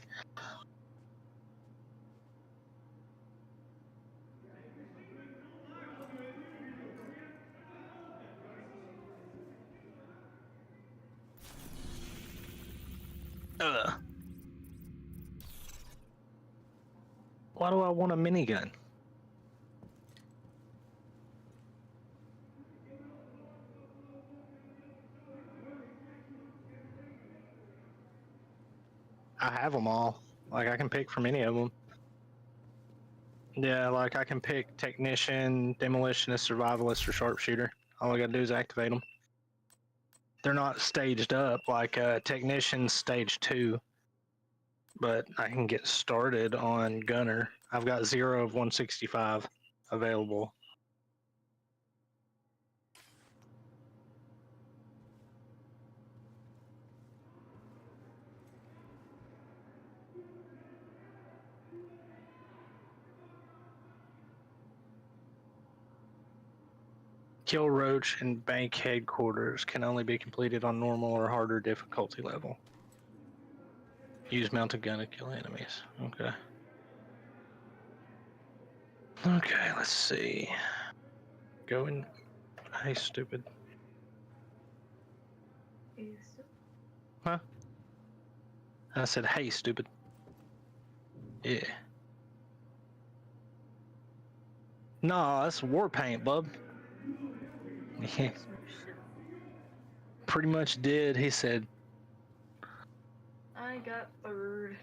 Ugh. Why do I want a minigun? I have them all. Like, I can pick from any of them. Yeah, like, I can pick technician, demolitionist, survivalist, or sharpshooter. All I gotta do is activate them. They're not staged up, like technician's stage 2. But I can get started on gunner. I've got 0 of 165 available. Kill Roach and Bank Headquarters can only be completed on normal or harder difficulty level. Use mounted gun to kill enemies. Okay. Okay, let's see. Go in. Hey, stupid. Huh? I said, hey, stupid. Yeah. Nah, that's war paint, bub. Yeah. Pretty much did. He said, I got third.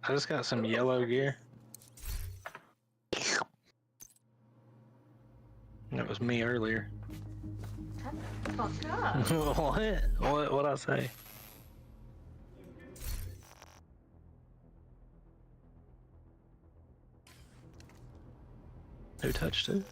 I just got some yellow gear. That was me earlier. Shut the fuck up. What'd I say? Who touched it?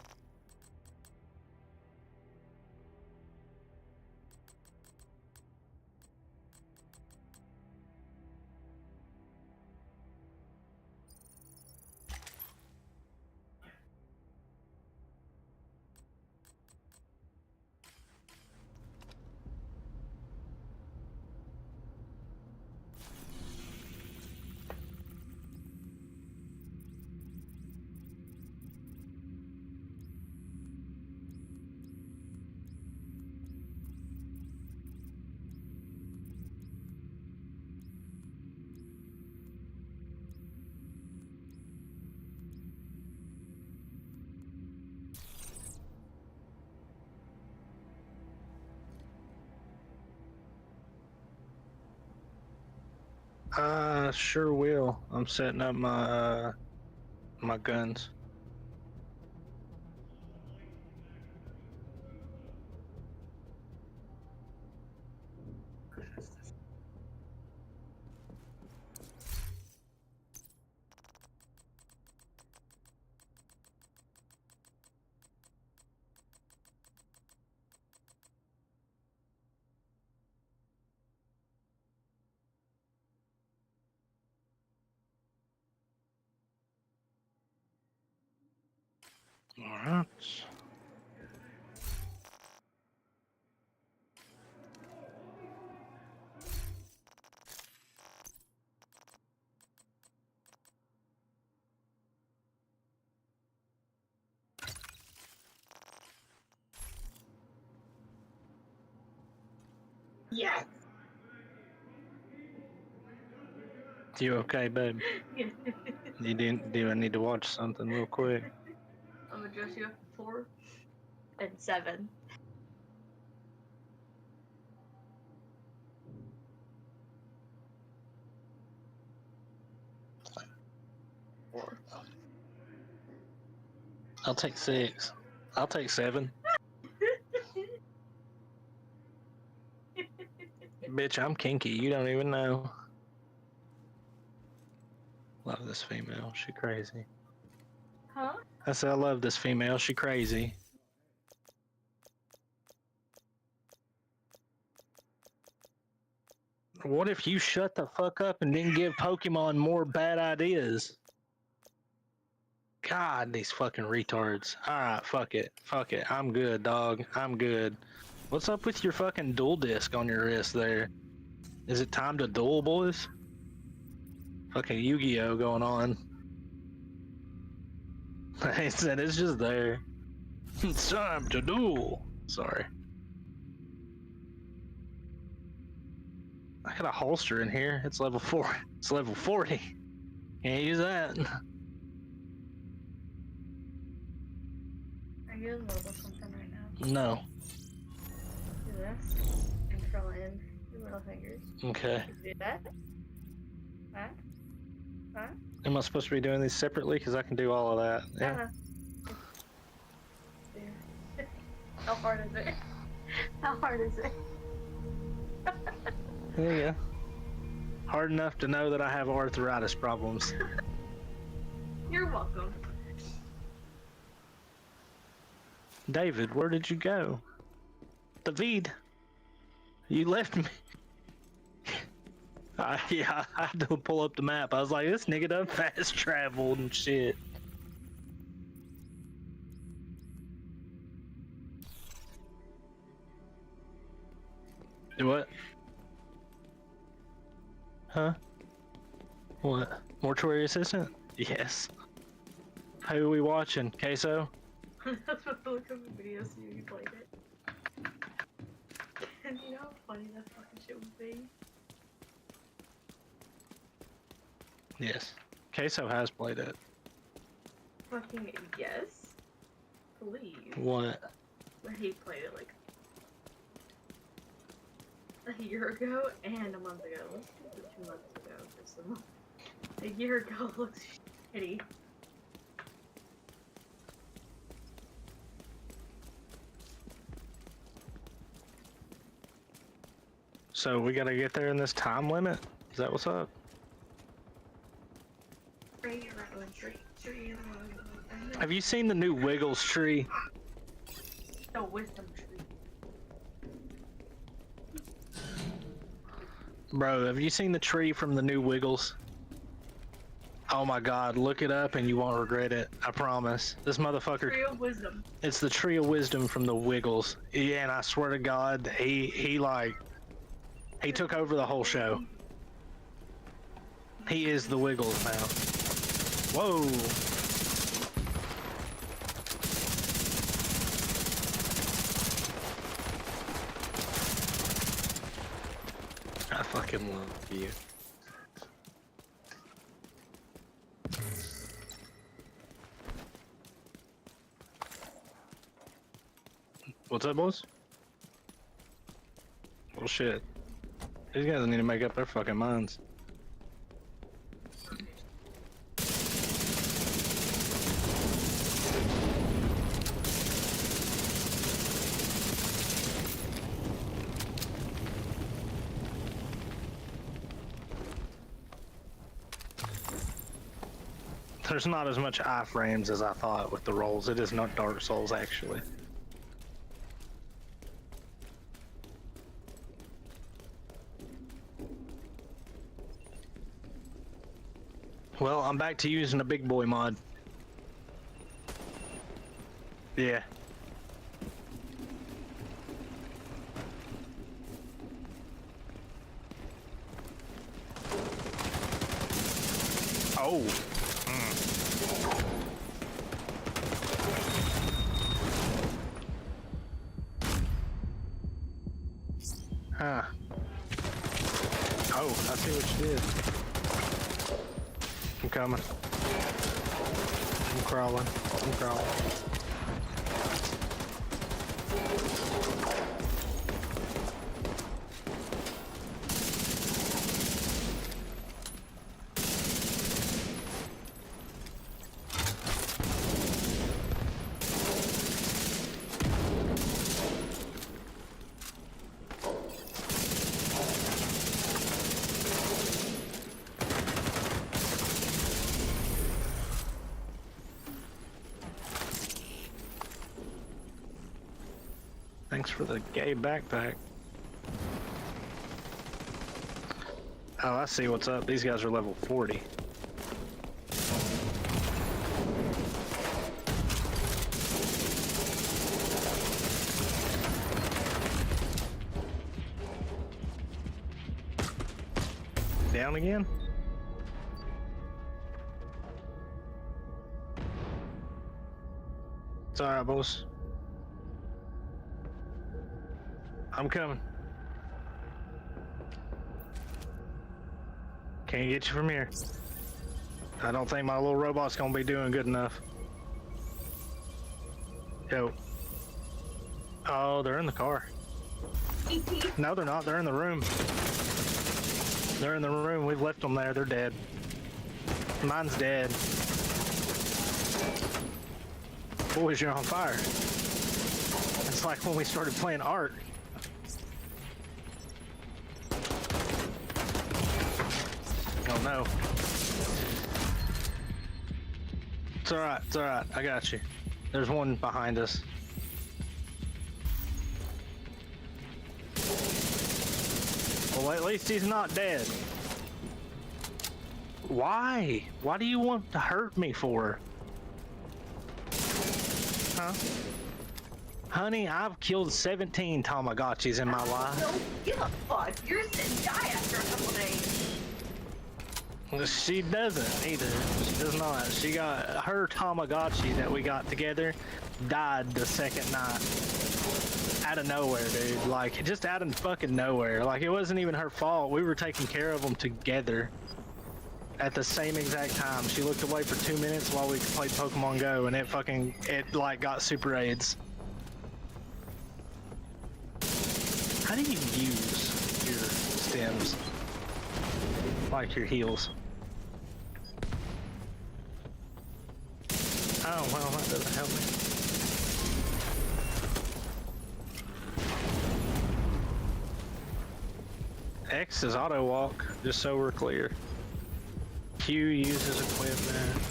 Sure will. I'm setting up my my guns. All right. Yeah. You okay, babe? You didn't? Do I need to watch something real quick? I'm gonna dress you up for 4 and 7. I'll take 6. I'll take 7. Bitch, I'm kinky. You don't even know. Love this female. She crazy. Huh? I said I love this female. She crazy. What if you shut the fuck up and didn't give Pokemon more bad ideas? God, these fucking retards. Alright, fuck it. Fuck it. I'm good, dog. I'm good. What's up with your fucking dual disc on your wrist there? Is it time to duel, boys? Fucking Yu-Gi-Oh going on. I said it's just there. It's time to duel. Sorry. I got a holster in here. It's level 4. It's level 40. Can't use that. Are you in level something right now? No. Do this and curl in your little fingers. Okay. Do that. Huh? Huh? Am I supposed to be doing these separately? Because I can do all of that. Yeah. How hard is it? How hard is it? There you go. Hard enough to know that I have arthritis problems. You're welcome. David, where did you go? David, you left me. Yeah, I had to pull up the map. I was like, this nigga done fast traveled and shit. What? Huh? What? Mortuary assistant? Yes. Who are we watching? Queso? That's what the look of the video so you played it. And you know how funny that fucking shit would be? Yes. Queso has played it. Fucking yes. Please. What? But he played it like A year ago and a month ago. Let's do it 2 months ago. Just a month. A year ago looks shitty. So we gotta get there in this time limit? Is that what's up? Have you seen the new Wiggles tree? The wisdom tree. Bro, have you seen the tree from the new Wiggles? Oh my god, look it up and you won't regret it. I promise. This motherfucker. Tree of wisdom. It's the tree of wisdom from the Wiggles. Yeah, and I swear to God, he took over the whole show. He is the Wiggles now. Whoa. I fucking love you. What's up, boys? Well, shit. These guys need to make up their fucking minds. There's not as much iframes as I thought with the rolls. It is not Dark Souls, actually. Well, I'm back to using a big boy mod. Yeah. Oh. Huh. Oh, I see what you did. I'm coming. I'm crawling. I'm crawling. Thanks for the gay backpack. Oh, I see what's up. These guys are level 40. Down again? It's alright, boss. I'm coming. Can't get you from here. I don't think my little robot's gonna be doing good enough. Yo. Oh, they're in the car. No, they're not. They're in the room. They're in the room. We've left them there. They're dead. Mine's dead. Boys, you're on fire. It's like when we started playing Ark. Oh no. It's alright, it's alright. I got you. There's one behind us. Well, at least he's not dead. Why? Why do you want to hurt me for? Huh? Honey, I've killed 17 Tamagotchis in my life. Don't give a fuck. You're gonna die after a couple days. She doesn't either. She does not. She got her Tamagotchi that we got together died the second night. Out of nowhere, dude. Like, just out of fucking nowhere. Like, it wasn't even her fault. We were taking care of them together at the same exact time. She looked away for 2 minutes while we played Pokemon Go, and it like got Super AIDS. How do you use Sims. Like your heels. Oh, well, that doesn't help me. X is auto walk, just so we're clear. Q uses equipment.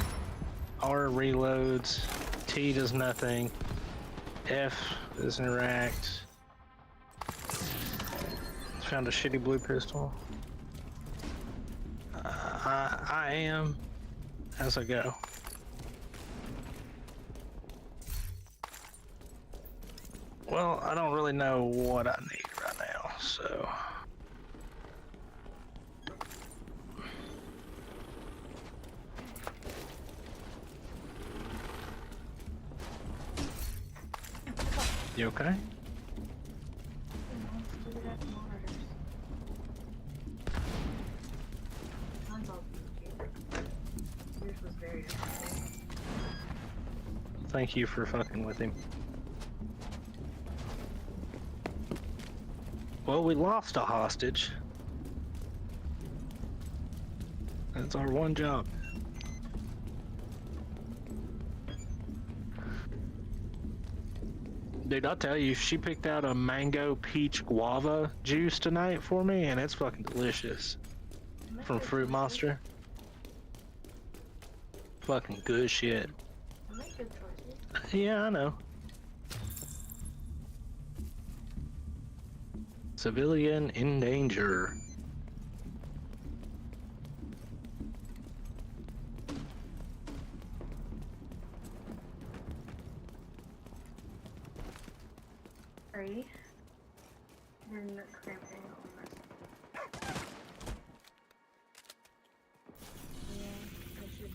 R reloads. T does nothing. F is interact. Found a shitty blue pistol. I am as I go. Well, I don't really know what I need right now, so. You okay? Thank you for fucking with him. Well, we lost a hostage. That's our one job. Dude, I'll tell you, she picked out a mango peach guava juice tonight for me, and it's fucking delicious. From Fruit Monster. Fucking good shit. Yeah, I know. Civilian in danger. Sorry. Been cramping on my. Yeah, it's just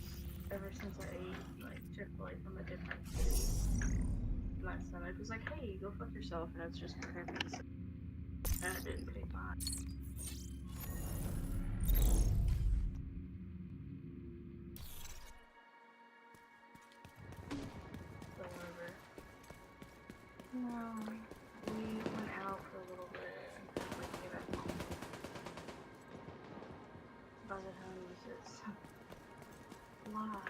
ever since I ate like Chick-fil-A from a different city, my stomach was like, "Hey, go fuck yourself," and it's just been cramping. So and I didn't take mine. So whatever. No, we went out for a little bit and then we came back home. By the time it was just blah.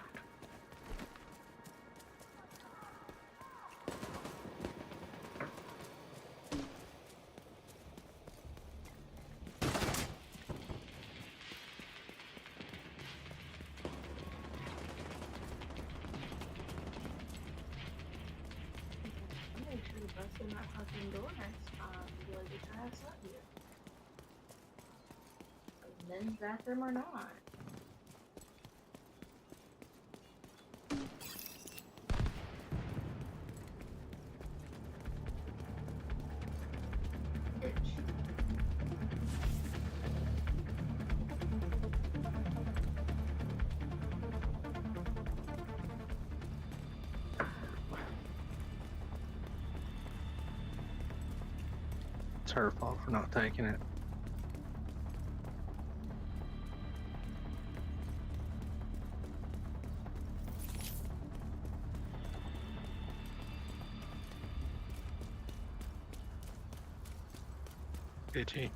In that fucking door next time, you like get your ass up here. Men's bathroom or not. It's her fault for not taking it. Bitchy.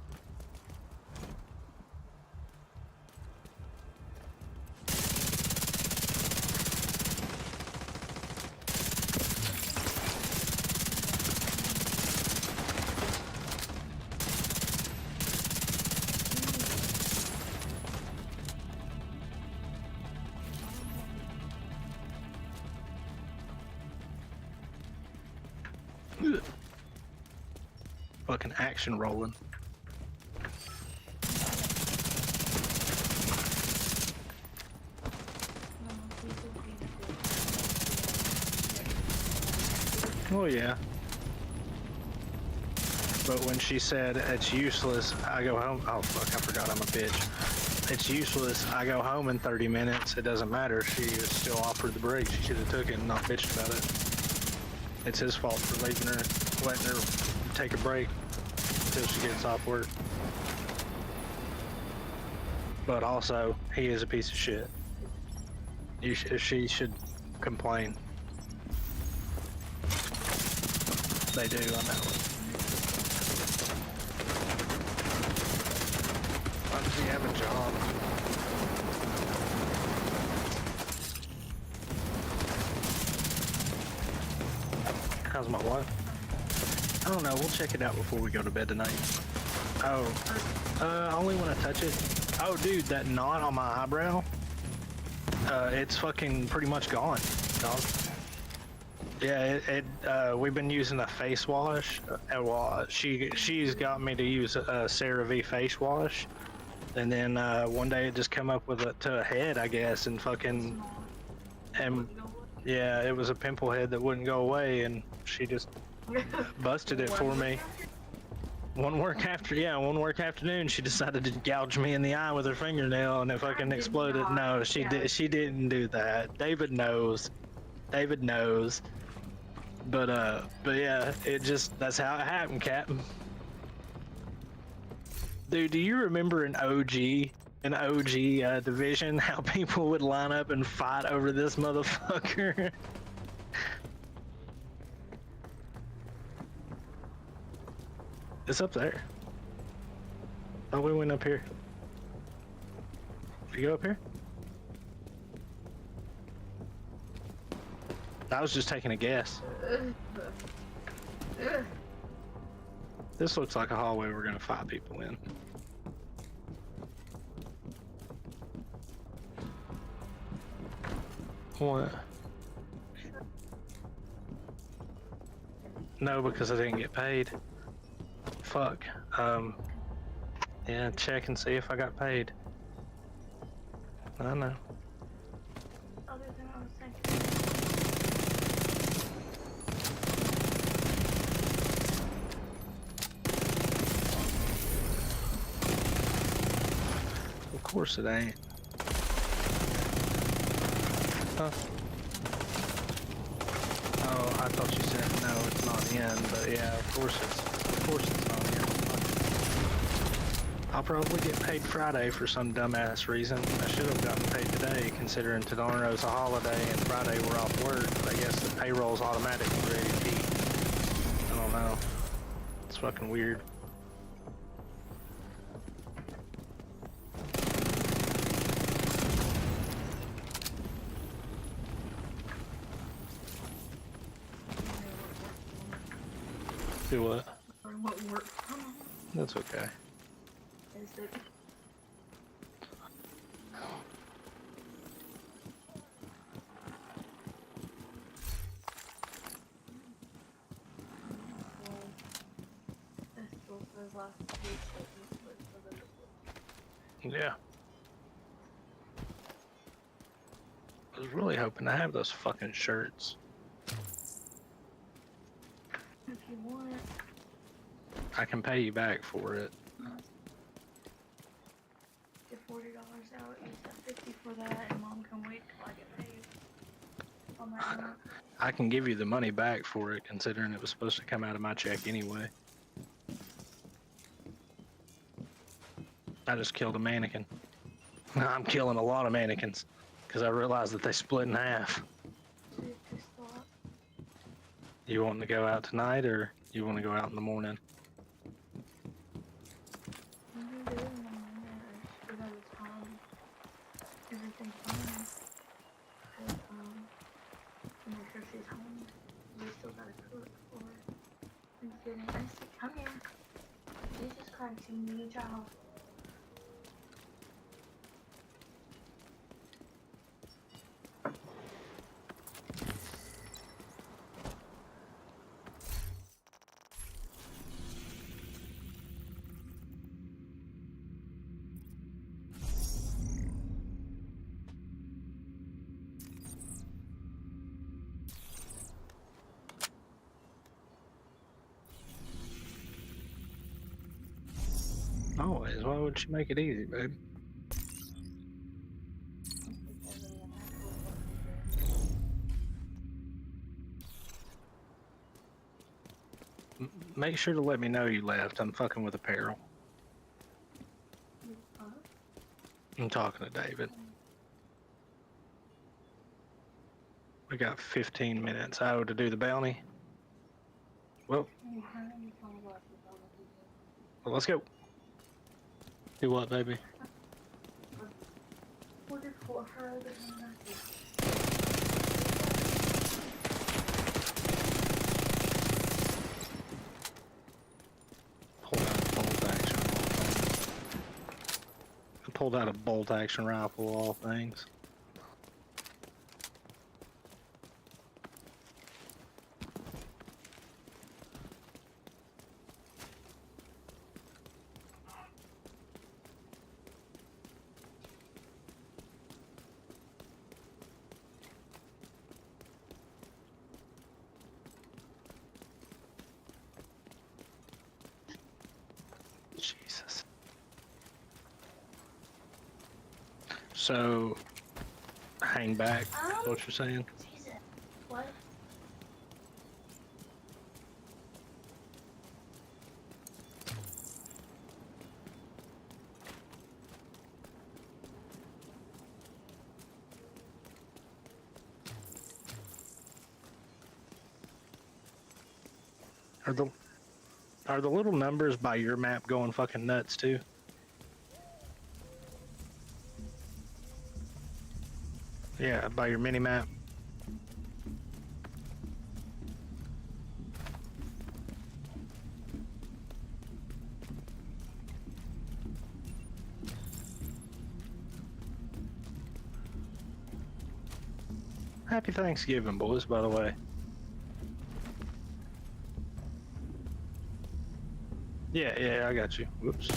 Fucking action rolling. Oh yeah. But when she said it's useless, I go home. Oh fuck, I forgot I'm a bitch. It's useless, I go home in 30 minutes. It doesn't matter. She was still offered the break. She should have took it and not bitched about it. It's his fault for leaving her, letting her take a break until she gets off work. But also, he is a piece of shit. She should complain. They do, I know. Why does he have a job? How's my wife? I don't know. We'll check it out before we go to bed tonight. Oh, I only want to touch it. Oh, dude, that knot on my eyebrow. It's fucking pretty much gone, dog. Yeah, we've been using a face wash. Well, she's got me to use a CeraVe face wash, and then one day it just come up with to a head, I guess, and fucking, and yeah, it was a pimple head that wouldn't go away, and she just busted it for me. One work afternoon, she decided to gouge me in the eye with her fingernail, and it fucking exploded. No, she didn't do that. David knows. But yeah, that's how it happened, Captain. Dude, do you remember an OG division, how people would line up and fight over this motherfucker? It's up there. Oh, we went up here. Did you go up here? I was just taking a guess. This looks like a hallway we're gonna fight people in. What? No, because I didn't get paid. Fuck. Yeah, check and see if I got paid. I know. Other than I was thinking. Of course it ain't. Huh? Oh, I thought you said no, it's not in, but yeah, of course it's not in. I'll probably get paid Friday for some dumbass reason. I should have gotten paid today, considering tomorrow's a holiday and Friday we're off work, but I guess the payroll's automatically ready to keep. I don't know. It's fucking weird. Do what? Or what work? That's okay. Is it? Yeah. I was really hoping to have those fucking shirts. If you want it. I can pay you back for it. Get $40 out, use that 50 for that, and Mom can wait till I get paid. On that note. I can give you the money back for it, considering it was supposed to come out of my check anyway. I just killed a mannequin. I'm killing a lot of mannequins, because I realized that they split in half. You want to go out tonight, or you want to go out in the morning? Everything's fine. But, make sure she's home. We still gotta cook for Thanksgiving. I said, come here. Jesus Christ, you need a job. Always. Why would she make it easy, babe? Make sure to let me know you left. I'm fucking with apparel. I'm talking to David. We got 15 minutes. Oh, to do the bounty? Well, let's go. Do what, baby? Ordered for her the Pulled out a bolt action rifle, of all things. Jesus. So, hang back, is what you're saying? Jesus. What? Are the little numbers by your map going fucking nuts too? Yeah, by your mini map. Happy Thanksgiving, boys, by the way. Yeah, I got you. Whoops.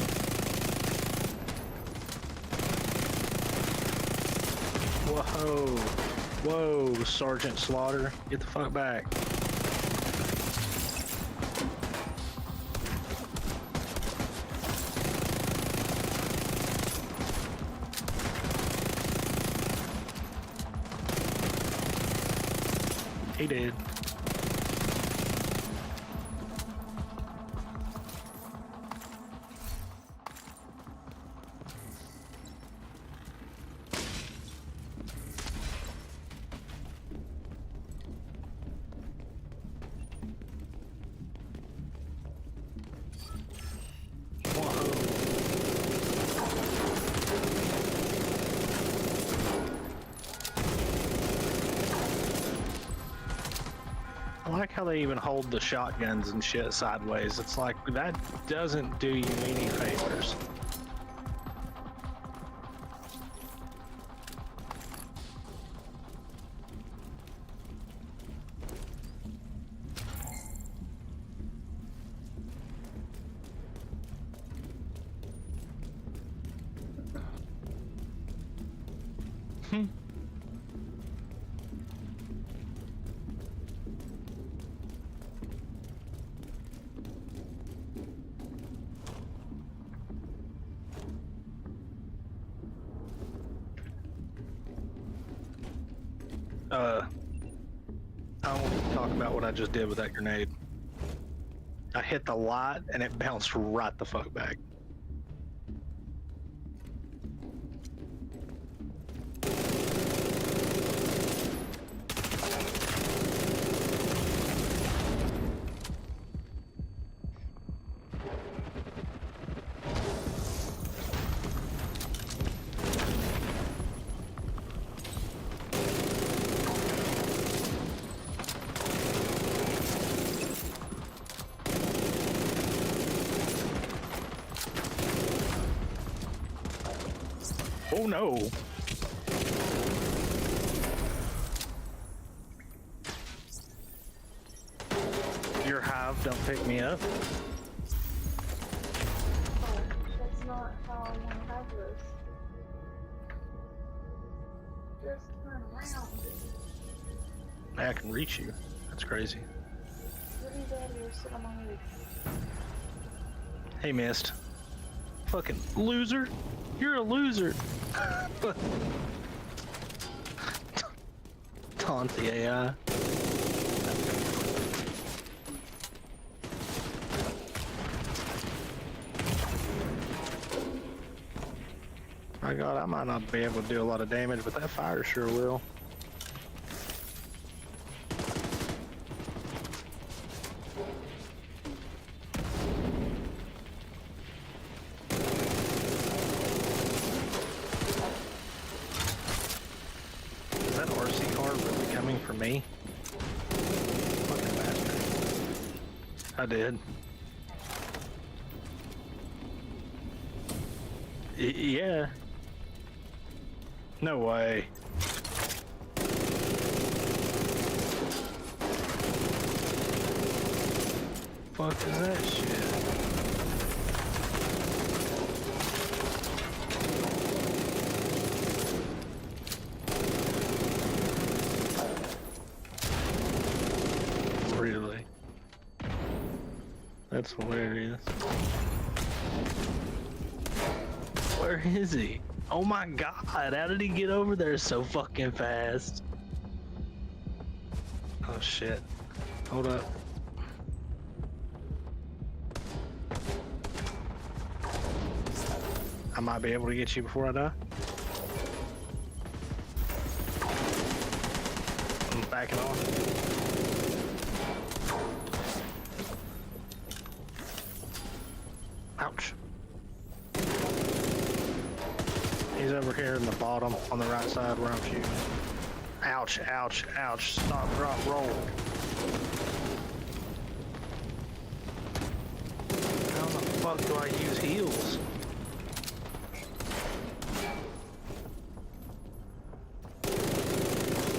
Whoa. Whoa, Sergeant Slaughter. Get the fuck back. He did. I like how they even hold the shotguns and shit sideways. It's like, that doesn't do you any favors. I want to talk about what I just did with that grenade. I hit the lot and it bounced right the fuck back. Oh no! Your hive don't pick me up. Oh, that's not how I want to have this. Just turn around. I can reach you. That's crazy. Really bad here, sit on my head. Hey, Mist. Fucking loser. You're a loser. Taunt the AI. My god, I might not be able to do a lot of damage, but that fire sure will. I did. Yeah. No way. Fuck is that shit? Really? That's hilarious. Where is he? Oh my god, how did he get over there so fucking fast? Oh shit. Hold up. I might be able to get you before I die. I'm backing off. Ouch. He's over here in the bottom on the right side where I'm shooting. Ouch, ouch, ouch. Stop, drop, roll. How the fuck do I use heals?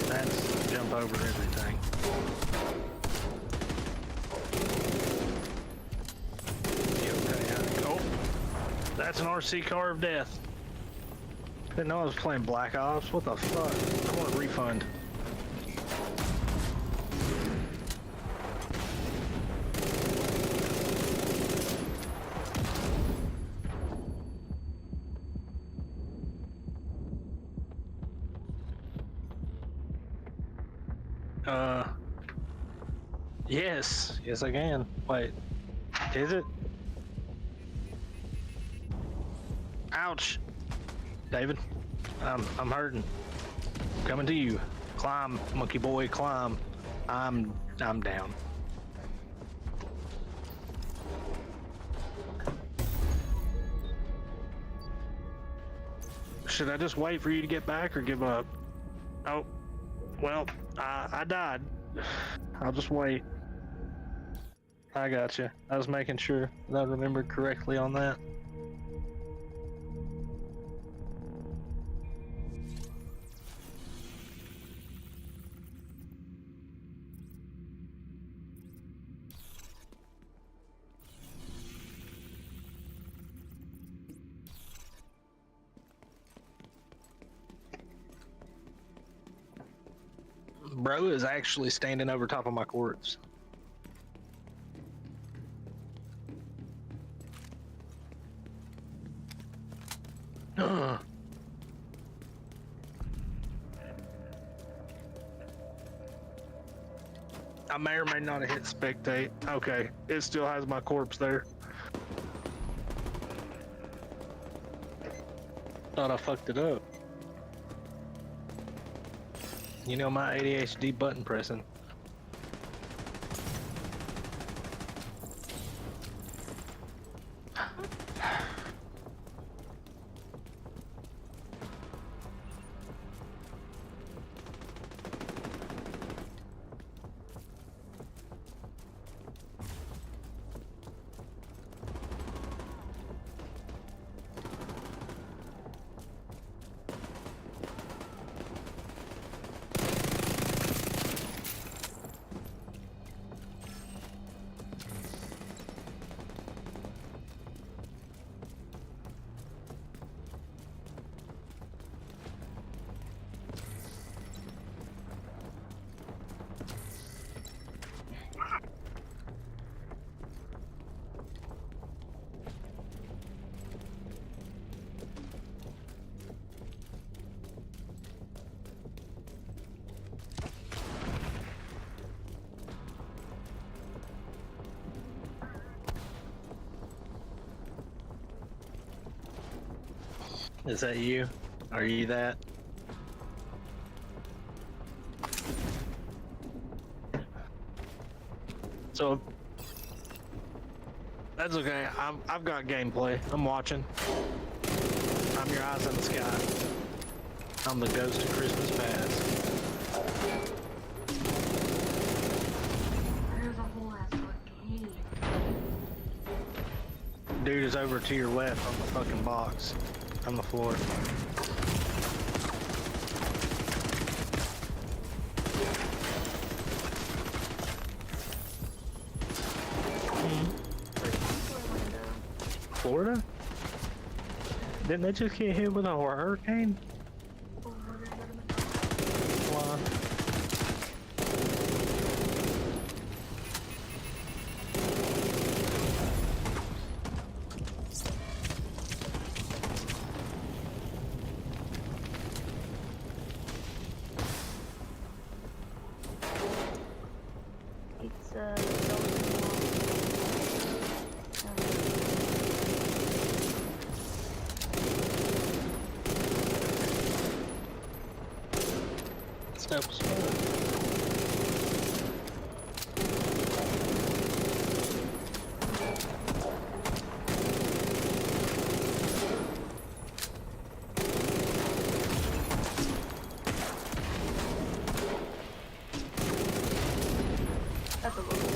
That's jump over everything. Okay, oh, that's an RC car of death. Didn't know I was playing Black Ops. What the fuck? I want a refund. Yes. Yes, I can. Wait. Is it? Ouch. David, I'm hurting. Coming to you. Climb, monkey boy, climb. I'm down. Should I just wait for you to get back or give up? Oh, well, I died. I'll just wait. I got you. I was making sure that I remembered correctly on that. Bro is actually standing over top of my corpse. I may or may not have hit spectate. Okay, it still has my corpse there. Thought I fucked it up. You know my ADHD button pressing. Is that you? Are you that? So that's okay. I've got gameplay. I'm watching. I'm your eyes in the sky. I'm the ghost of Christmas past. There's a whole ass arcade. Dude is over to your left on the fucking box. On the floor. Florida? Didn't they just get hit with a hurricane? Why? That was fun. That's a little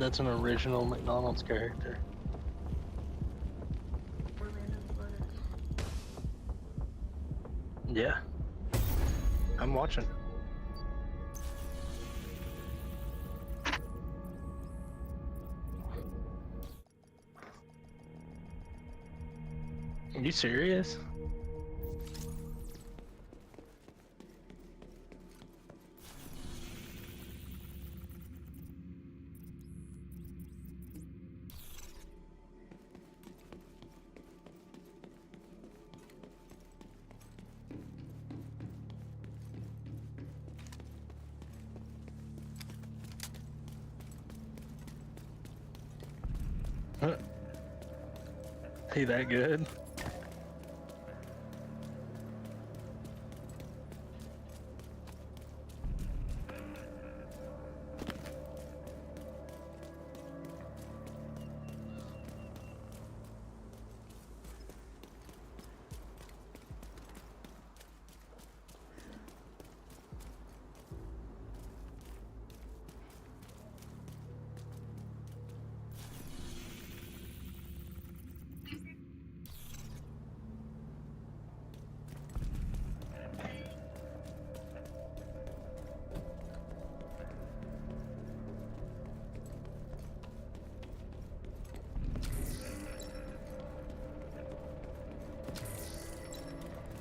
That's an original McDonald's character. Yeah. I'm watching. Are you serious? Huh. He that good?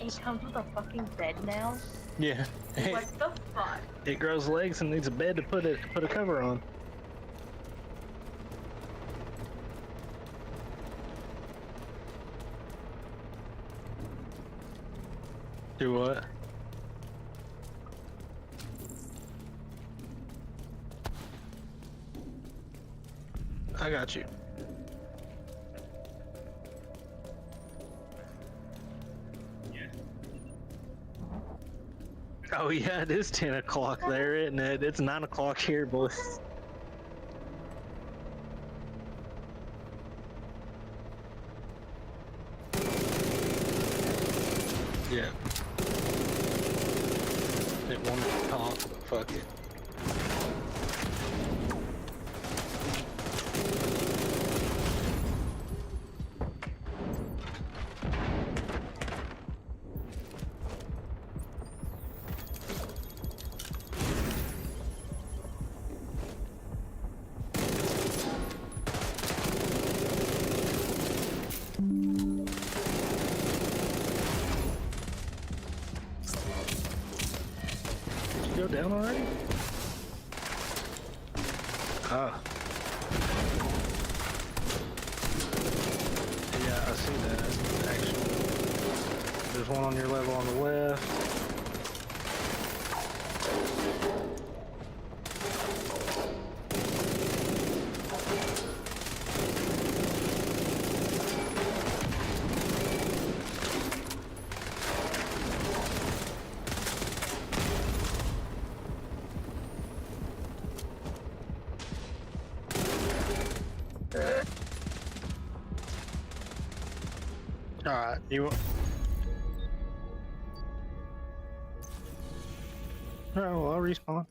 It comes with a fucking bed now? Yeah. What the fuck? It grows legs and needs a bed to put a cover on. Do what? I got you. Oh yeah, it is 10 o'clock there, isn't it? It's 9 o'clock here, boys. Yeah. It wanted to talk, but fuck it. Go down already? Ah. Yeah, I see that. Actually, there's one on your level on the left. Alright, you... Oh, well, I'll respawn.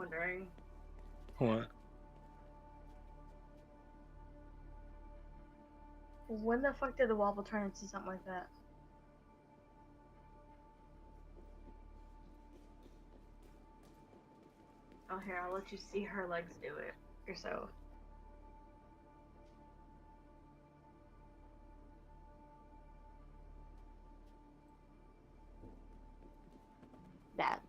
wondering. What? When the fuck did the wobble turn into something like that? Oh, here, I'll let you see her legs do it yourself. That.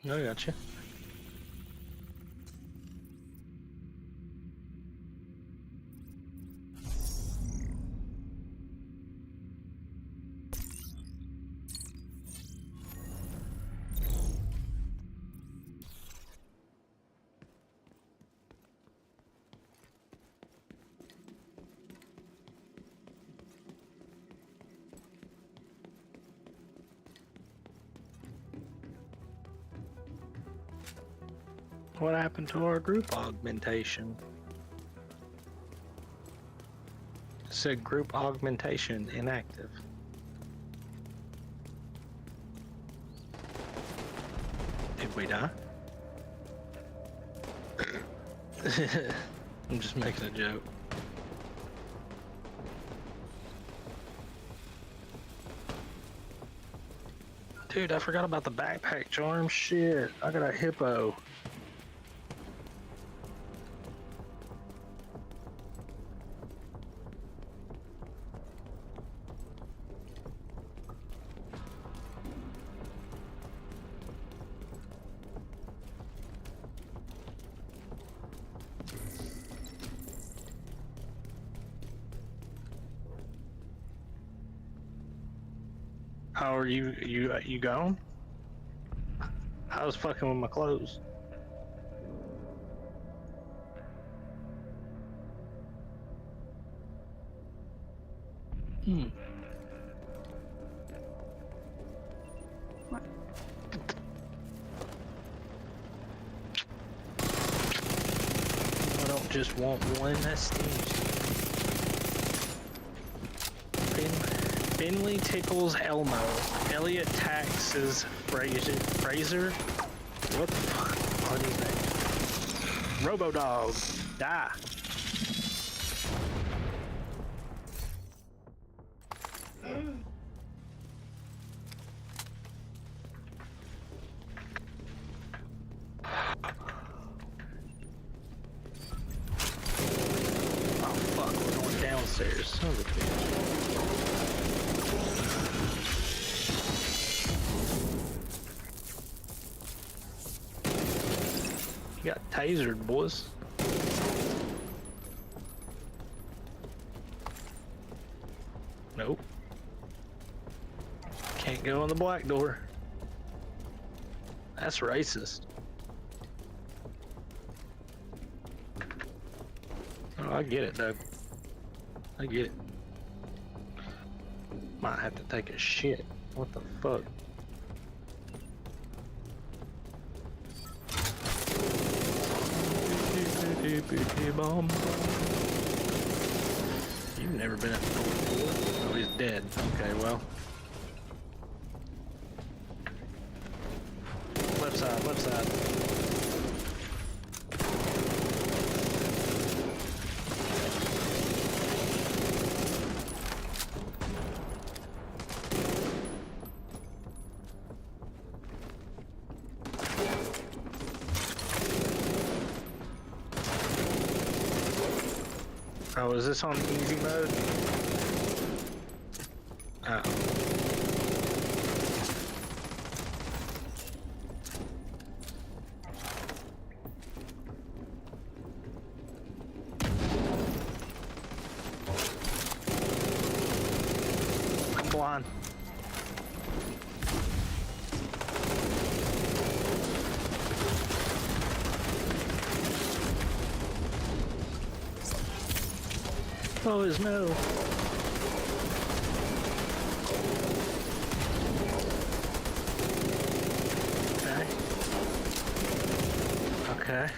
I got you. What happened to our group augmentation? It said group augmentation inactive. Did we die? I'm just making a joke. Dude, I forgot about the backpack charm. Shit, I got a hippo. How are you gone? I was fucking with my clothes. Hmm. What? I don't just want one, that's stingy. Finley tickles Elmo. Elliot taxes Fraser. What the fuck? What is that? Robo-Dog. Die. Oh fuck, we're going downstairs. Son of a bitch. You got tasered, boys. Nope. Can't go in the black door. That's racist. Oh, I get it, Doug. I get it. Might have to take a shit. What the fuck? Bomb. You've never been at the door before. Oh, he's dead. Okay, well. Left side, left side. Oh, is this on easy mode? Oh. Boys, no. Okay. Okay.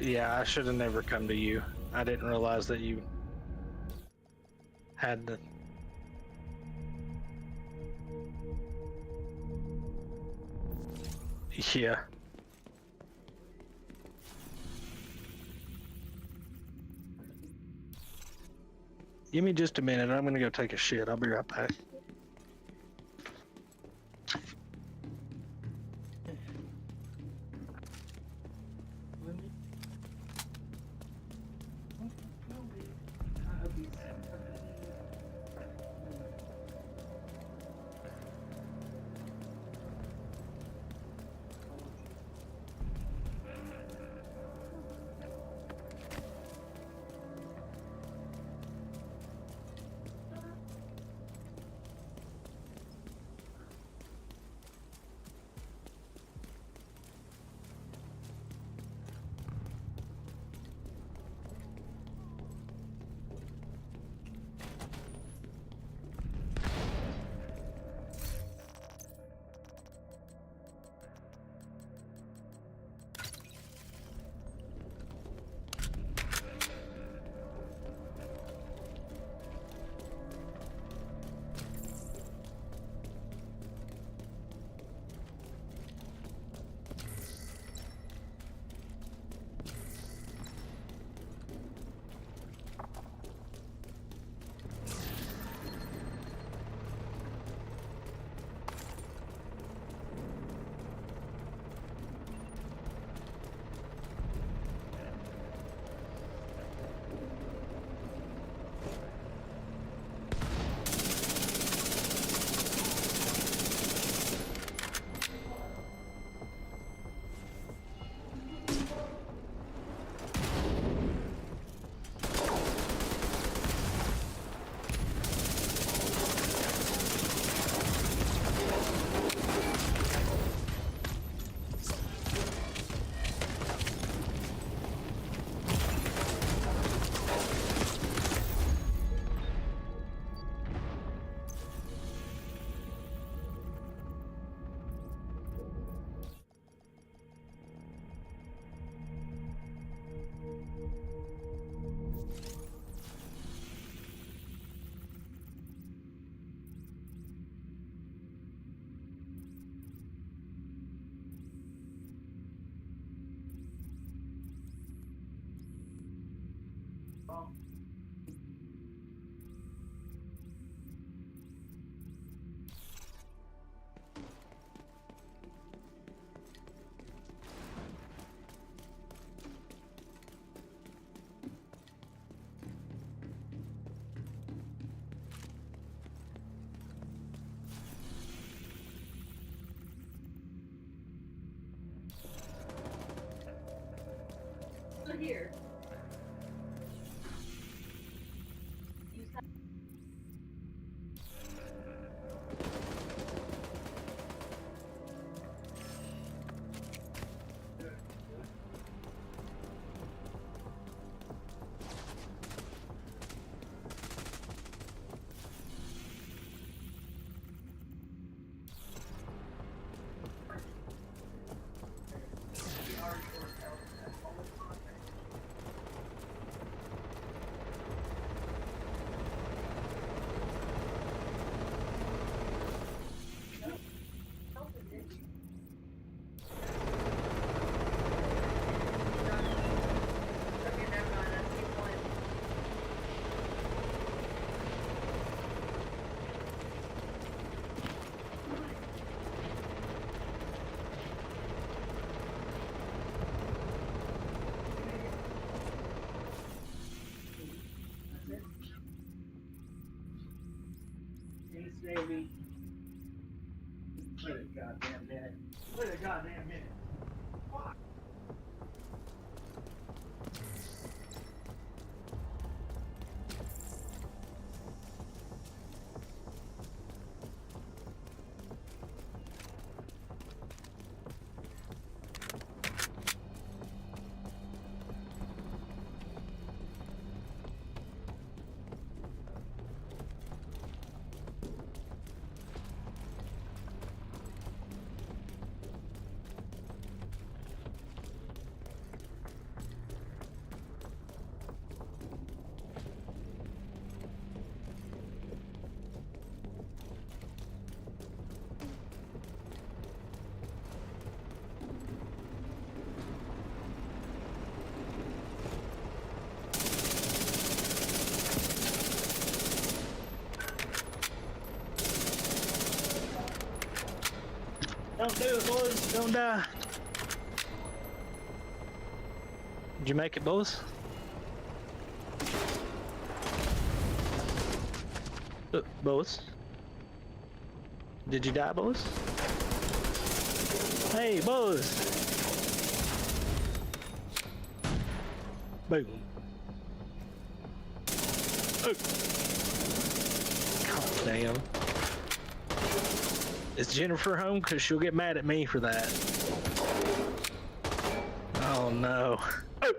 Yeah, I should have never come to you. I didn't realize that you had the... Yeah. Give me just a minute. I'm gonna go take a shit. I'll be right back. Here. Baby. Wait a goddamn minute. Wait a goddamn minute. Fuck. Don't do it, boys. Don't die. Did you make it, boys? Boys? Did you die, boys? Hey, boys! Boom. Oh. God damn. Is Jennifer home? Because she'll get mad at me for that. Oh no. Oh,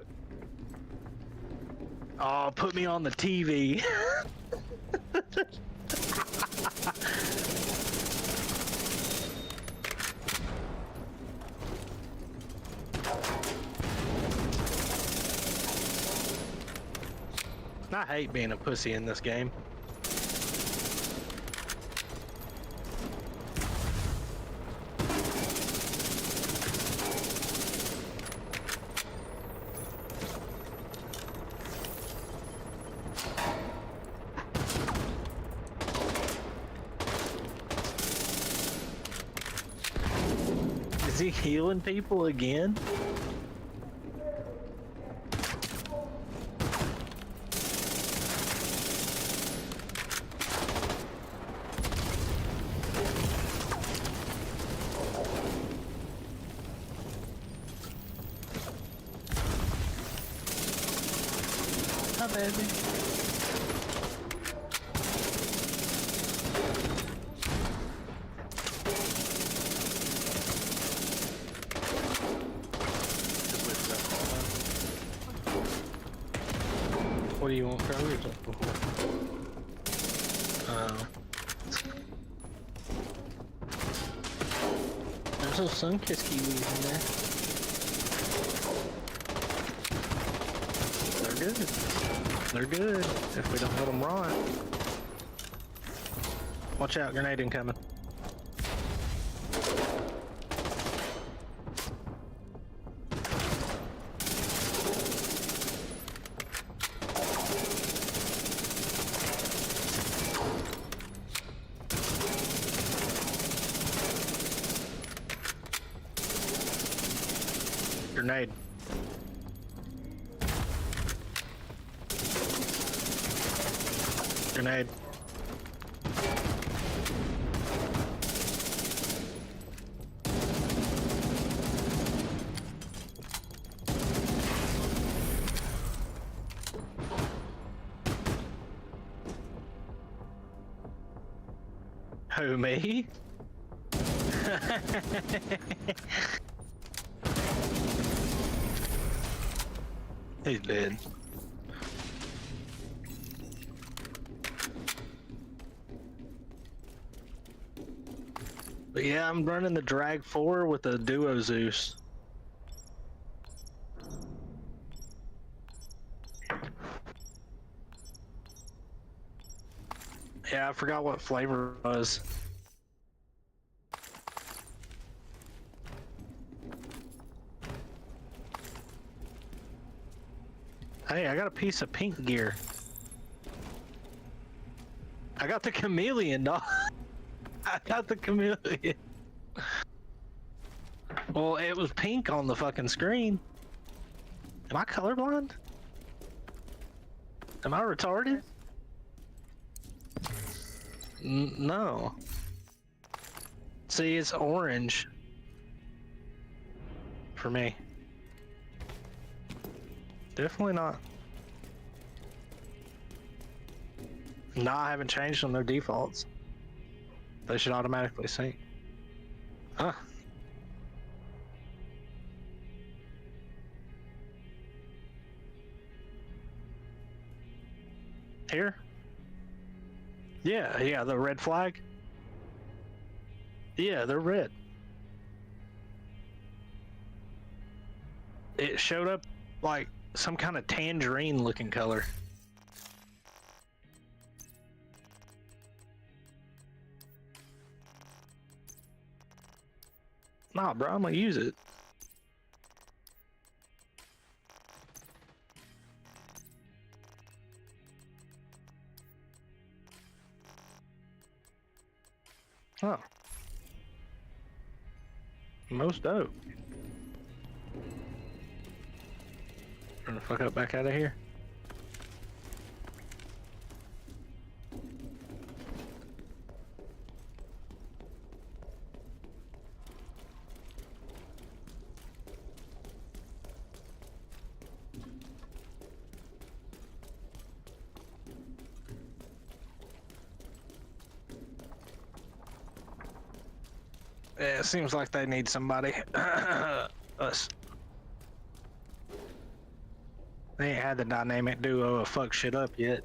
oh put me on the TV. I hate being a pussy in this game. Is he healing people again? Hi, baby. What do you want, Carly? There's those sun-kissed kiwis in there. They're good. They're good if we don't let them rot. Watch out, grenade incoming. Grenade. Grenade. Who, me? He's dead. But yeah, I'm running the Drag 4 with a Duo Zeus. Yeah, I forgot what flavor it was. Hey, I got a piece of pink gear. I got the chameleon, dog. I got the chameleon. Well, it was pink on the fucking screen. Am I colorblind? Am I retarded? No. See, it's orange. For me. Definitely not. No, I haven't changed on their defaults. They should automatically sync. Huh. Here? Yeah, the red flag. Yeah, they're red. It showed up like some kind of tangerine looking color. Nah, bro, I'm gonna use it. Oh. Most dope. Turn the fuck up back out of here. Yeah, it seems like they need somebody. Us. They ain't had the dynamic duo of fuck shit up yet.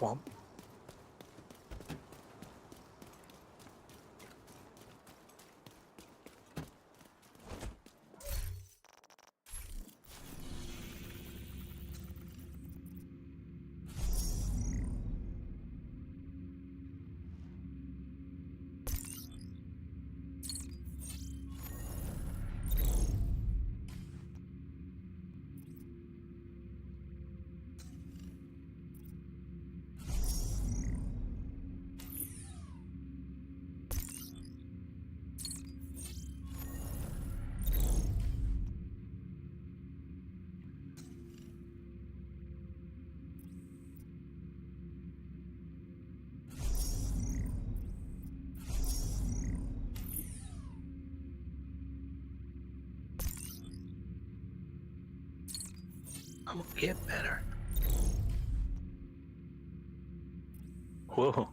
Well. I'm gonna get better. Whoa.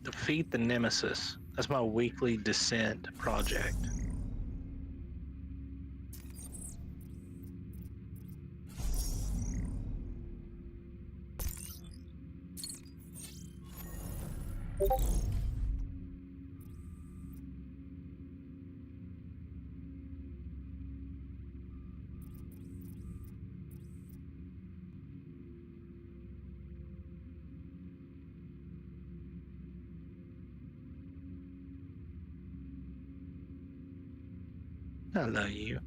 Defeat the Nemesis. That's my weekly Descent project. I love you.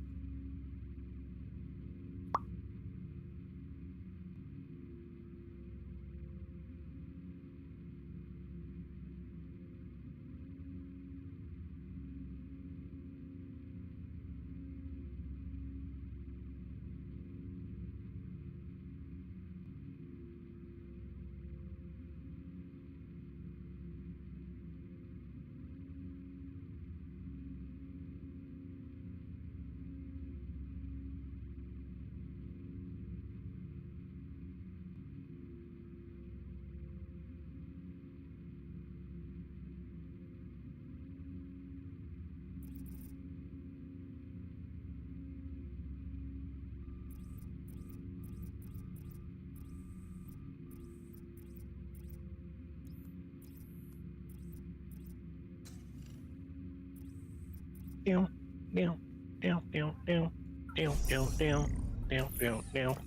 Down, down, down, down, down, down, down, down, down, down, down.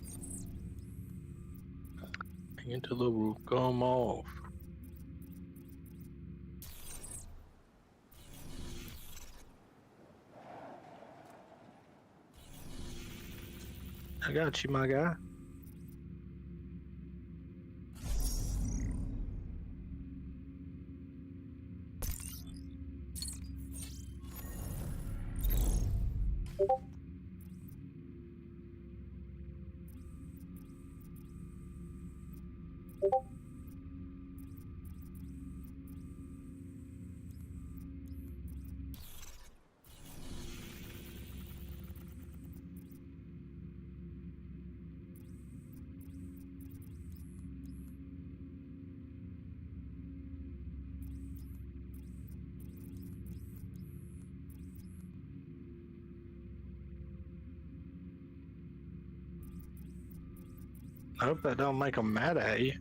Until the roof come off. I got you, my guy. I hope that don't make them mad at you.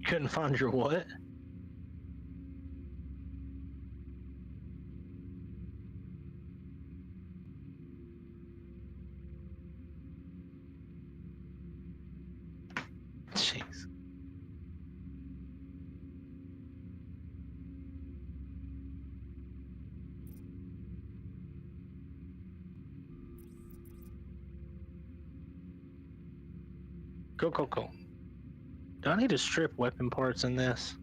Couldn't find your what? Jeez. Go. Do I need to strip weapon parts in this?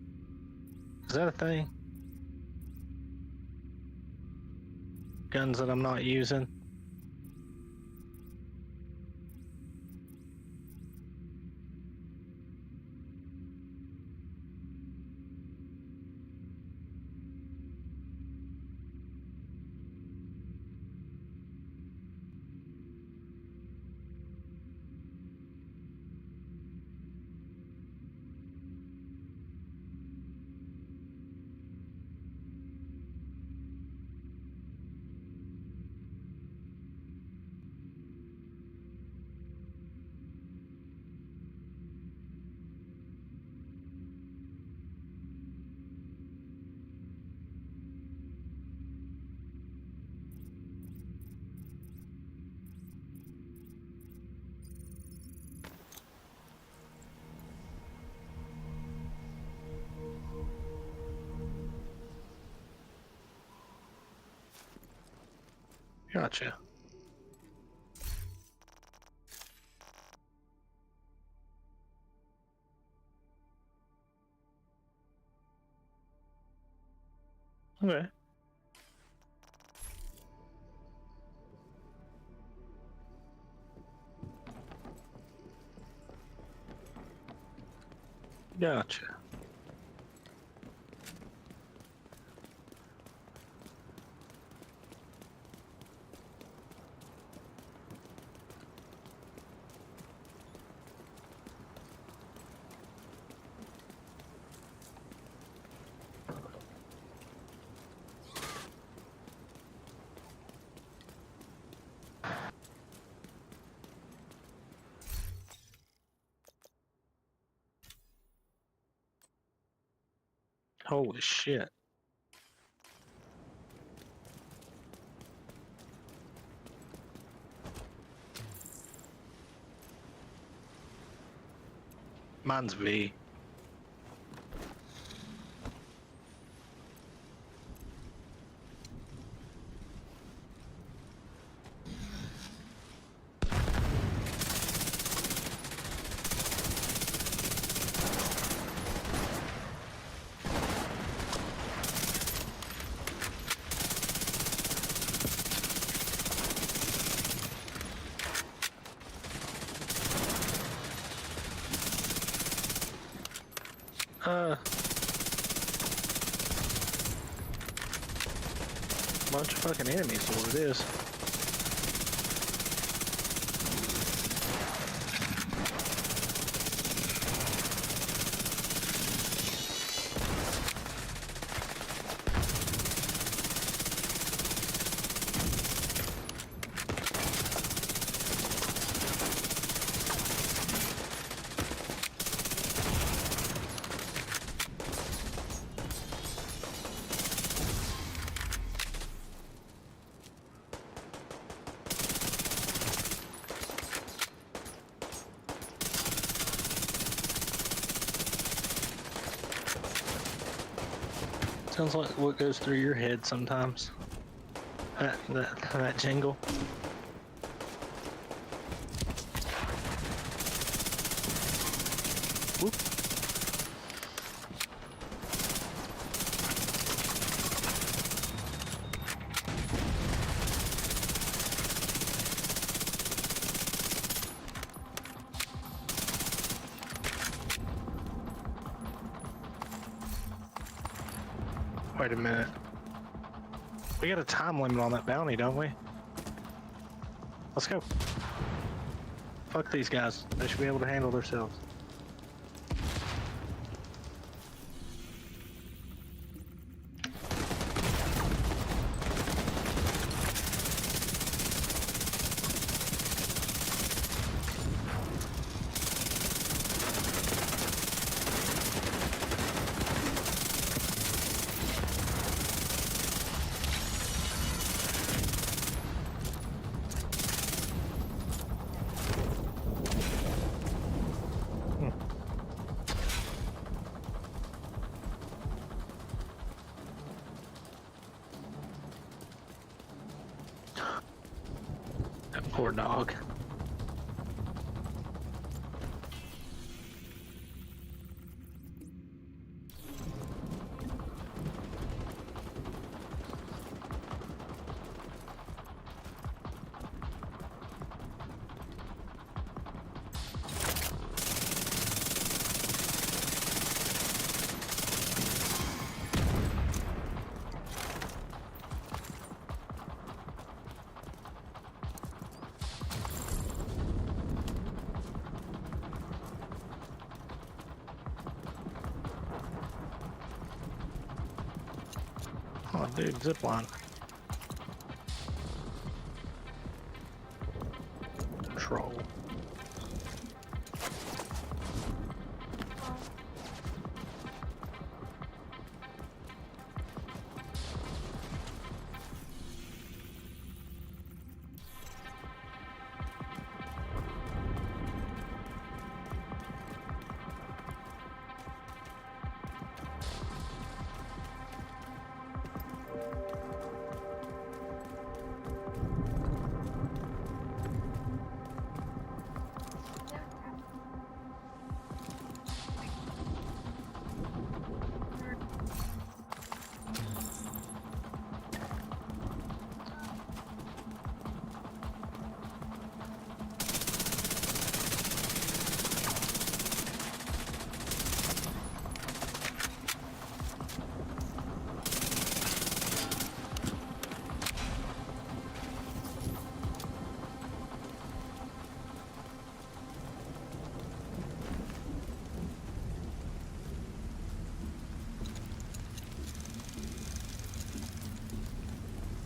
Is that a thing? Guns that I'm not using? Gotcha. Okay. Gotcha. Holy shit. Mine's V. Bunch of fucking enemies is what it is. Sounds like what goes through your head sometimes. That jingle. Whoop. Wait a minute. We got a time limit on that bounty, don't we? Let's go. Fuck these guys. They should be able to handle themselves. That poor dog. Oh, dude, zipline. Troll.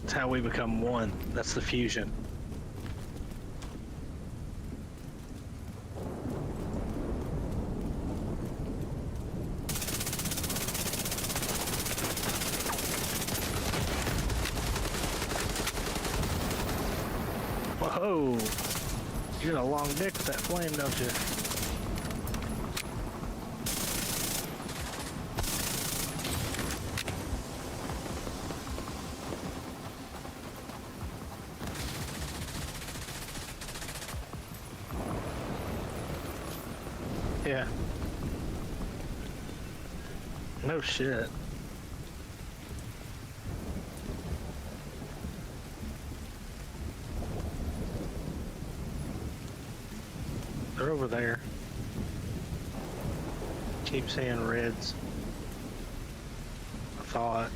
That's how we become one. That's the fusion. Whoa! You got a long dick with that flame, don't you? Yeah. No shit. They're over there. Keep seeing reds. I thought.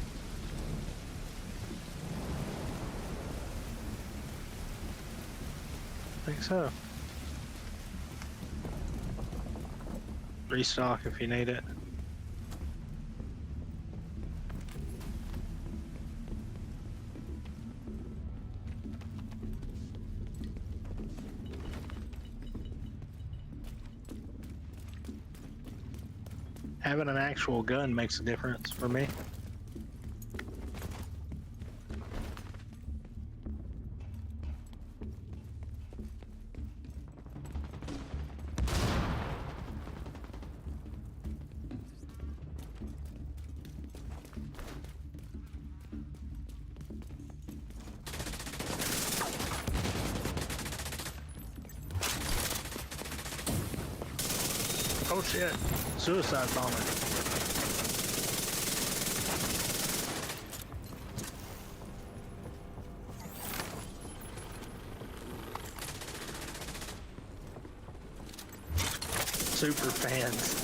I think so. Restock if you need it. Having an actual gun makes a difference for me. Oh shit, suicide bomber. Super fans.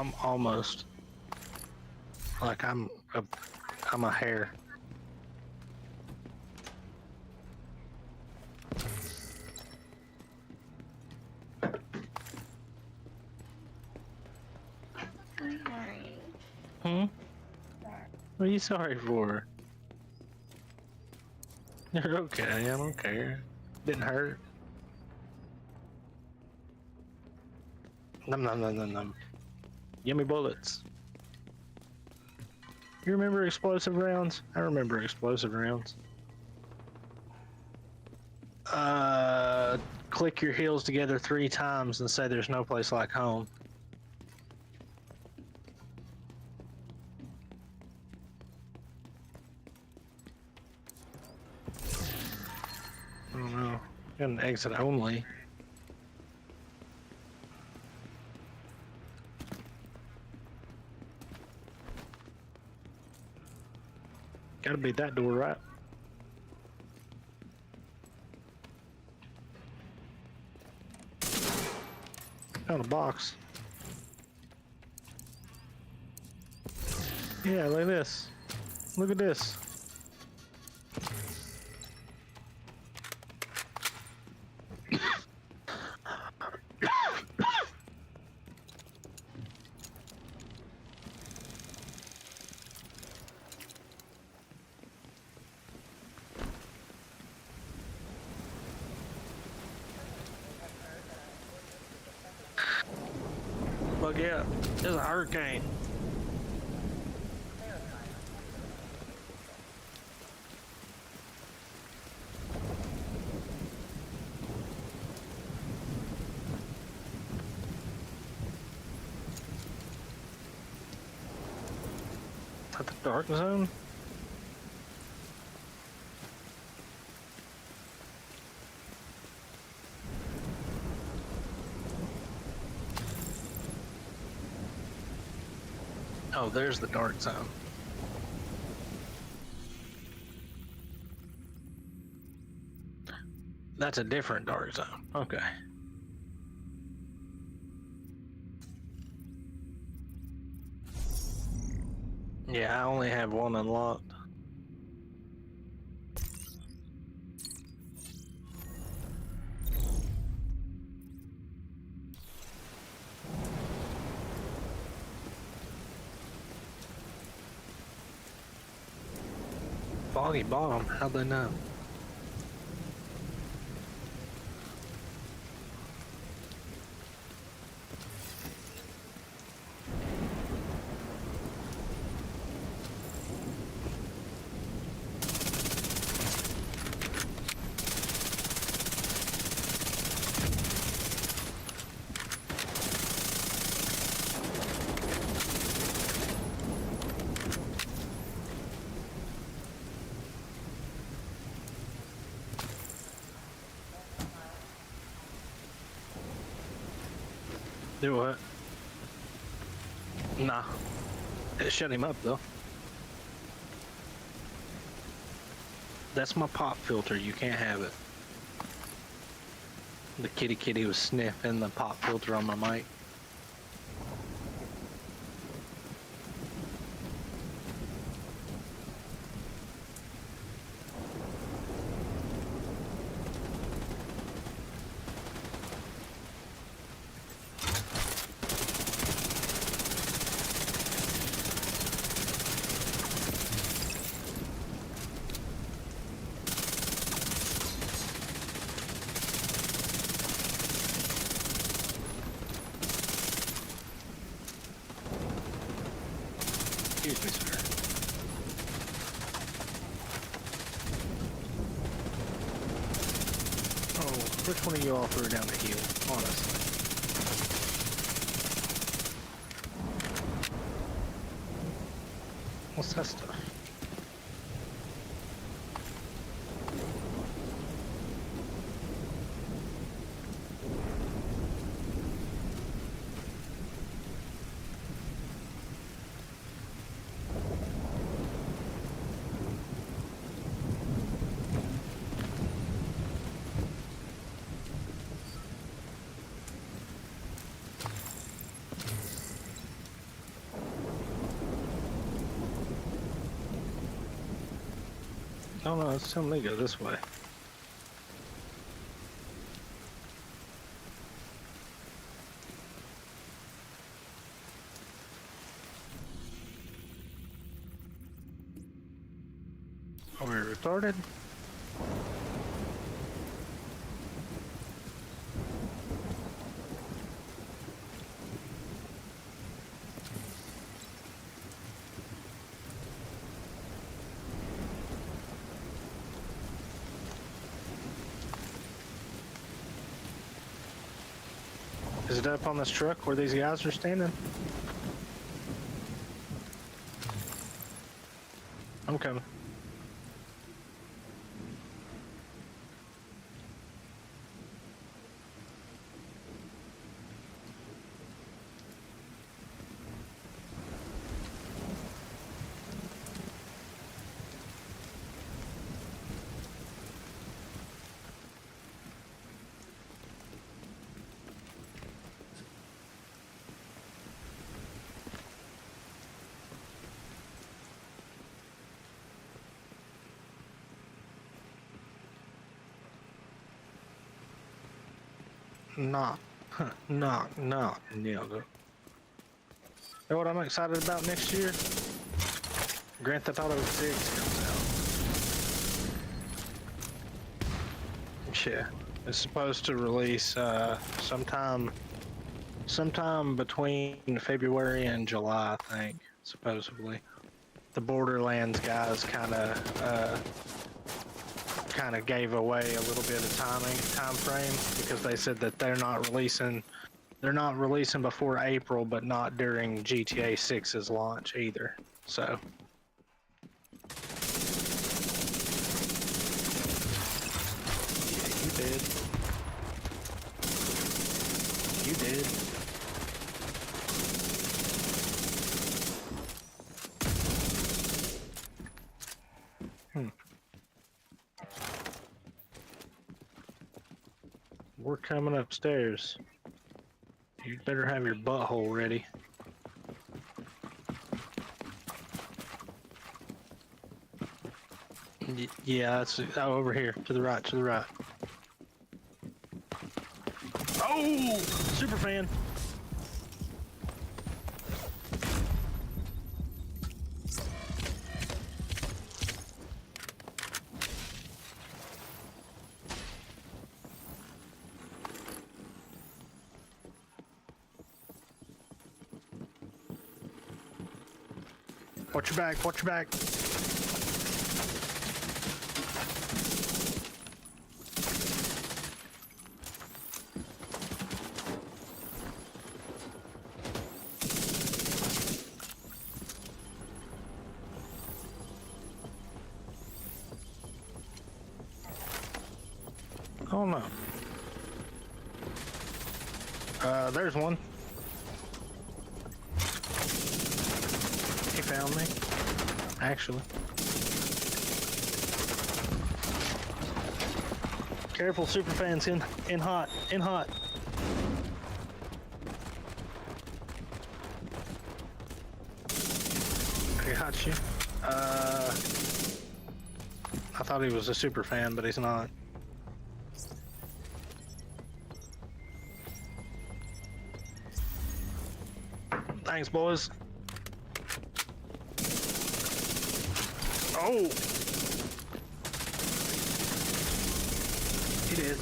I'm almost like I'm a hare. Hmm? What are you sorry for? You're okay, I don't care. Didn't hurt. Num num num num num. Yummy bullets. You remember explosive rounds? I remember explosive rounds. Click your heels together 3 times and say there's no place like home. I don't know. Got an exit only. Gotta be that door, right? Found a box. Yeah, look at this. Look at this. Look, yeah, there's a hurricane. Is that the dark zone? Oh, there's the dark zone. That's a different dark zone. Okay. Yeah, I only have one unlocked. Foggy bottom, how'd they know? Do what? Nah. It shut him up though. That's my pop filter, you can't have it. The kitty was sniffing the pop filter on my mic. Excuse me, sir. Oh, which one of you all threw down the hill, honestly? What's that stuff? Oh no, it's telling me to go this way. Are we retarded? Is it up on this truck where these guys are standing? I'm coming. Knock, knock, knock, nailed it. You know what I'm excited about next year? Grand Theft Auto 6 comes out. Yeah, it's supposed to release sometime between February and July, I think, supposedly. The Borderlands guys kind of gave away a little bit of time frame because they said that they're not releasing before April, but not during GTA 6's launch either. So yeah, you did. We're coming upstairs. You'd better have your butthole ready. Yeah, that's over here, to the right, to the right. Oh, super fan. Watch your back, watch your back. Oh no. There's one. He found me, actually. Careful, super fans in hot, in hot. I got you. I thought he was a super fan, but he's not. Thanks, boys. Oh! He did.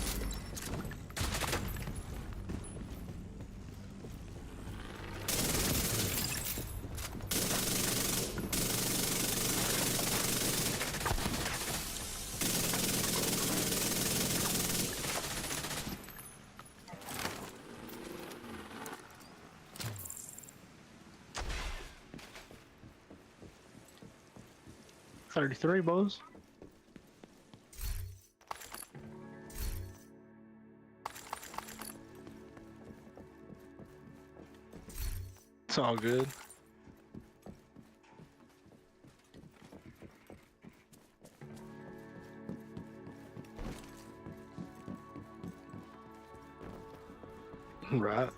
$33, boys. It's all good. Right.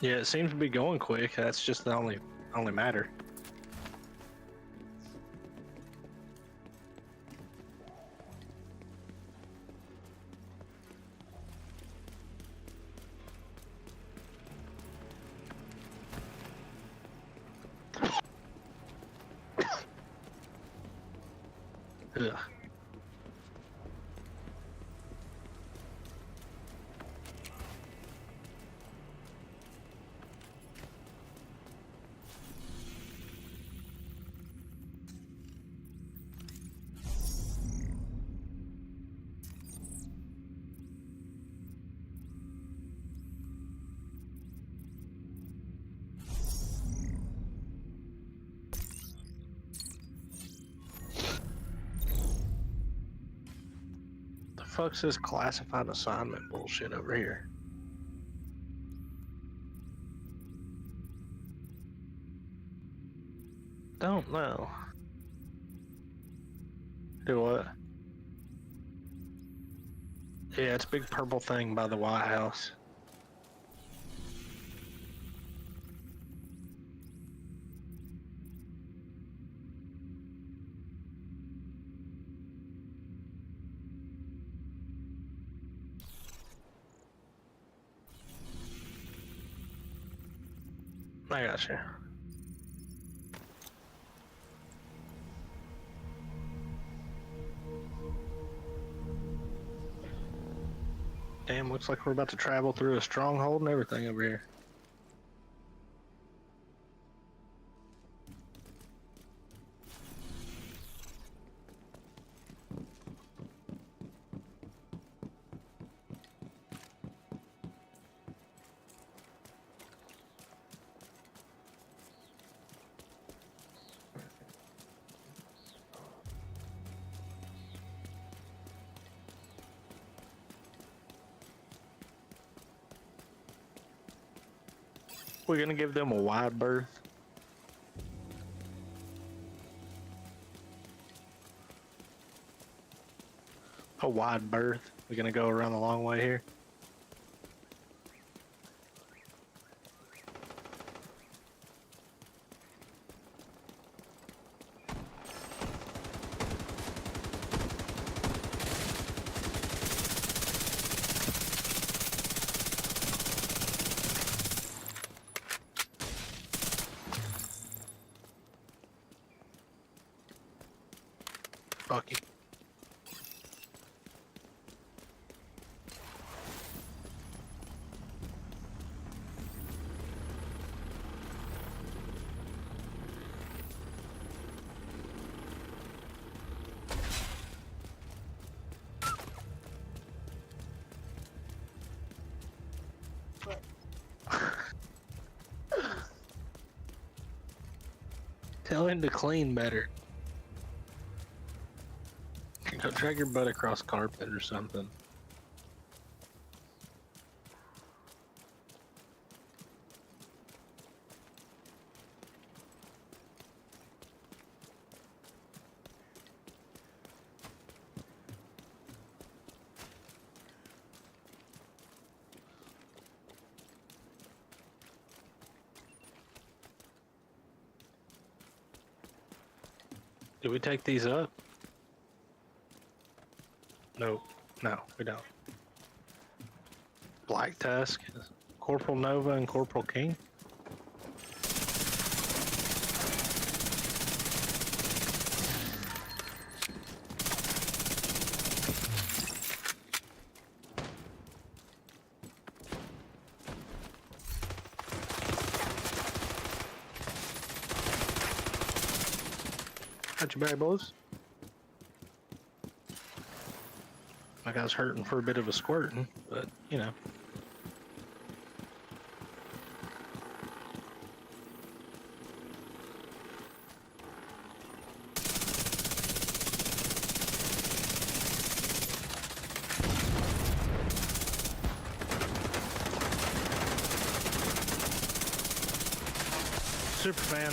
Yeah, it seems to be going quick. That's just the only matter. Ugh. The fuck's this classified assignment bullshit over here? Don't know. Do what? Yeah, it's a big purple thing by the White House. I got you. Damn, looks like we're about to travel through a stronghold and everything over here. We're gonna give them a wide berth. A wide berth. We're gonna go around the long way here. Fuck you. Tell him to clean better. Go drag your butt across carpet or something. Did we take these up? No, we don't. Black Tusk, Corporal Nova, and Corporal King. Got your bad boys. My guy's hurting for a bit of a squirting, but you know. Superman.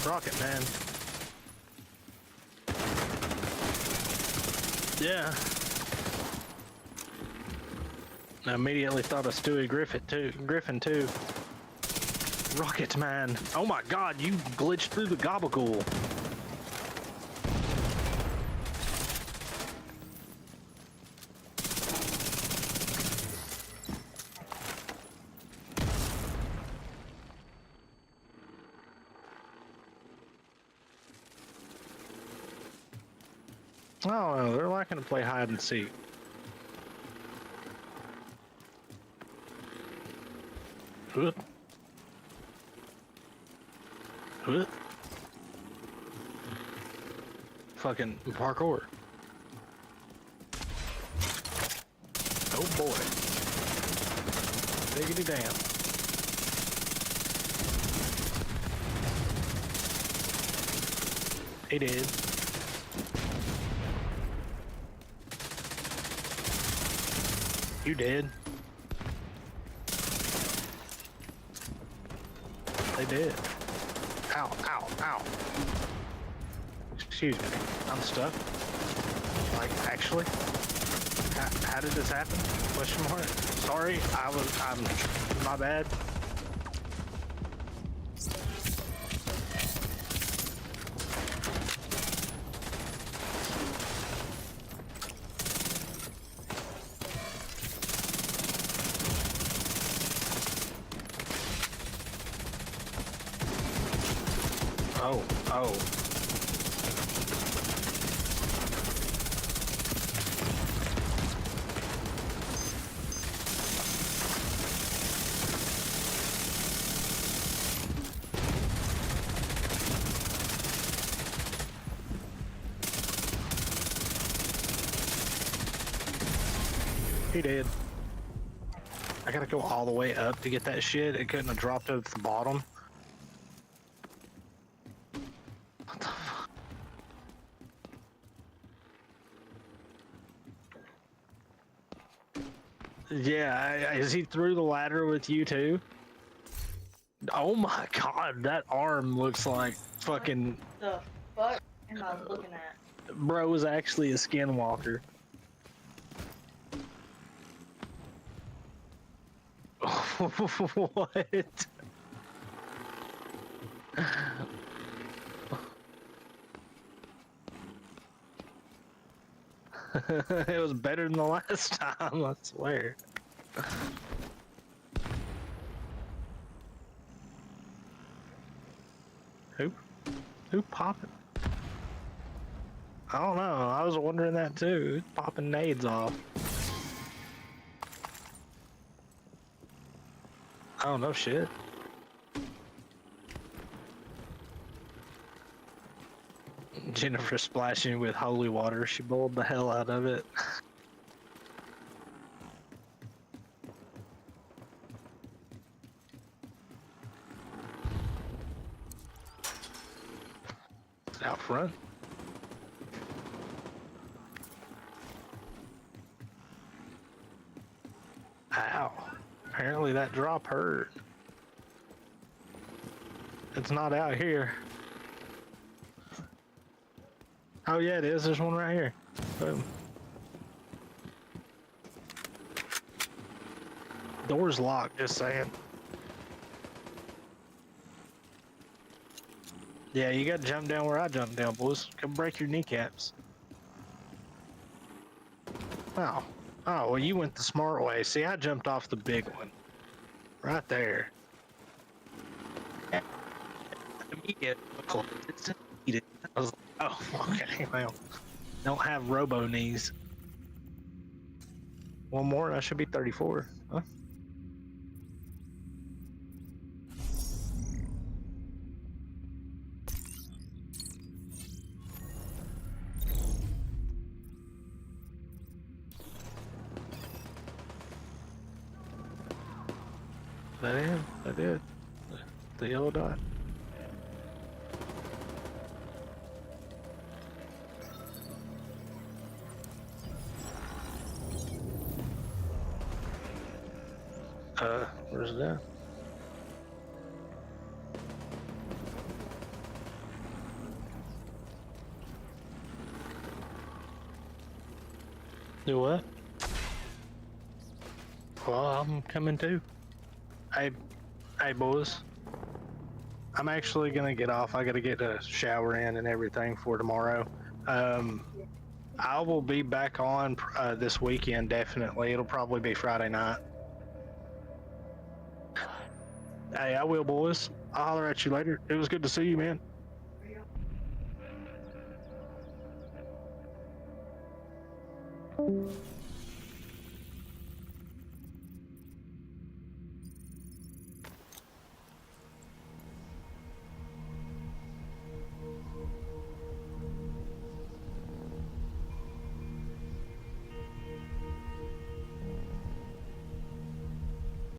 Rocket Man. Yeah. I immediately thought of Stewie Griffin too. Rocket Man. Oh my god, you glitched through the gabagool. I don't know. They're liking to play hide and seek. Huh. Huh. Fucking parkour. Oh boy. Diggity damn. He did. You did. They did. Ow, ow, ow. Excuse me. I'm stuck. Like, actually? How did this happen? Question mark. Sorry, I'm my bad. Oh, oh. He did. I gotta go all the way up to get that shit. It couldn't have dropped at the bottom. What the fuck? Yeah, is he through the ladder with you too? Oh my god, that arm looks like fucking... The fuck am I looking at? Bro was actually a skinwalker. What? It was better than the last time, I swear. Who popping? I don't know, I was wondering that too. Who's popping nades off? Oh, no shit. Jennifer splashing with holy water. She bowled the hell out of it. Out front. Ow. Apparently that drop hurt. It's not out here. Oh yeah, it is. There's one right here. Boom. Door's locked, just saying. Yeah, you gotta jump down where I jumped down, boys. Come break your kneecaps. Oh. Oh, well, you went the smart way. See, I jumped off the big one. Right there. I was like, oh, okay, well, don't have robo knees. One more, I should be 34. Huh? I did. The yellow dot. Where's that? Do what? Well, I'm coming too. Hey boys. I'm actually gonna get off. I gotta get a shower in and everything for tomorrow. I will be back on this weekend, definitely. It'll probably be Friday night. Hey, I will, boys. I'll holler at you later. It was good to see you, man.